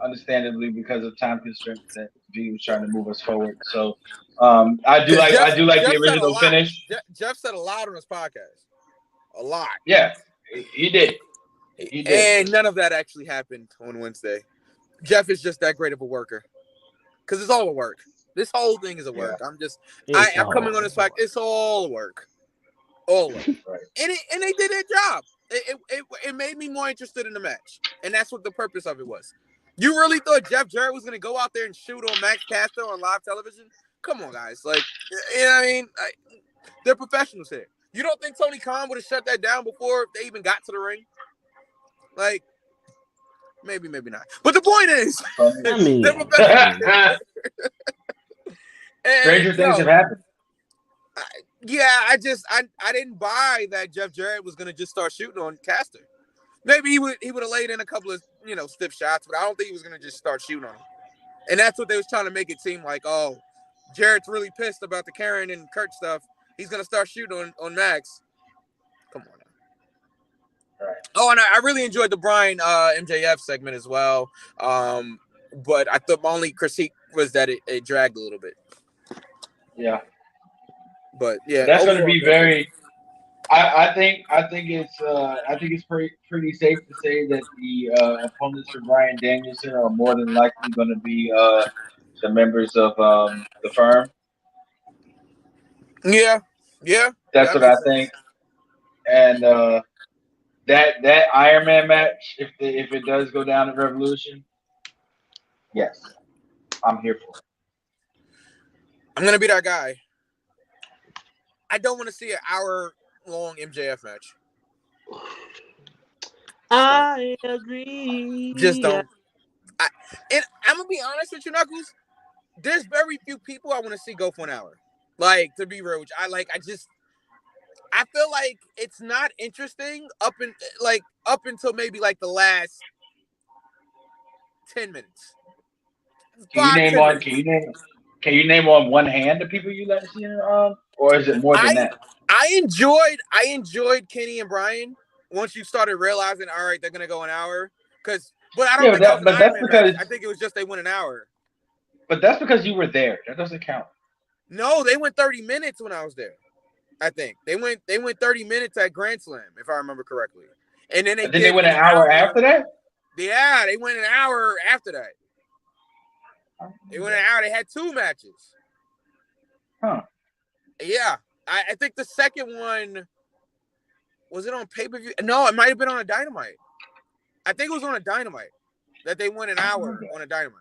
understandably because of time constraints that V was trying to move us forward. So Because I do like the Jeff said a original lot. finish. Jeff said a lot on his podcast. A lot. Yeah, he did. He did. And none of that actually happened on Wednesday. Jeff is just that great of a worker. Because it's all a work. This whole thing is a work. Yeah. I'm coming on this fact. It's all work. All work. Right. And they did their job. It made me more interested in the match. And that's what the purpose of it was. You really thought Jeff Jarrett was going to go out there and shoot on Max Caster on live television? Come on, guys. Like, you know what I mean? They're professionals here. You don't think Tony Khan would have shut that down before they even got to the ring? Like, maybe not. But the point is, I mean, they're professionals. Stranger things have happened. I didn't buy that Jeff Jarrett was gonna just start shooting on Caster. Maybe he would have laid in a couple of stiff shots, but I don't think he was gonna just start shooting on him. And that's what they was trying to make it seem like. Oh, Jarrett's really pissed about the Karen and Kurt stuff. He's gonna start shooting on Max. Come on now. Right. Oh, and I really enjoyed the Brian MJF segment as well. But I thought my only critique was that it dragged a little bit. Yeah. But yeah, That's going to be very. I think it's pretty safe to say that the opponents for Brian Danielson are more than likely going to be the members of the firm. Yeah. That's what I think. And that Iron Man match, if it does go down to Revolution, yes, I'm here for it. I'm gonna be that guy. I don't want to see an hour-long MJF match. I agree. Just don't. And I'm gonna be honest with you, Knuckles. There's very few people I want to see go for an hour. Like, to be real, I feel like it's not interesting up until maybe like the last 10 minutes. Can you name on one hand the people you like seeing or is it more than that? I enjoyed Kenny and Brian once you started realizing, all right, they're gonna go an hour. But I don't think that's because I think it was just they went an hour. But that's because you were there. That doesn't count. No, they went 30 minutes when I was there. I think they went 30 minutes at Grand Slam, if I remember correctly. And then they went an hour after that? Yeah, they went an hour after that. They went an hour. They had two matches. Huh. Yeah, I think the second one was it on pay-per-view? No, it might have been on a Dynamite. I think it was on a Dynamite that they went an hour on a Dynamite.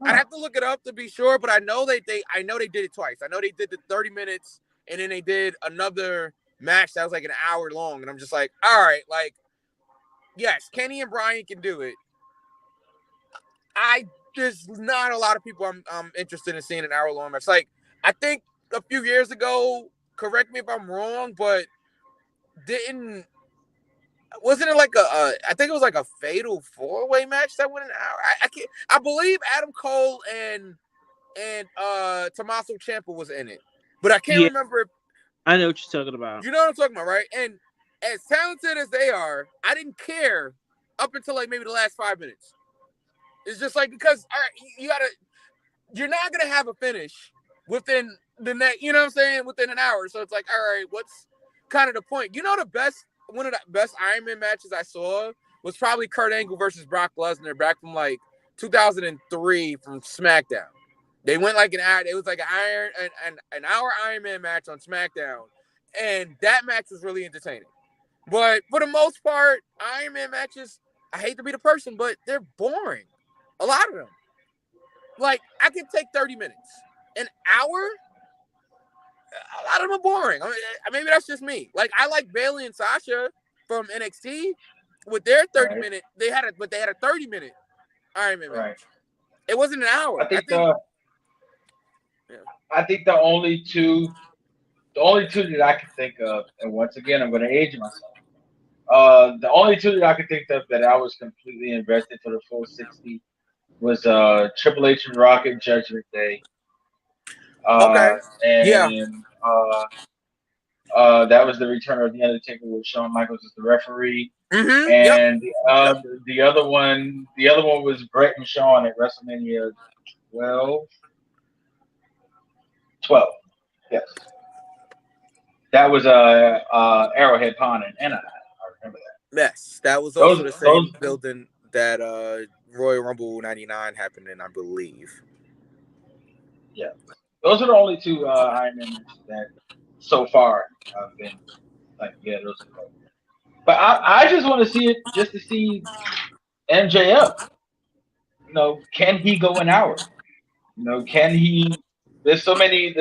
I'd have to look it up to be sure, but I know they did it twice. I know they did the 30 minutes and then they did another match that was like an hour long, and I'm just like, all right, like, yes, Kenny and Bryan can do it. There's not a lot of people I'm interested in seeing an hour long match. Like, I think a few years ago, correct me if I'm wrong, but wasn't it like I think it was like a fatal 4-way match that went an hour. I believe Adam Cole and Tommaso Ciampa was in it, but I can't remember. I know what you're talking about. You know what I'm talking about, right? And as talented as they are, I didn't care up until like maybe the last 5 minutes. It's just like, because all right, you're not gonna have a finish within the next, you know what I'm saying, within an hour. So it's like, all right, what's kind of the point? You know, one of the best Iron Man matches I saw was probably Kurt Angle versus Brock Lesnar back from like 2003 from SmackDown. They went like an hour. It was like an hour Iron Man match on SmackDown, and that match was really entertaining. But for the most part, Iron Man matches, I hate to be the person, but they're boring. A lot of them. Like, I can take 30 minutes. An hour? A lot of them are boring. I mean, maybe that's just me. Like, I like Bayley and Sasha from NXT with their 30-minute. They had a 30-minute Iron Man match. It wasn't an hour. I think the only two that I can think of, and once again, I'm going to age myself. The only two that I could think of that I was completely invested for the full 60 was Triple H and Rocket Judgment Day. Okay. And that was the return of the Undertaker with Shawn Michaels as the referee. Mm-hmm. And the other one was Bret and Shawn at WrestleMania 12. Yes. That was Arrowhead Pond in Anaheim. I remember that. Yes, that was also the same building that Royal Rumble 99 happened in, I believe. Yeah. Those are the only two Iron Man matches that so far I've been like, yeah, those are cool. But I just want to see it just to see MJF. You know, can he go an hour? You know, can he? There's so many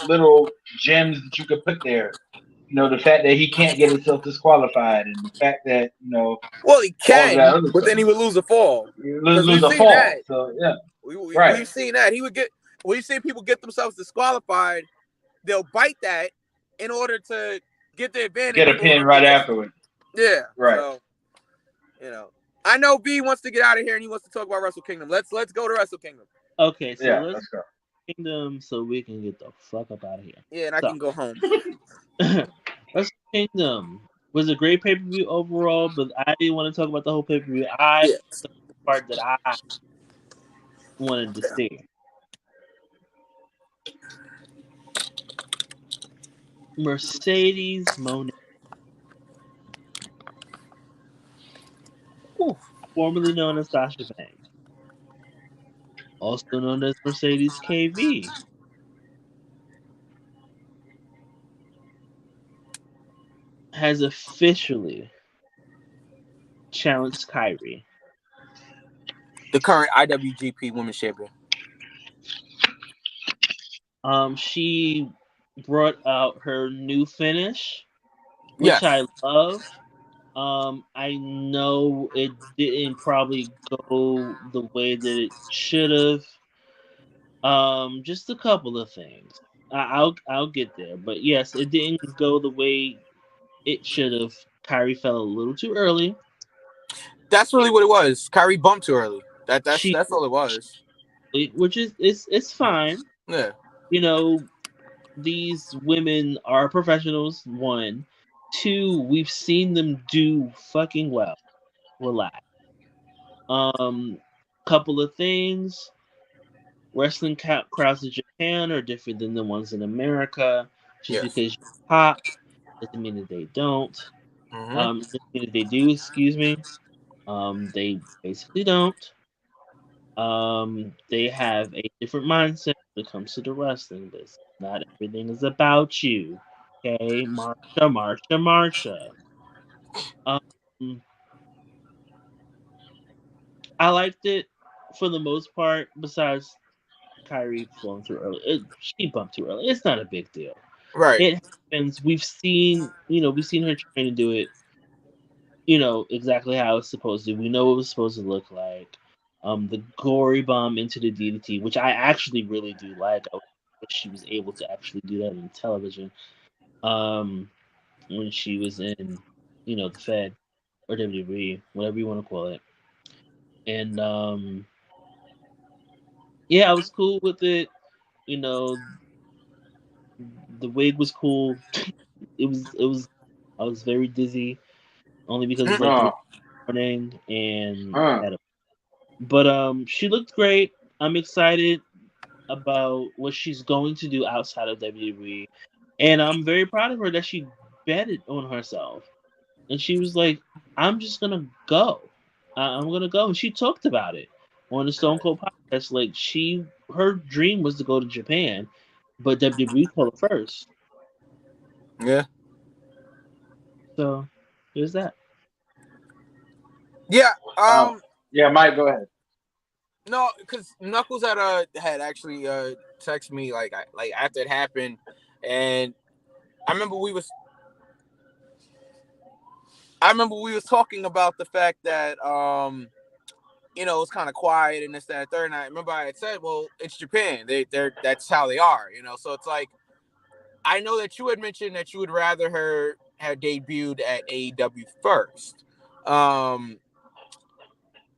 little gems that you could put there. You know, the fact that he can't get himself disqualified, and the fact that, you know, well, he can, but then he would lose a fall. Lose a fall. That. So yeah, we've seen that. We've seen people get themselves disqualified. They'll bite that in order to get the advantage. Get a pin right afterwards. Yeah. Right. So, you know, I know B wants to get out of here and he wants to talk about Wrestle Kingdom. Let's go to Wrestle Kingdom. Okay, so let's go. Kingdom, so we can get the fuck up out of here. Yeah, and I can go home. Wrestle Kingdom was a great pay-per-view overall, but I didn't want to talk about the whole pay-per-view. The part that I wanted to see. Mercedes Mone, formerly known as Sasha Banks, also known as Mercedes KV, has officially challenged Kyrie, the current IWGP Women's Champion. She brought out her new finish, which I love. I know it didn't probably go the way that it should have. Just a couple of things. I'll get there, but yes, it didn't go the way it should have. Kyrie fell a little too early. That's really what it was. Kyrie bumped too early. That's all it was. Which is it's fine. Yeah. You know, these women are professionals. 1, 2, we've seen them do fucking well. Relax. Couple of things. Wrestling crowds in Japan are different than the ones in America. Just because you pop doesn't mean that they don't. Doesn't mean that they do. Excuse me. They basically don't. They have a different mindset when it comes to the wrestling business. Not everything is about you. Okay, Marsha. Um, I liked it for the most part. Besides Kyrie flowing too early, she bumped too early. It's not a big deal. Right. It happens. We've seen her trying to do it. Exactly how it's supposed to. We know what it was supposed to look like. The gory bomb into the DDT, which I actually really do like. I wish she was able to actually do that in television. When she was in, the Fed or WWE, whatever you want to call it. And yeah, I was cool with it. You know, the wig was cool. It was. I was very dizzy, only because it's like Uh, 3 morning and uh. had a. But she looked great. I'm excited about what she's going to do outside of WWE, and I'm very proud of her that she betted on herself. And she was like, "I'm just gonna go. I'm gonna go." And she talked about it on the Stone Cold podcast. Like her dream was to go to Japan, but WWE called her first. Yeah. So there's that. Yeah. Yeah, Mike, go ahead. No, because Knuckles had actually texted me like after it happened, and I remember we was talking about the fact that it's kind of quiet and this, that, third. And I remember I had said, well, it's Japan. That's how they are, So it's like, I know that you had mentioned that you would rather her have debuted at AEW first.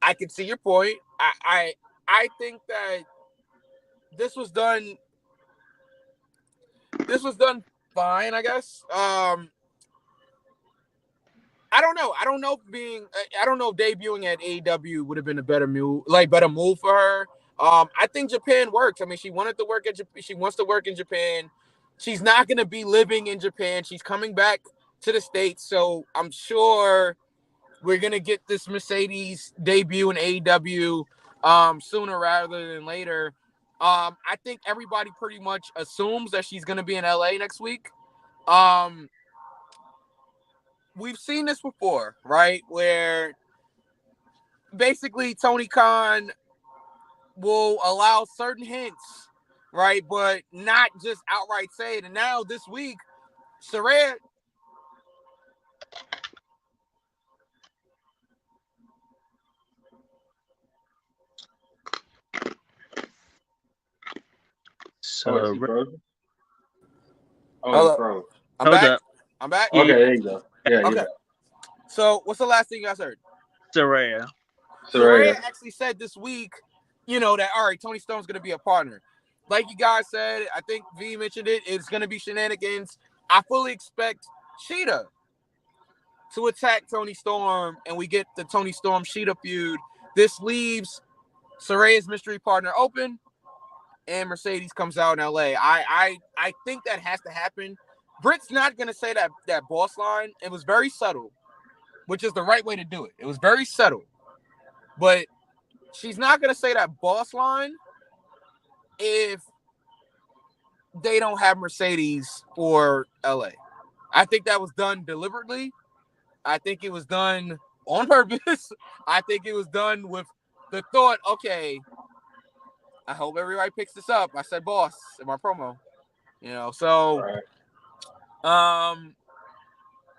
I can see your point. I think that this was done fine, I guess. I don't know. I don't know if debuting at AEW would have been a better move for her. I think Japan works. I mean, she wanted to work at Japan. She wants to work in Japan. She's not going to be living in Japan. She's coming back to the States, so I'm sure we're going to get this Mercedes debut in AEW sooner rather than later. I think everybody pretty much assumes that she's going to be in LA next week. We've seen this before, right? Where basically Tony Khan will allow certain hints, right? But not just outright say it. And now this week, Saraya. Oh, is So he frozen? Oh, he Hello. froze. I'm hold back. up, I'm back. Okay, there you go. Yeah, you Okay. got So what's the last thing you guys heard? Saraya. Saraya Saraya. actually said this week, that all right, Tony Storm's gonna be a partner. Like you guys said, I think V mentioned it. It's gonna be shenanigans. I fully expect Sheeta to attack Tony Storm, and we get the Tony Storm Sheeta feud. This leaves Saraya's mystery partner open, and Mercedes comes out in LA. I think that has to happen. Britt's not gonna say that boss line. It was very subtle, which is the right way to do it. It was very subtle, but she's not gonna say that boss line if they don't have Mercedes for LA. I think that was done deliberately. I think it was done on purpose. I think it was done with the thought, okay, I hope everybody picks this up. I said boss in my promo. So Right.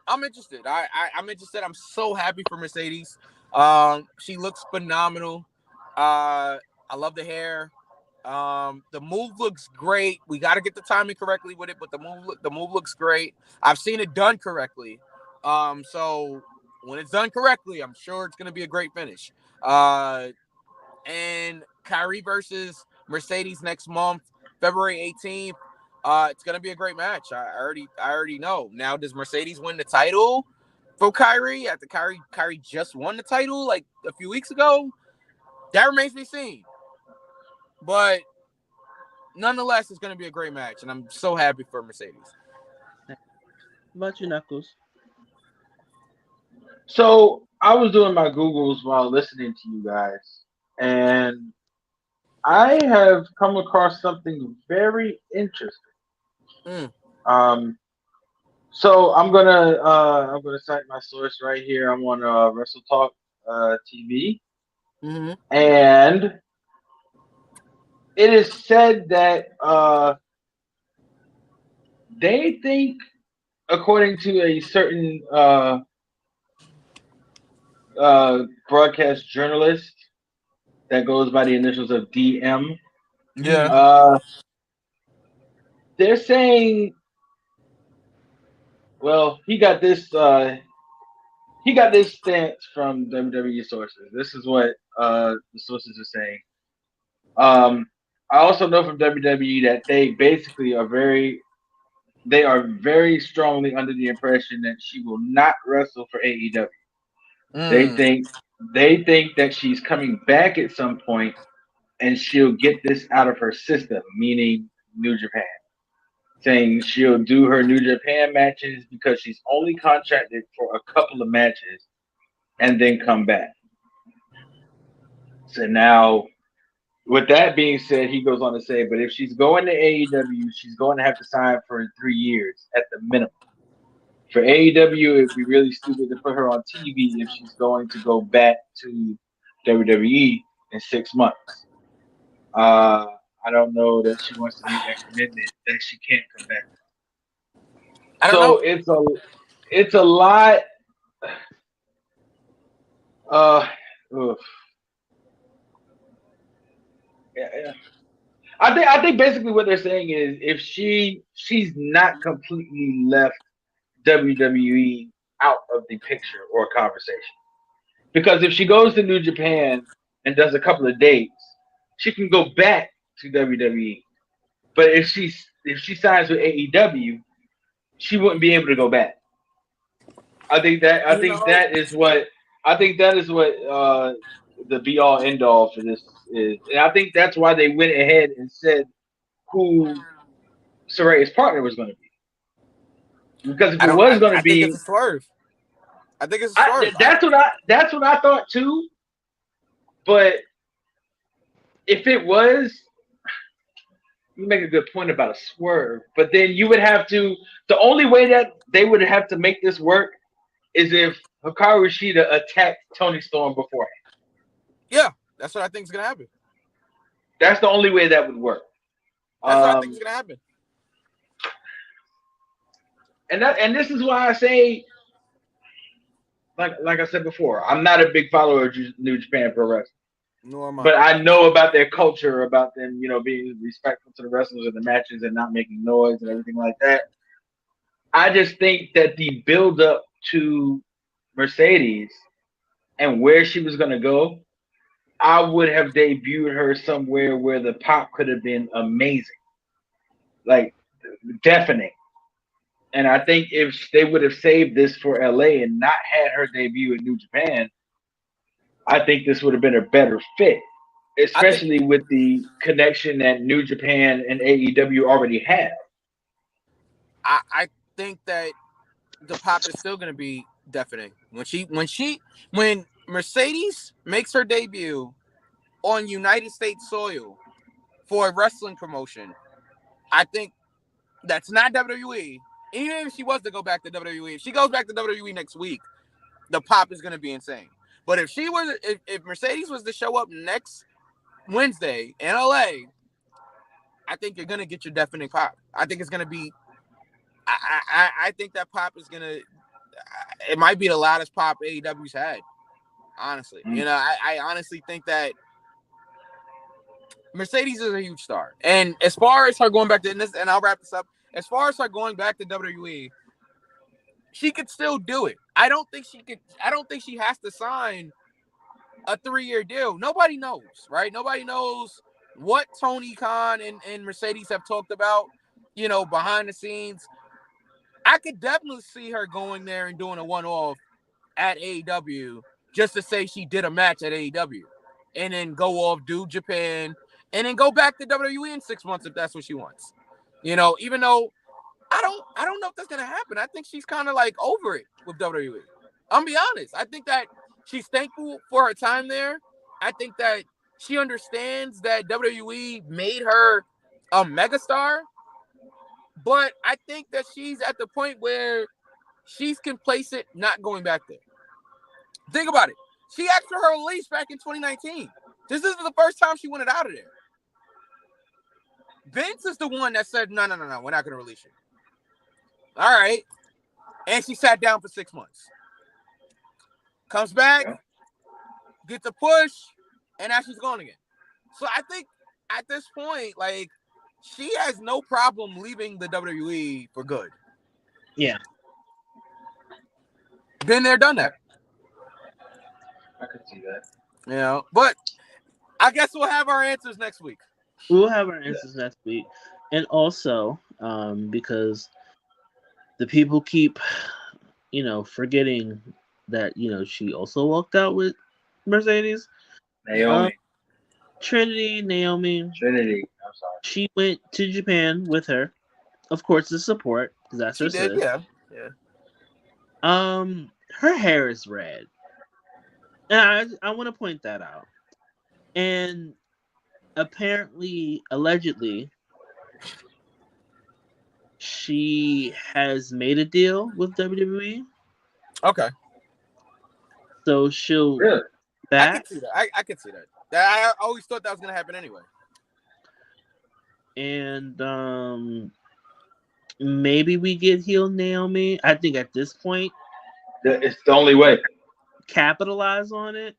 I'm interested. I'm interested. I'm so happy for Mercedes. She looks phenomenal. I love the hair. The move looks great. We got to get the timing correctly with it, but the move looks great. I've seen it done correctly. So when it's done correctly, I'm sure it's gonna be a great finish. And Kyrie versus Mercedes next month, February 18th. It's gonna be a great match. I already know. Now, does Mercedes win the title for Kyrie after Kyrie just won the title like a few weeks ago? That remains to be seen. But nonetheless, it's going to be a great match, and I'm so happy for Mercedes. How about you, Knuckles? So I was doing my Googles while listening to you guys, and I have come across something very interesting. Mm. So I'm gonna cite my source right here. I'm on Wrestle Talk TV, Mm-hmm. and it is said that they think, according to a certain broadcast journalist that goes by the initials of DM, Yeah. uh, they're saying, well, he got this stance from WWE sources. This is what the sources are saying. I also know from WWE that they are very strongly under the impression that she will not wrestle for AEW. They Mm. think they think that she's coming back at some point and she'll get this out of her system, meaning New Japan. Saying she'll do her New Japan matches because she's only contracted for a couple of matches and then come back. So now, with that being said, he goes on to say, but if she's going to AEW, she's going to have to sign for 3 years at the minimum. For AEW, it'd be really stupid to put her on TV if she's going to go back to WWE in 6 months. I don't know that she wants to make that commitment that she can't come back. I don't So know. it's a lot. Uh, oof. Yeah. I think basically what they're saying is if she's not completely left WWE out of the picture or conversation. Because if she goes to New Japan and does a couple of dates, she can go back to WWE. But if she signs with AEW, she wouldn't be able to go back. You know, I think that is what the be all end all for this is. And I think that's why they went ahead and said who Saraya's partner was going to be. Because if I it don't. was going to I think it's be, a swerve. I think it's a swerve. that's what I thought too. But if it was, you make a good point about a swerve. But then you would have to. The only way that they would have to make this work is if Hikaru Shida attacked Tony Storm beforehand. Yeah, that's what I think is gonna happen. That's the only way that would work. That's what I think is Um, gonna happen. and this is why I say, like I said before, I'm not a big follower of New Japan Pro Wrestling. Nor am I. But I know about their culture, about them, being respectful to the wrestlers and the matches and not making noise and everything like that. I just think that the build up to Mercedes and where she was going to go, I would have debuted her somewhere where the pop could have been amazing, like deafening. And I think if they would have saved this for LA and not had her debut in New Japan, I think this would have been a better fit, I think. especially with the connection that New Japan and AEW already have. I think that the pop is still gonna be deafening when Mercedes makes her debut on United States soil for a wrestling promotion. I think that's not WWE. Even if she was to go back to WWE, if she goes back to WWE next week, the pop is gonna be insane. But if Mercedes was to show up next Wednesday in LA, I think you're gonna get your deafening pop. I think it's gonna be. I think that pop is gonna. It might be the loudest pop AEW's had. Honestly, Mm. I honestly think that Mercedes is a huge star. And as far as her going back to this, and I'll wrap this up. As far as her going back to WWE, she could still do it. I don't think she could. I don't think she has to sign a 3-year deal. Nobody knows, right? Nobody knows what Tony Khan and Mercedes have talked about, behind the scenes. I could definitely see her going there and doing a one-off at AEW just to say she did a match at AEW and then go off, do Japan, and then go back to WWE in 6 months if that's what she wants. Even though I don't know if that's gonna happen. I think she's kind of like over it with WWE. I'm gonna be honest. I think that she's thankful for her time there. I think that She understands that WWE made her a megastar, but I think that she's at the point where she's complacent, not going back there. Think about it. She asked for her release back in 2019. This isn't the first time she wanted out of there. Vince is the one that said, no, we're not going to release you. All right. And she sat down for 6 months. Comes back, gets a push, and now she's gone again. So I think at this point, like, she has no problem leaving the WWE for good. Yeah. Been there, done that. I could see that. You know, but I guess we'll have our answers next week. We'll have our answers next week. And also, because the people keep, forgetting that, she also walked out with Mercedes. Naomi. Naomi. Trinity. I'm sorry. She went to Japan with her, of course, to support, because that's her sis. Yeah. Her hair is red. And I want to point that out. And allegedly, she has made a deal with WWE. Okay. So she'll Really? back. I can see that. I can see that. I always thought that was going to happen anyway. And maybe we get heel Naomi. I think at this point, It's the only way. Capitalize on it.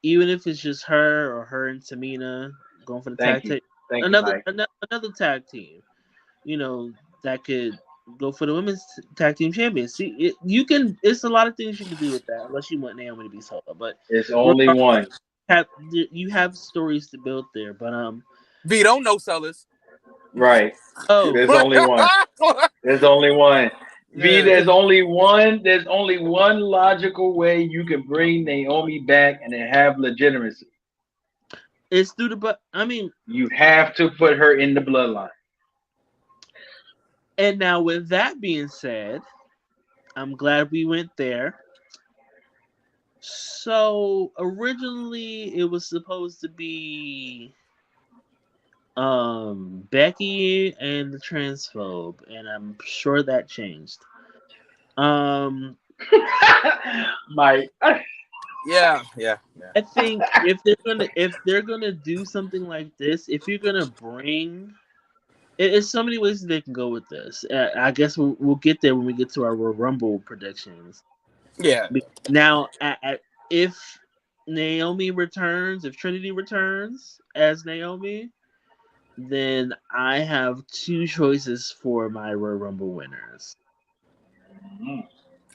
Even if it's just her or her and Tamina going for the tag team. Another tag team, that could go for the women's tag team champion. See, it's a lot of things you can do with that, unless you want Naomi to be solo. But it's only one. You have stories to build there, but V don't know sellers. Right. Oh, there's only one. There's only one. V, there's only one. There's only one logical way you can bring Naomi back and then have legitimacy. It's through the. I mean, you have to put her in the bloodline. And now, with that being said, I'm glad we went there. So originally, it was supposed to be Becky and the transphobe, and I'm sure that changed. Mike. Yeah. I think if they're gonna do something like this, if you're gonna bring, it's so many ways they can go with this. I guess we'll get there when we get to our Rumble predictions. Yeah. Now, if Naomi returns, if Trinity returns as Naomi, then I have two choices for my Royal Rumble winners.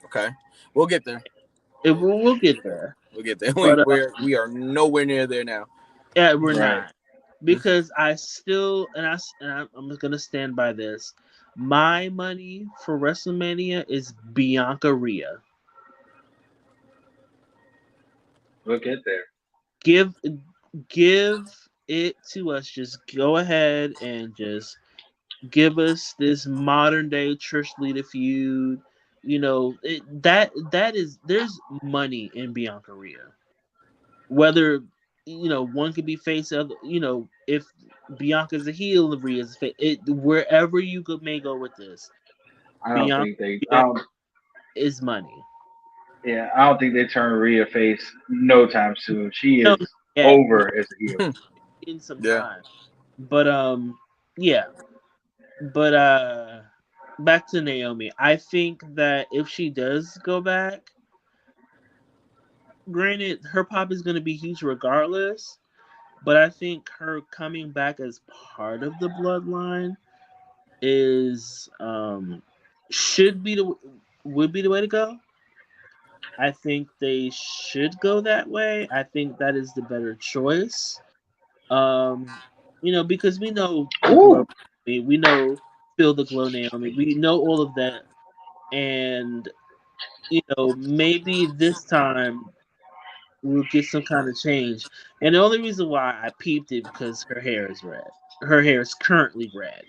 Okay, we'll get there. We'll get there. We'll get there. But, we are nowhere near there now. Yeah, we're not. Because I still, and I'm going to stand by this. My money for WrestleMania is Bianca Rhea. We'll get there. Give it to us. Just go ahead and just give us this modern day Trish Lita feud. There's money in Bianca Rhea. Whether one could be face of, if Bianca's a heel and Rhea's a face, wherever you may go with this, is money. Yeah, I don't think they turn Rhea face no time soon. She is over as a heel. In some time. But back to Naomi. I think that if she does go back, granted her pop is going to be huge regardless, but I think her coming back as part of the bloodline would be the way to go. I think they should go that way. I think that is the better choice. Because we know we know Feel the Glow Naomi. We know all of that. And maybe this time we'll get some kind of change. And the only reason why I peeped it because her hair is red. Her hair is currently red.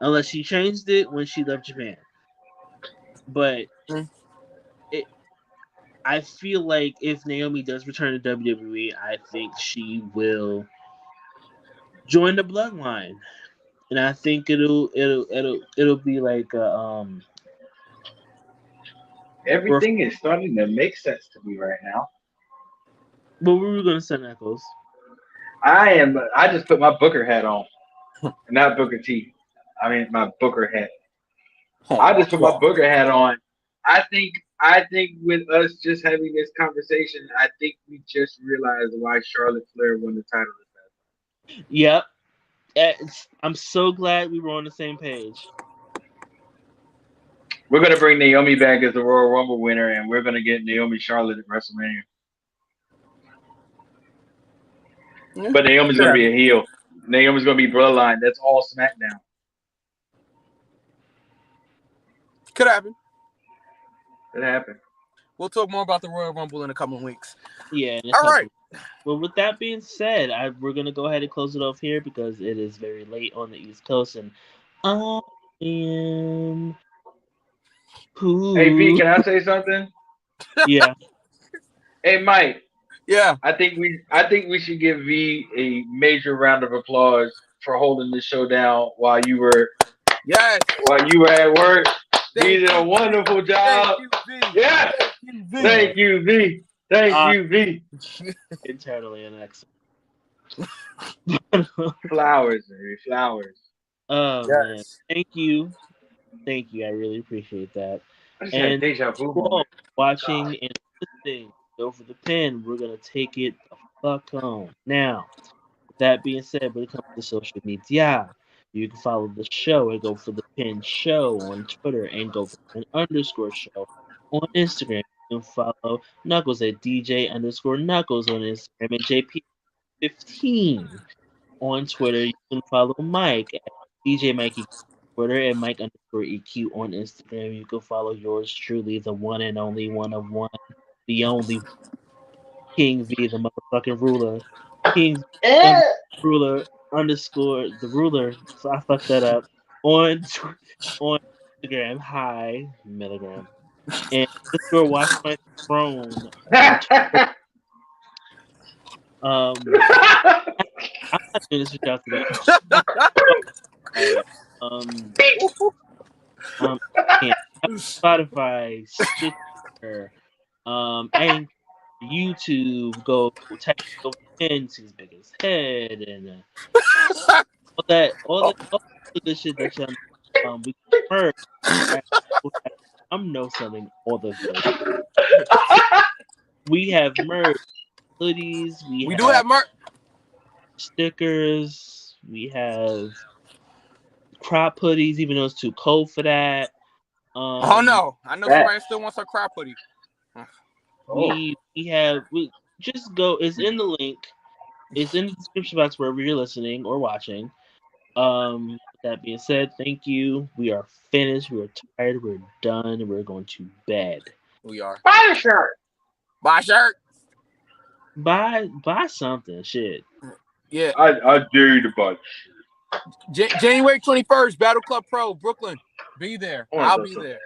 Unless she changed it when she left Japan. But I feel like if Naomi does return to WWE, I think she will join the Bloodline, and I think it'll be like ref- Everything is starting to make sense to me right now. what were we gonna say, Knuckles? I just put my Booker hat on, not Booker T. I mean my Booker hat. Oh I my just put my god. Booker hat on. I think with us just having this conversation, I think we just realized why Charlotte Flair won the title this past. Yep, I'm so glad we were on the same page. We're gonna bring Naomi back as the Royal Rumble winner, and we're gonna get Naomi Charlotte at WrestleMania. Yeah. But Naomi's gonna be a heel. Naomi's gonna be Bloodline. That's all SmackDown. Could happen. It happened. We'll talk more about the Royal Rumble in a couple of weeks. Yeah. All right. Well, with that being said, we're gonna go ahead and close it off here because it is very late on the East Coast, and I am. Hey V, can I say something? Yeah. Hey Mike. Yeah. I think we should give V a major round of applause for holding the show down while you were at work. V did a wonderful job. Thank you, V. Yeah. Thank you, V. Thank you, V. Internally an excellent. Flowers, baby, flowers. Oh man, thank you. I really appreciate that. I just had a deja vu moment. Watching and listening, go for the pin. We're gonna take it the fuck home. Now, with that being said, when it comes to social media, you can follow the show and go for the pin show on Twitter and go for the pin _show on Instagram. You can follow Knuckles at DJ _Knuckles on Instagram and JP15 on Twitter. You can follow Mike at DJ Mikey on Twitter and Mike _EQ on Instagram. You can follow yours truly, the one and only one of one, the only King V, the motherfucking ruler. King ruler _ the ruler. So I fucked that up on Instagram. Hi, milligram. And watch my throne on Twitter. I'm not doing this without today. Spotify, Stitcher, and YouTube. Go type over pin, see his biggest head, and all the good shit that y'all we heard. I'm no selling all the good. We have merch, hoodies. We do have merch, stickers. We have crop hoodies, even though it's too cold for that. Oh no, I know somebody still wants her crop hoodie. We just go. It's in the link. It's in the description box wherever you're listening or watching. With that being said, thank you. We are finished. We are tired. We're done. We're going to bed. We are. Buy a shirt. Buy a shirt. Buy something. Shit. Yeah. I dare you to buy. January 21st, Battle Club Pro, Brooklyn. Be there. I'll be there.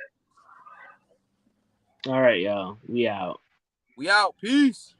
All right, y'all. We out. We out. Peace.